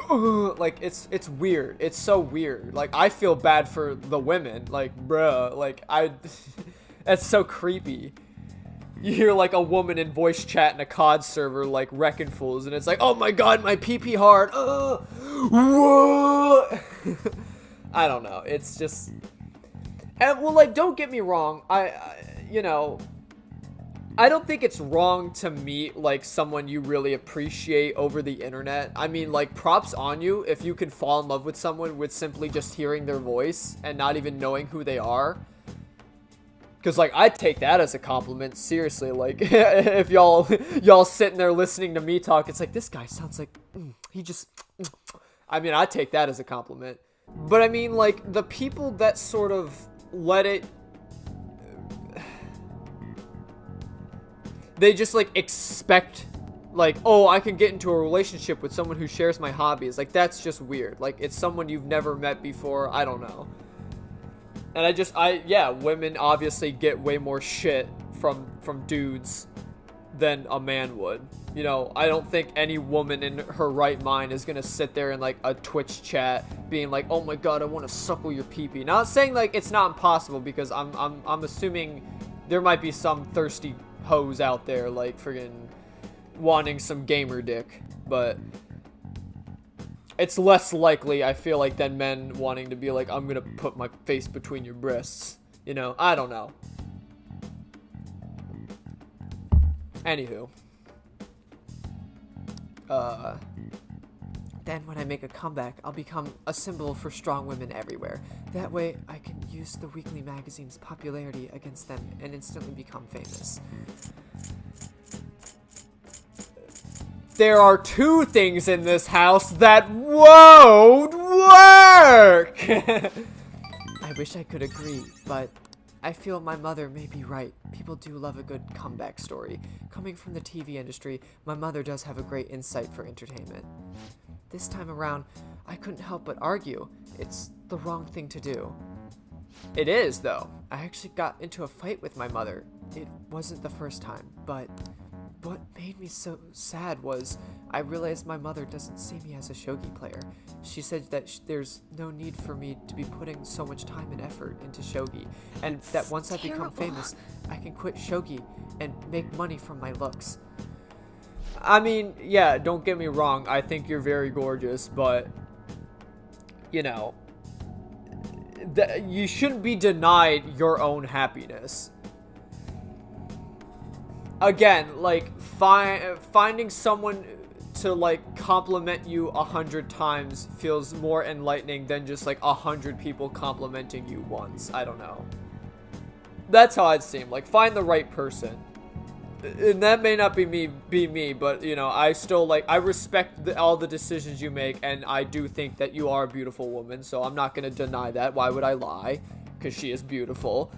Like, it's weird, it's so weird. Like, I feel bad for the women, like, bruh, like, that's so creepy. You hear like a woman in voice chat in a COD server, like, wrecking fools, and it's like, oh my god, my pee hard, whoa. I don't know, it's just... And, well, like, don't get me wrong, you know, I don't think it's wrong to meet, like, someone you really appreciate over the internet. I mean, like, props on you if you can fall in love with someone with simply just hearing their voice and not even knowing who they are. Because, like, I'd take that as a compliment, seriously. Like, if y'all sitting there listening to me talk, it's like, this guy sounds like, he just, I mean, I'd take that as a compliment. But, I mean, like, the people that sort of let it, they just, like, expect, like, oh, I can get into a relationship with someone who shares my hobbies. Like, that's just weird. Like, it's someone you've never met before. I don't know. And yeah, women obviously get way more shit from dudes than a man would. You know, I don't think any woman in her right mind is gonna sit there in, like, a Twitch chat being like, oh my god, I want to suckle your pee-pee. Not saying, like, it's not impossible, because I'm assuming there might be some thirsty hoes out there, like, friggin' wanting some gamer dick. But It's less likely, I feel like, than men wanting to be like, I'm gonna put my face between your breasts. You know, I don't know. Anywho. Then when I make a comeback, I'll become a symbol for strong women everywhere. That way, I can use the weekly magazine's popularity against them and instantly become famous. There are two things in this house that won't work! I wish I could agree, but I feel my mother may be right. People do love a good comeback story. Coming from the TV industry, my mother does have a great insight for entertainment. This time around, I couldn't help but argue. It's the wrong thing to do. It is, though. I actually got into a fight with my mother. It wasn't the first time, but what made me so sad was I realized my mother doesn't see me as a shogi player. She said that there's no need for me to be putting so much time and effort into shogi, and that once I become famous, I can quit shogi and make money from my looks. I mean, yeah, don't get me wrong. I think you're very gorgeous, but, you know, you shouldn't be denied your own happiness. Again, like, finding someone to, like, compliment you 100 times feels more enlightening than just, like, 100 people complimenting you once. I don't know. That's how it seemed. Like, find the right person. And that may not be me, but, you know, I still, like, I respect all the decisions you make, and I do think that you are a beautiful woman, so I'm not gonna deny that. Why would I lie? Because she is beautiful.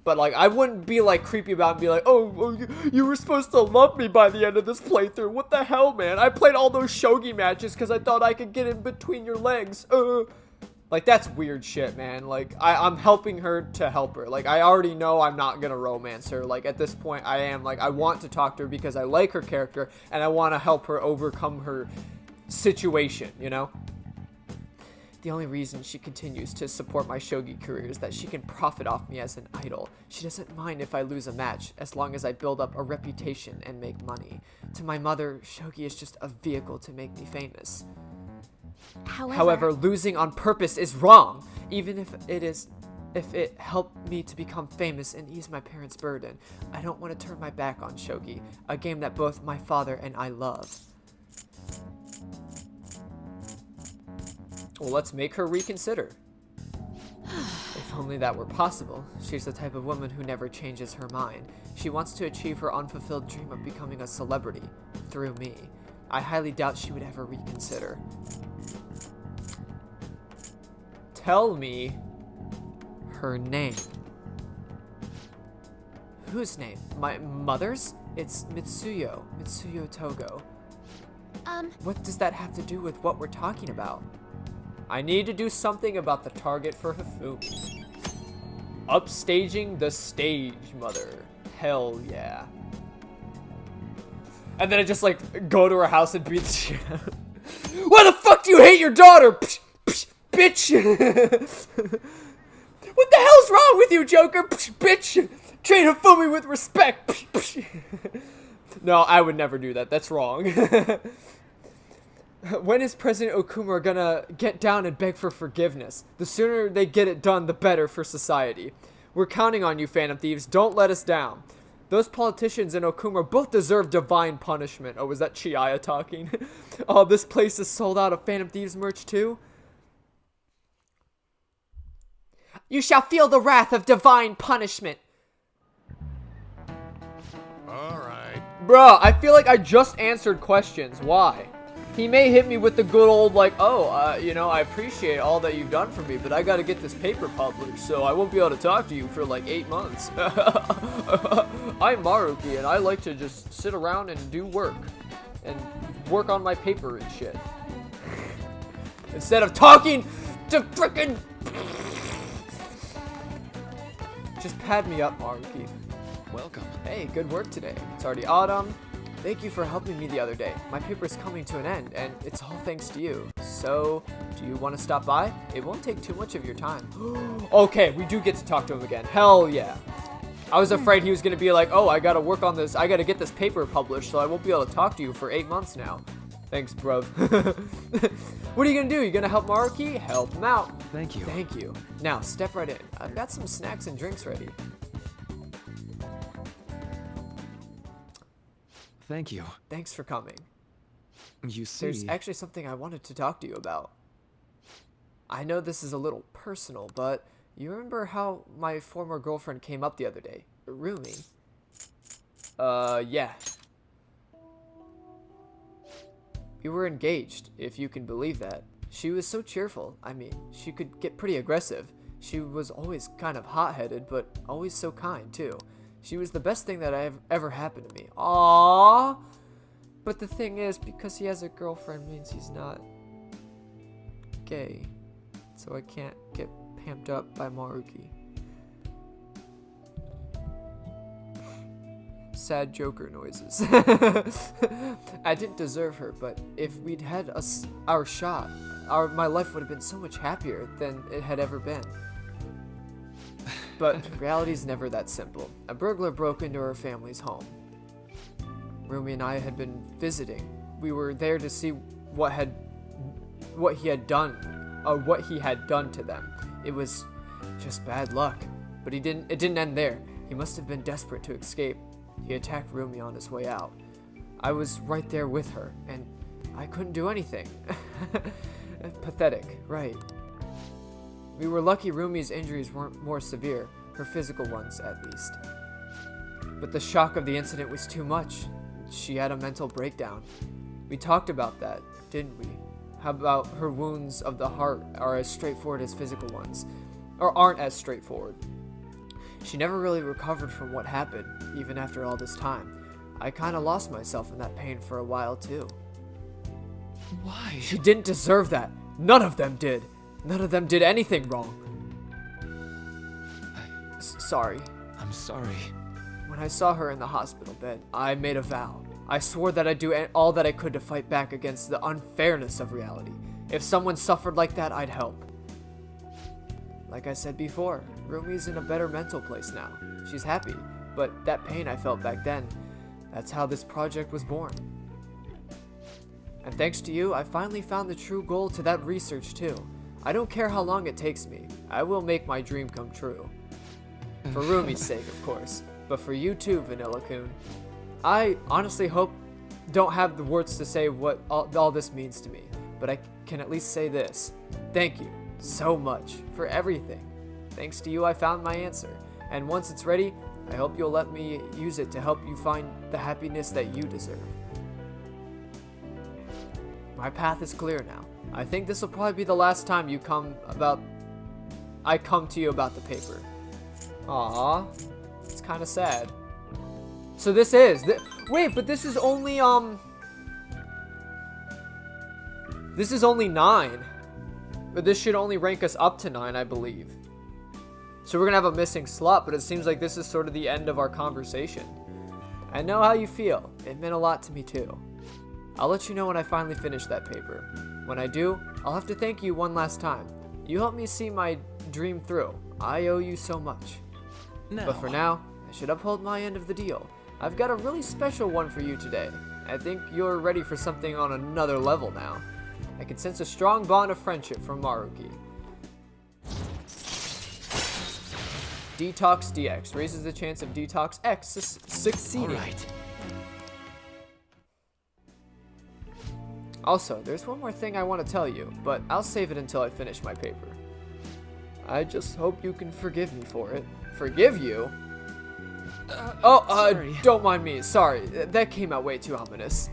But, like, I wouldn't be, like, creepy about it and be like, oh, you were supposed to love me by the end of this playthrough. What the hell, man? I played all those shogi matches because I thought I could get in between your legs. Like, that's weird shit, man. Like, I'm helping her to help her. Like, I already know I'm not gonna romance her. Like, at this point, I am. Like, I want to talk to her because I like her character, and I want to help her overcome her situation, you know? The only reason she continues to support my shogi career is that she can profit off me as an idol. She doesn't mind if I lose a match, as long as I build up a reputation and make money. To my mother, shogi is just a vehicle to make me famous. However, losing on purpose is wrong, even if it helped me to become famous and ease my parents' burden. I don't want to turn my back on shogi, a game that both my father and I love. Well, let's make her reconsider. If only that were possible. She's the type of woman who never changes her mind. She wants to achieve her unfulfilled dream of becoming a celebrity through me. I highly doubt she would ever reconsider. Tell me her name. Whose name? My mother's? It's Mitsuyo Togo. What does that have to do with what we're talking about? I need to do something about the target for Hifumi. Upstaging the stage, mother. Hell yeah. And then I just, like, go to her house and beat the shit out. Why the fuck do you hate your daughter? Psh, psh, bitch. What the hell's wrong with you, Joker? Psh, bitch. Treat Hifumi with respect. Psh, psh. No, I would never do that. That's wrong. When is President Okuma gonna get down and beg for forgiveness? The sooner they get it done, the better for society. We're counting on you, Phantom Thieves. Don't let us down. Those politicians and Okuma both deserve divine punishment. Oh, was that Chiaya talking? Oh, this place is sold out of Phantom Thieves merch too? You shall feel the wrath of divine punishment. Alright. Bruh, I feel like I just answered questions. Why? He may hit me with the good old, like, oh, you know, I appreciate all that you've done for me, but I gotta get this paper published, so I won't be able to talk to you for, like, 8 months. I'm Maruki, and I like to just sit around and do work. And work on my paper and shit. Instead of talking to frickin'... Just pad me up, Maruki. Welcome. Hey, good work today. It's already autumn. Thank you for helping me the other day. My paper's coming to an end, and it's all thanks to you. So, do you want to stop by? It won't take too much of your time. Okay, we do get to talk to him again. Hell yeah. I was afraid he was going to be like, oh, I got to work on this. I got to get this paper published, so I won't be able to talk to you for 8 months now. Thanks, bruv. What are you gonna do? You gonna help Maruki? Help him out. Thank you. Thank you. Now, step right in. I've got some snacks and drinks ready. Thank you. Thanks for coming. You see... There's actually something I wanted to talk to you about. I know this is a little personal, but you remember how my former girlfriend came up the other day? Rumi. Yeah. We were engaged, if you can believe that. She was so cheerful. I mean, she could get pretty aggressive. She was always kind of hot-headed, but always so kind, too. She was the best thing that ever happened to me. Aww! But the thing is, because he has a girlfriend means he's not gay. So I can't get pamped up by Maruki. Sad Joker noises. I didn't deserve her, but if we'd had our shot, my life would have been so much happier than it had ever been. But reality's never that simple. A burglar broke into our family's home. Rumi and I had been visiting. We were there to see what he had done to them. It was just bad luck. But it didn't end there. He must have been desperate to escape. He attacked Rumi on his way out. I was right there with her, and I couldn't do anything. Pathetic, right? We were lucky Rumi's injuries weren't more severe, her physical ones at least. But the shock of the incident was too much. She had a mental breakdown. We talked about that, didn't we? How about her wounds of the heart are as straightforward as physical ones, or aren't as straightforward. She never really recovered from what happened, even after all this time. I kinda lost myself in that pain for a while, too. Why? She didn't deserve that. None of them did. None of them did anything wrong. Sorry. I'm sorry. When I saw her in the hospital bed, I made a vow. I swore that I'd do all that I could to fight back against the unfairness of reality. If someone suffered like that, I'd help. Like I said before, Rumi's in a better mental place now. She's happy, but that pain I felt back then, that's how this project was born. And thanks to you, I finally found the true goal to that research too. I don't care how long it takes me. I will make my dream come true. For Rumi's sake, of course, but for you too, Vanilla-kun. I honestly don't have the words to say what all this means to me, but I can at least say this. Thank you so much for everything. Thanks to you, I found my answer, and once it's ready, I hope you'll let me use it to help you find the happiness that you deserve. My path is clear now. I think this will probably be the last time I come to you about the paper. Aww, it's kind of sad. So this is wait, but this is only this is only 9. But this should only rank us up to 9, I believe. So we're gonna have a missing slot, but it seems like this is sort of the end of our conversation. I know how you feel. It meant a lot to me too. I'll let you know when I finally finish that paper. When I do, I'll have to thank you one last time. You helped me see my dream through. I owe you so much. No. But for now, I should uphold my end of the deal. I've got a really special one for you today. I think you're ready for something on another level now. I can sense a strong bond of friendship from Maruki. Detox DX raises the chance of Detox X succeeding. Alright. Also, there's one more thing I want to tell you, but I'll save it until I finish my paper. I just hope you can forgive me for it. Forgive you? Sorry. Don't mind me. Sorry, that came out way too ominous.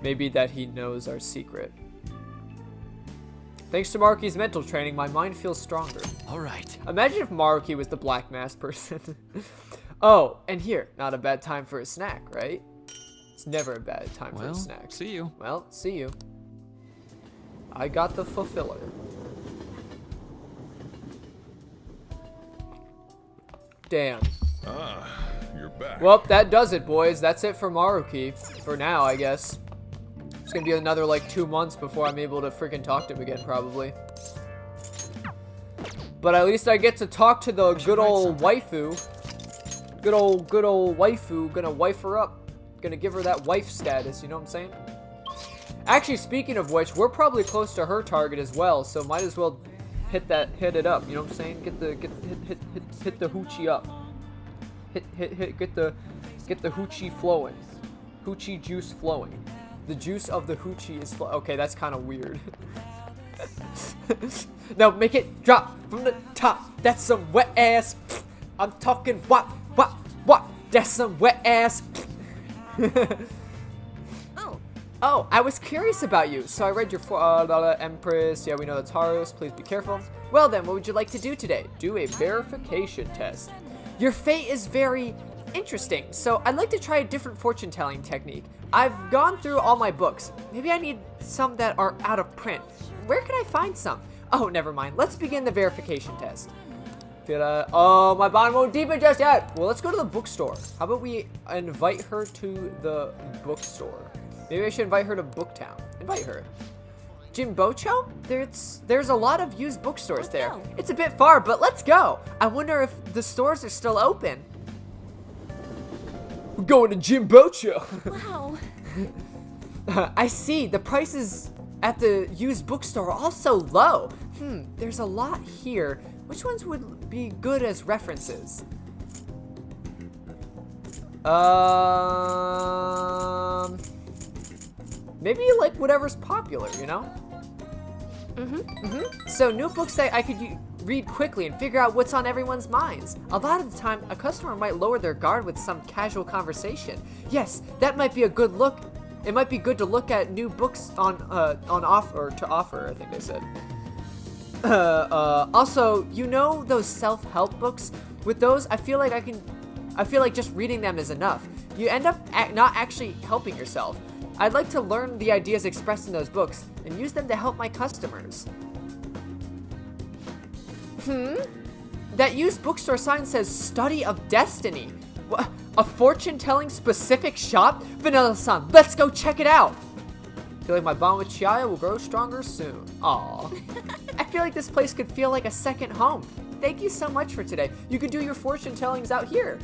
Maybe that he knows our secret. Thanks to Maruki's mental training, my mind feels stronger. Alright. Imagine if Maruki was the black mask person. Oh, and here, not a bad time for a snack, right? It's never a bad time for a snack. See you. Well, see you. I got the fulfiller. Damn. Ah, you're back. Well, that does it, boys. That's it for Maruki. For now, I guess. It's gonna be another, like, 2 months before I'm able to freaking talk to him again, probably. But at least I get to talk to the good old waifu. Good old waifu. Gonna wife her up. Gonna give her that wife status, you know what I'm saying? Actually, speaking of which, we're probably close to her target as well, so might as well hit it up, you know what I'm saying? Hit the hoochie up. Get the hoochie flowing. Hoochie juice flowing. The juice of the hoochie is okay, that's kind of weird. Now make it drop from the top. That's some wet ass. I'm talking what? That's some wet ass. Oh, I was curious about you, so I read your Empress. Yeah, we know that's Taurus. Please be careful. Well then, what would you like to do today? Do a verification test. Your fate is very interesting, so I'd like to try a different fortune-telling technique. I've gone through all my books. Maybe I need some that are out of print. Where can I find some? Oh, never mind. Let's begin the verification test. Oh, my bond won't deepen just yet. Well, let's go to the bookstore. How about we invite her to the bookstore? Maybe I should invite her to Booktown. Invite her. Jimbocho? There's a lot of used bookstores there. It's a bit far, but let's go. I wonder if the stores are still open. We're going to Jimbocho. Wow. I see. The prices at the used bookstore are also low. There's a lot here. Which ones would be good as references? Maybe like whatever's popular, you know? So new books that I could read quickly and figure out what's on everyone's minds. A lot of the time, a customer might lower their guard with some casual conversation. Yes, that might be a good look. It might be good to look at new books on offer, I think they said. Also, you know those self-help books? With those, I feel like just reading them is enough. You end up not actually helping yourself. I'd like to learn the ideas expressed in those books and use them to help my customers. That used bookstore sign says Study of Destiny. What? A fortune-telling specific shop? Vanilla-san, let's go check it out. I feel like my bond with Chiaya will grow stronger soon. Aw. I feel like this place could feel like a second home. Thank you so much for today. You could do your fortune tellings out here.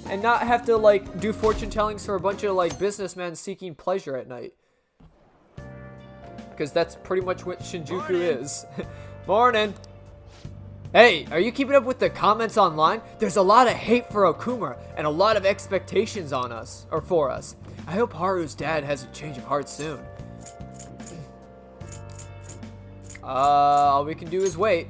And not have to like do fortune tellings for a bunch of like businessmen seeking pleasure at night. Because that's pretty much what Shinjuku is. Morning. Hey, are you keeping up with the comments online? There's a lot of hate for Okumura and a lot of expectations on us, or for us. I hope Haru's dad has a change of heart soon. All we can do is wait.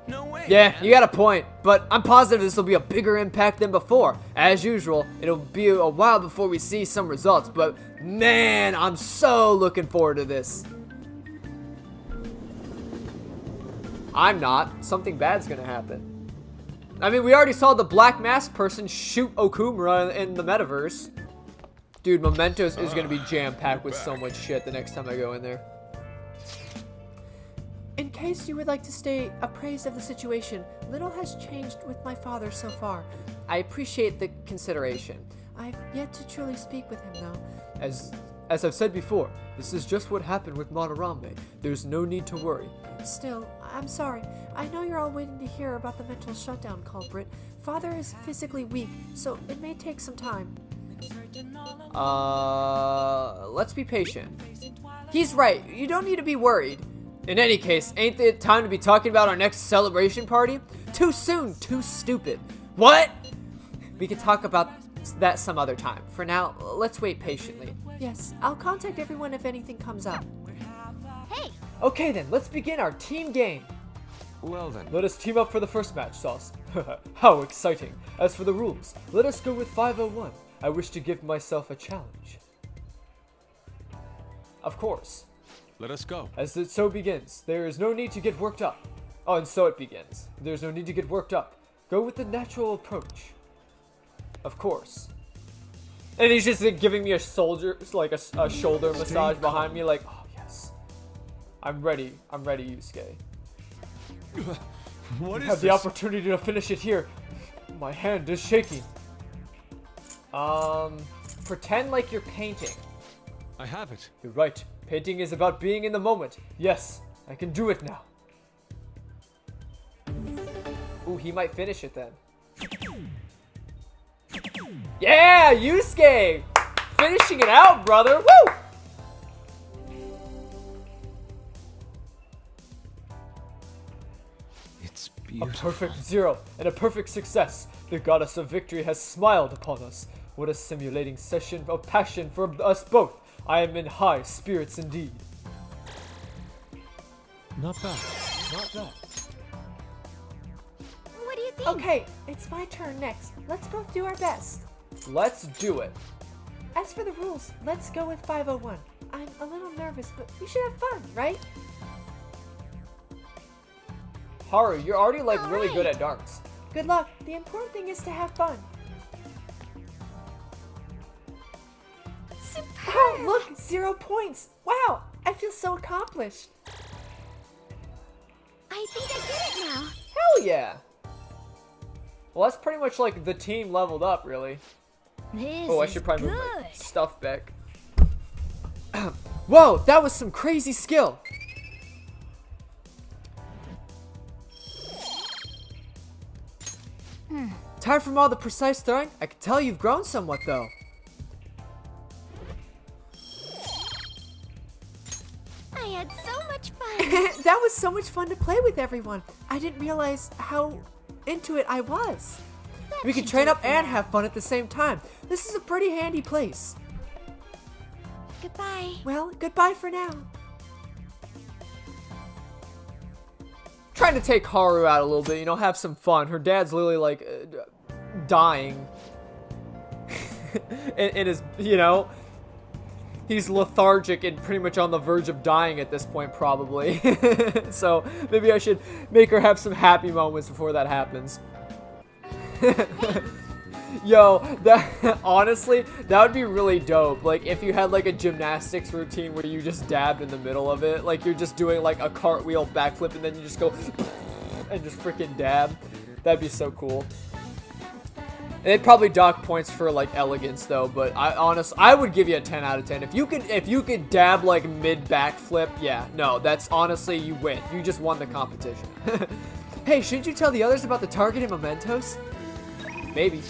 No way. Yeah, man. you got a point, but I'm positive this will be a bigger impact than before. As usual, it'll be a while before we see some results, but man, I'm so looking forward to this. I'm not. Something bad's gonna happen. I mean, we already saw the black mask person shoot Okumura in the metaverse. Dude, Mementos is gonna be jam-packed with so much shit the next time I go in there. In case you would like to stay appraised of the situation, little has changed with my father so far. I appreciate the consideration. I've yet to truly speak with him, though. As I've said before, this is just what happened with Marurambe. There's no need to worry. Still, I'm sorry. I know you're all waiting to hear about the mental shutdown culprit. Father is physically weak, so it may take some time. Let's be patient. He's right. You don't need to be worried. In any case, ain't it time to be talking about our next celebration party? Too soon, too stupid. What? We can talk about that some other time. For now, let's wait patiently. Yes, I'll contact everyone if anything comes up. Hey! Okay then, let's begin our team game. Well then. Let us team up for the first match, Sauce. How exciting. As for the rules, let us go with 501. I wish to give myself a challenge. Of course. Let us go. As it so begins, there is no need to get worked up. Oh, and so it begins. There's no need to get worked up. Go with the natural approach. Of course. And he's just like, giving me a shoulder massage behind me, like, oh yes. I'm ready, Yusuke. What is Have the this? opportunity to finish it here. My hand is shaking. Pretend like you're painting. I have it. You're right. Painting is about being in the moment. Yes, I can do it now. Ooh, he might finish it then. Yeah, Yusuke! Finishing it out, brother! Woo! It's A beautiful. perfect 0 and a perfect success. The goddess of victory has smiled upon us. What a stimulating session of passion for us both. I am in high spirits indeed. Not bad. Not bad. What do you think? Okay, it's my turn next. Let's both do our best. Let's do it. As for the rules, let's go with 501. I'm a little nervous, but we should have fun, right? Haru, you're already like really good Alright. at darts. Good luck. The important thing is to have fun. Oh, look, 0 points. Wow, I feel so accomplished. I think I get it now. Hell yeah. Well, that's pretty much like the team leveled up, really. This Oh, I is should probably good. move my stuff back. Whoa, that was some crazy skill. Tired from all the precise throwing? I can tell you've grown somewhat, though. I had so much fun. That was so much fun to play with everyone. I didn't realize how into it I was. We can train up and have fun at the same time. This is a pretty handy place. Goodbye. Well, goodbye for now. Trying to take Haru out a little bit, you know, have some fun. Her dad's literally like dying. in his, you know, he's lethargic and pretty much on the verge of dying at this point, probably. So maybe I should make her have some happy moments before that happens. Yo, that honestly, that would be really dope. Like if you had like a gymnastics routine where you just dabbed in the middle of it, like you're just doing like a cartwheel backflip and then you just go and just freaking dab. That'd be so cool. And they'd probably dock points for like elegance though, but I would give you a 10 out of 10. If you could dab like mid backflip, yeah, no, that's honestly, you win. You just won the competition. Hey, shouldn't you tell the others about the target and mementos? Maybe.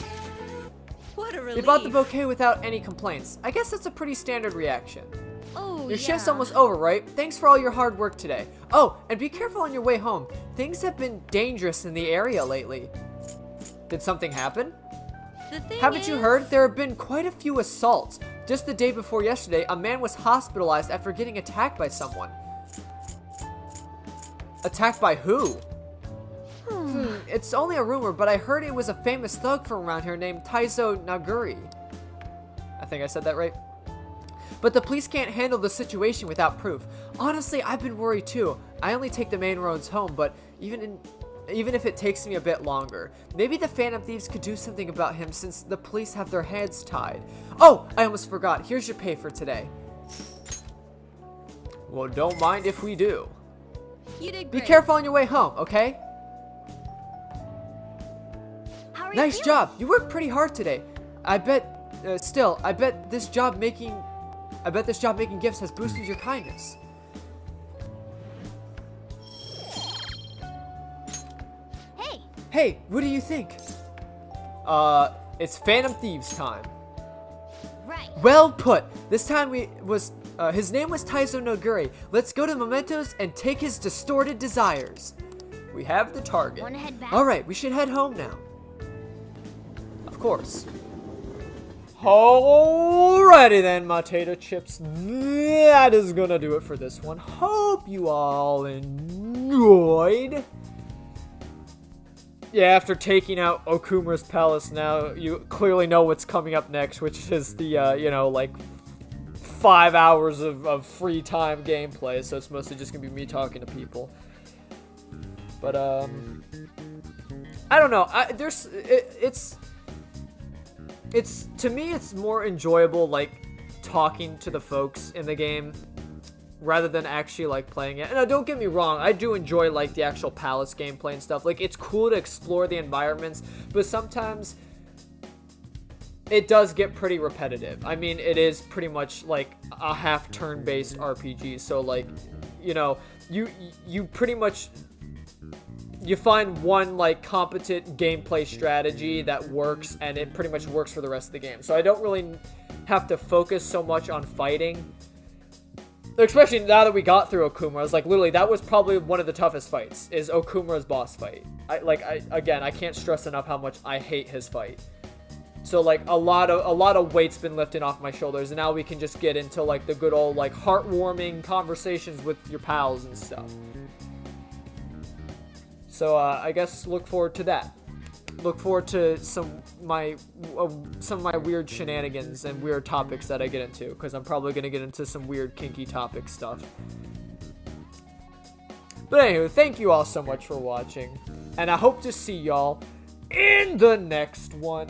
What a They relief. bought the bouquet without any complaints. I guess that's a pretty standard reaction. Oh, Your shift's almost over, right? Thanks for all your hard work today. Oh, and be careful on your way home. Things have been dangerous in the area lately. Did something happen? The thing Haven't you is- heard? There have been quite a few assaults. Just the day before yesterday, a man was hospitalized after getting attacked by someone. Attacked by who? It's only a rumor, but I heard it was a famous thug from around here named Taizo Naguri. I think I said that right. But the police can't handle the situation without proof. Honestly, I've been worried too. I only take the main roads home, but even if it takes me a bit longer, maybe the Phantom Thieves could do something about him since the police have their hands tied. Oh, I almost forgot. Here's your pay for today. Well, don't mind if we do. You did Be great. careful on your way home, okay? How are you Nice feeling? job. You worked pretty hard today. I bet this job making gifts has boosted your kindness. Hey, Hey, what do you think? It's Phantom Thieves time. right. Well put. This time his name was Taizo Noguri. Let's go to Mementos and take his distorted desires. We have the target. Wanna head back? Alright, we should head home now. Of course. Alrighty then, my tater chips. That is gonna do it for this one. Hope you all enjoyed. Yeah, after taking out Okumura's palace, now you clearly know what's coming up next, which is the, you know, like 5 hours of free time gameplay. So it's mostly just gonna be me talking to people. But, I don't know. It's to me, it's more enjoyable like talking to the folks in the game rather than actually like playing it. And now, don't get me wrong, I do enjoy like the actual palace gameplay and stuff. Like, it's cool to explore the environments, but sometimes it does get pretty repetitive. I mean, it is pretty much like a half turn-based RPG, so like, you know, you pretty much you find one like competent gameplay strategy that works, and it pretty much works for the rest of the game. So I don't really have to focus so much on fighting. Especially now that we got through Okuma, I was like, literally, that was probably one of the toughest fights, is Okumura's boss fight. Again, I can't stress enough how much I hate his fight. So, like, a lot of weight's been lifted off my shoulders, and now we can just get into, like, the good old, like, heartwarming conversations with your pals and stuff. So, I guess look forward to that. Look forward to some of my weird shenanigans and weird topics that I get into, because I'm probably going to get into some weird kinky topic stuff. But anyway, thank you all so much for watching, and I hope to see y'all in the next one.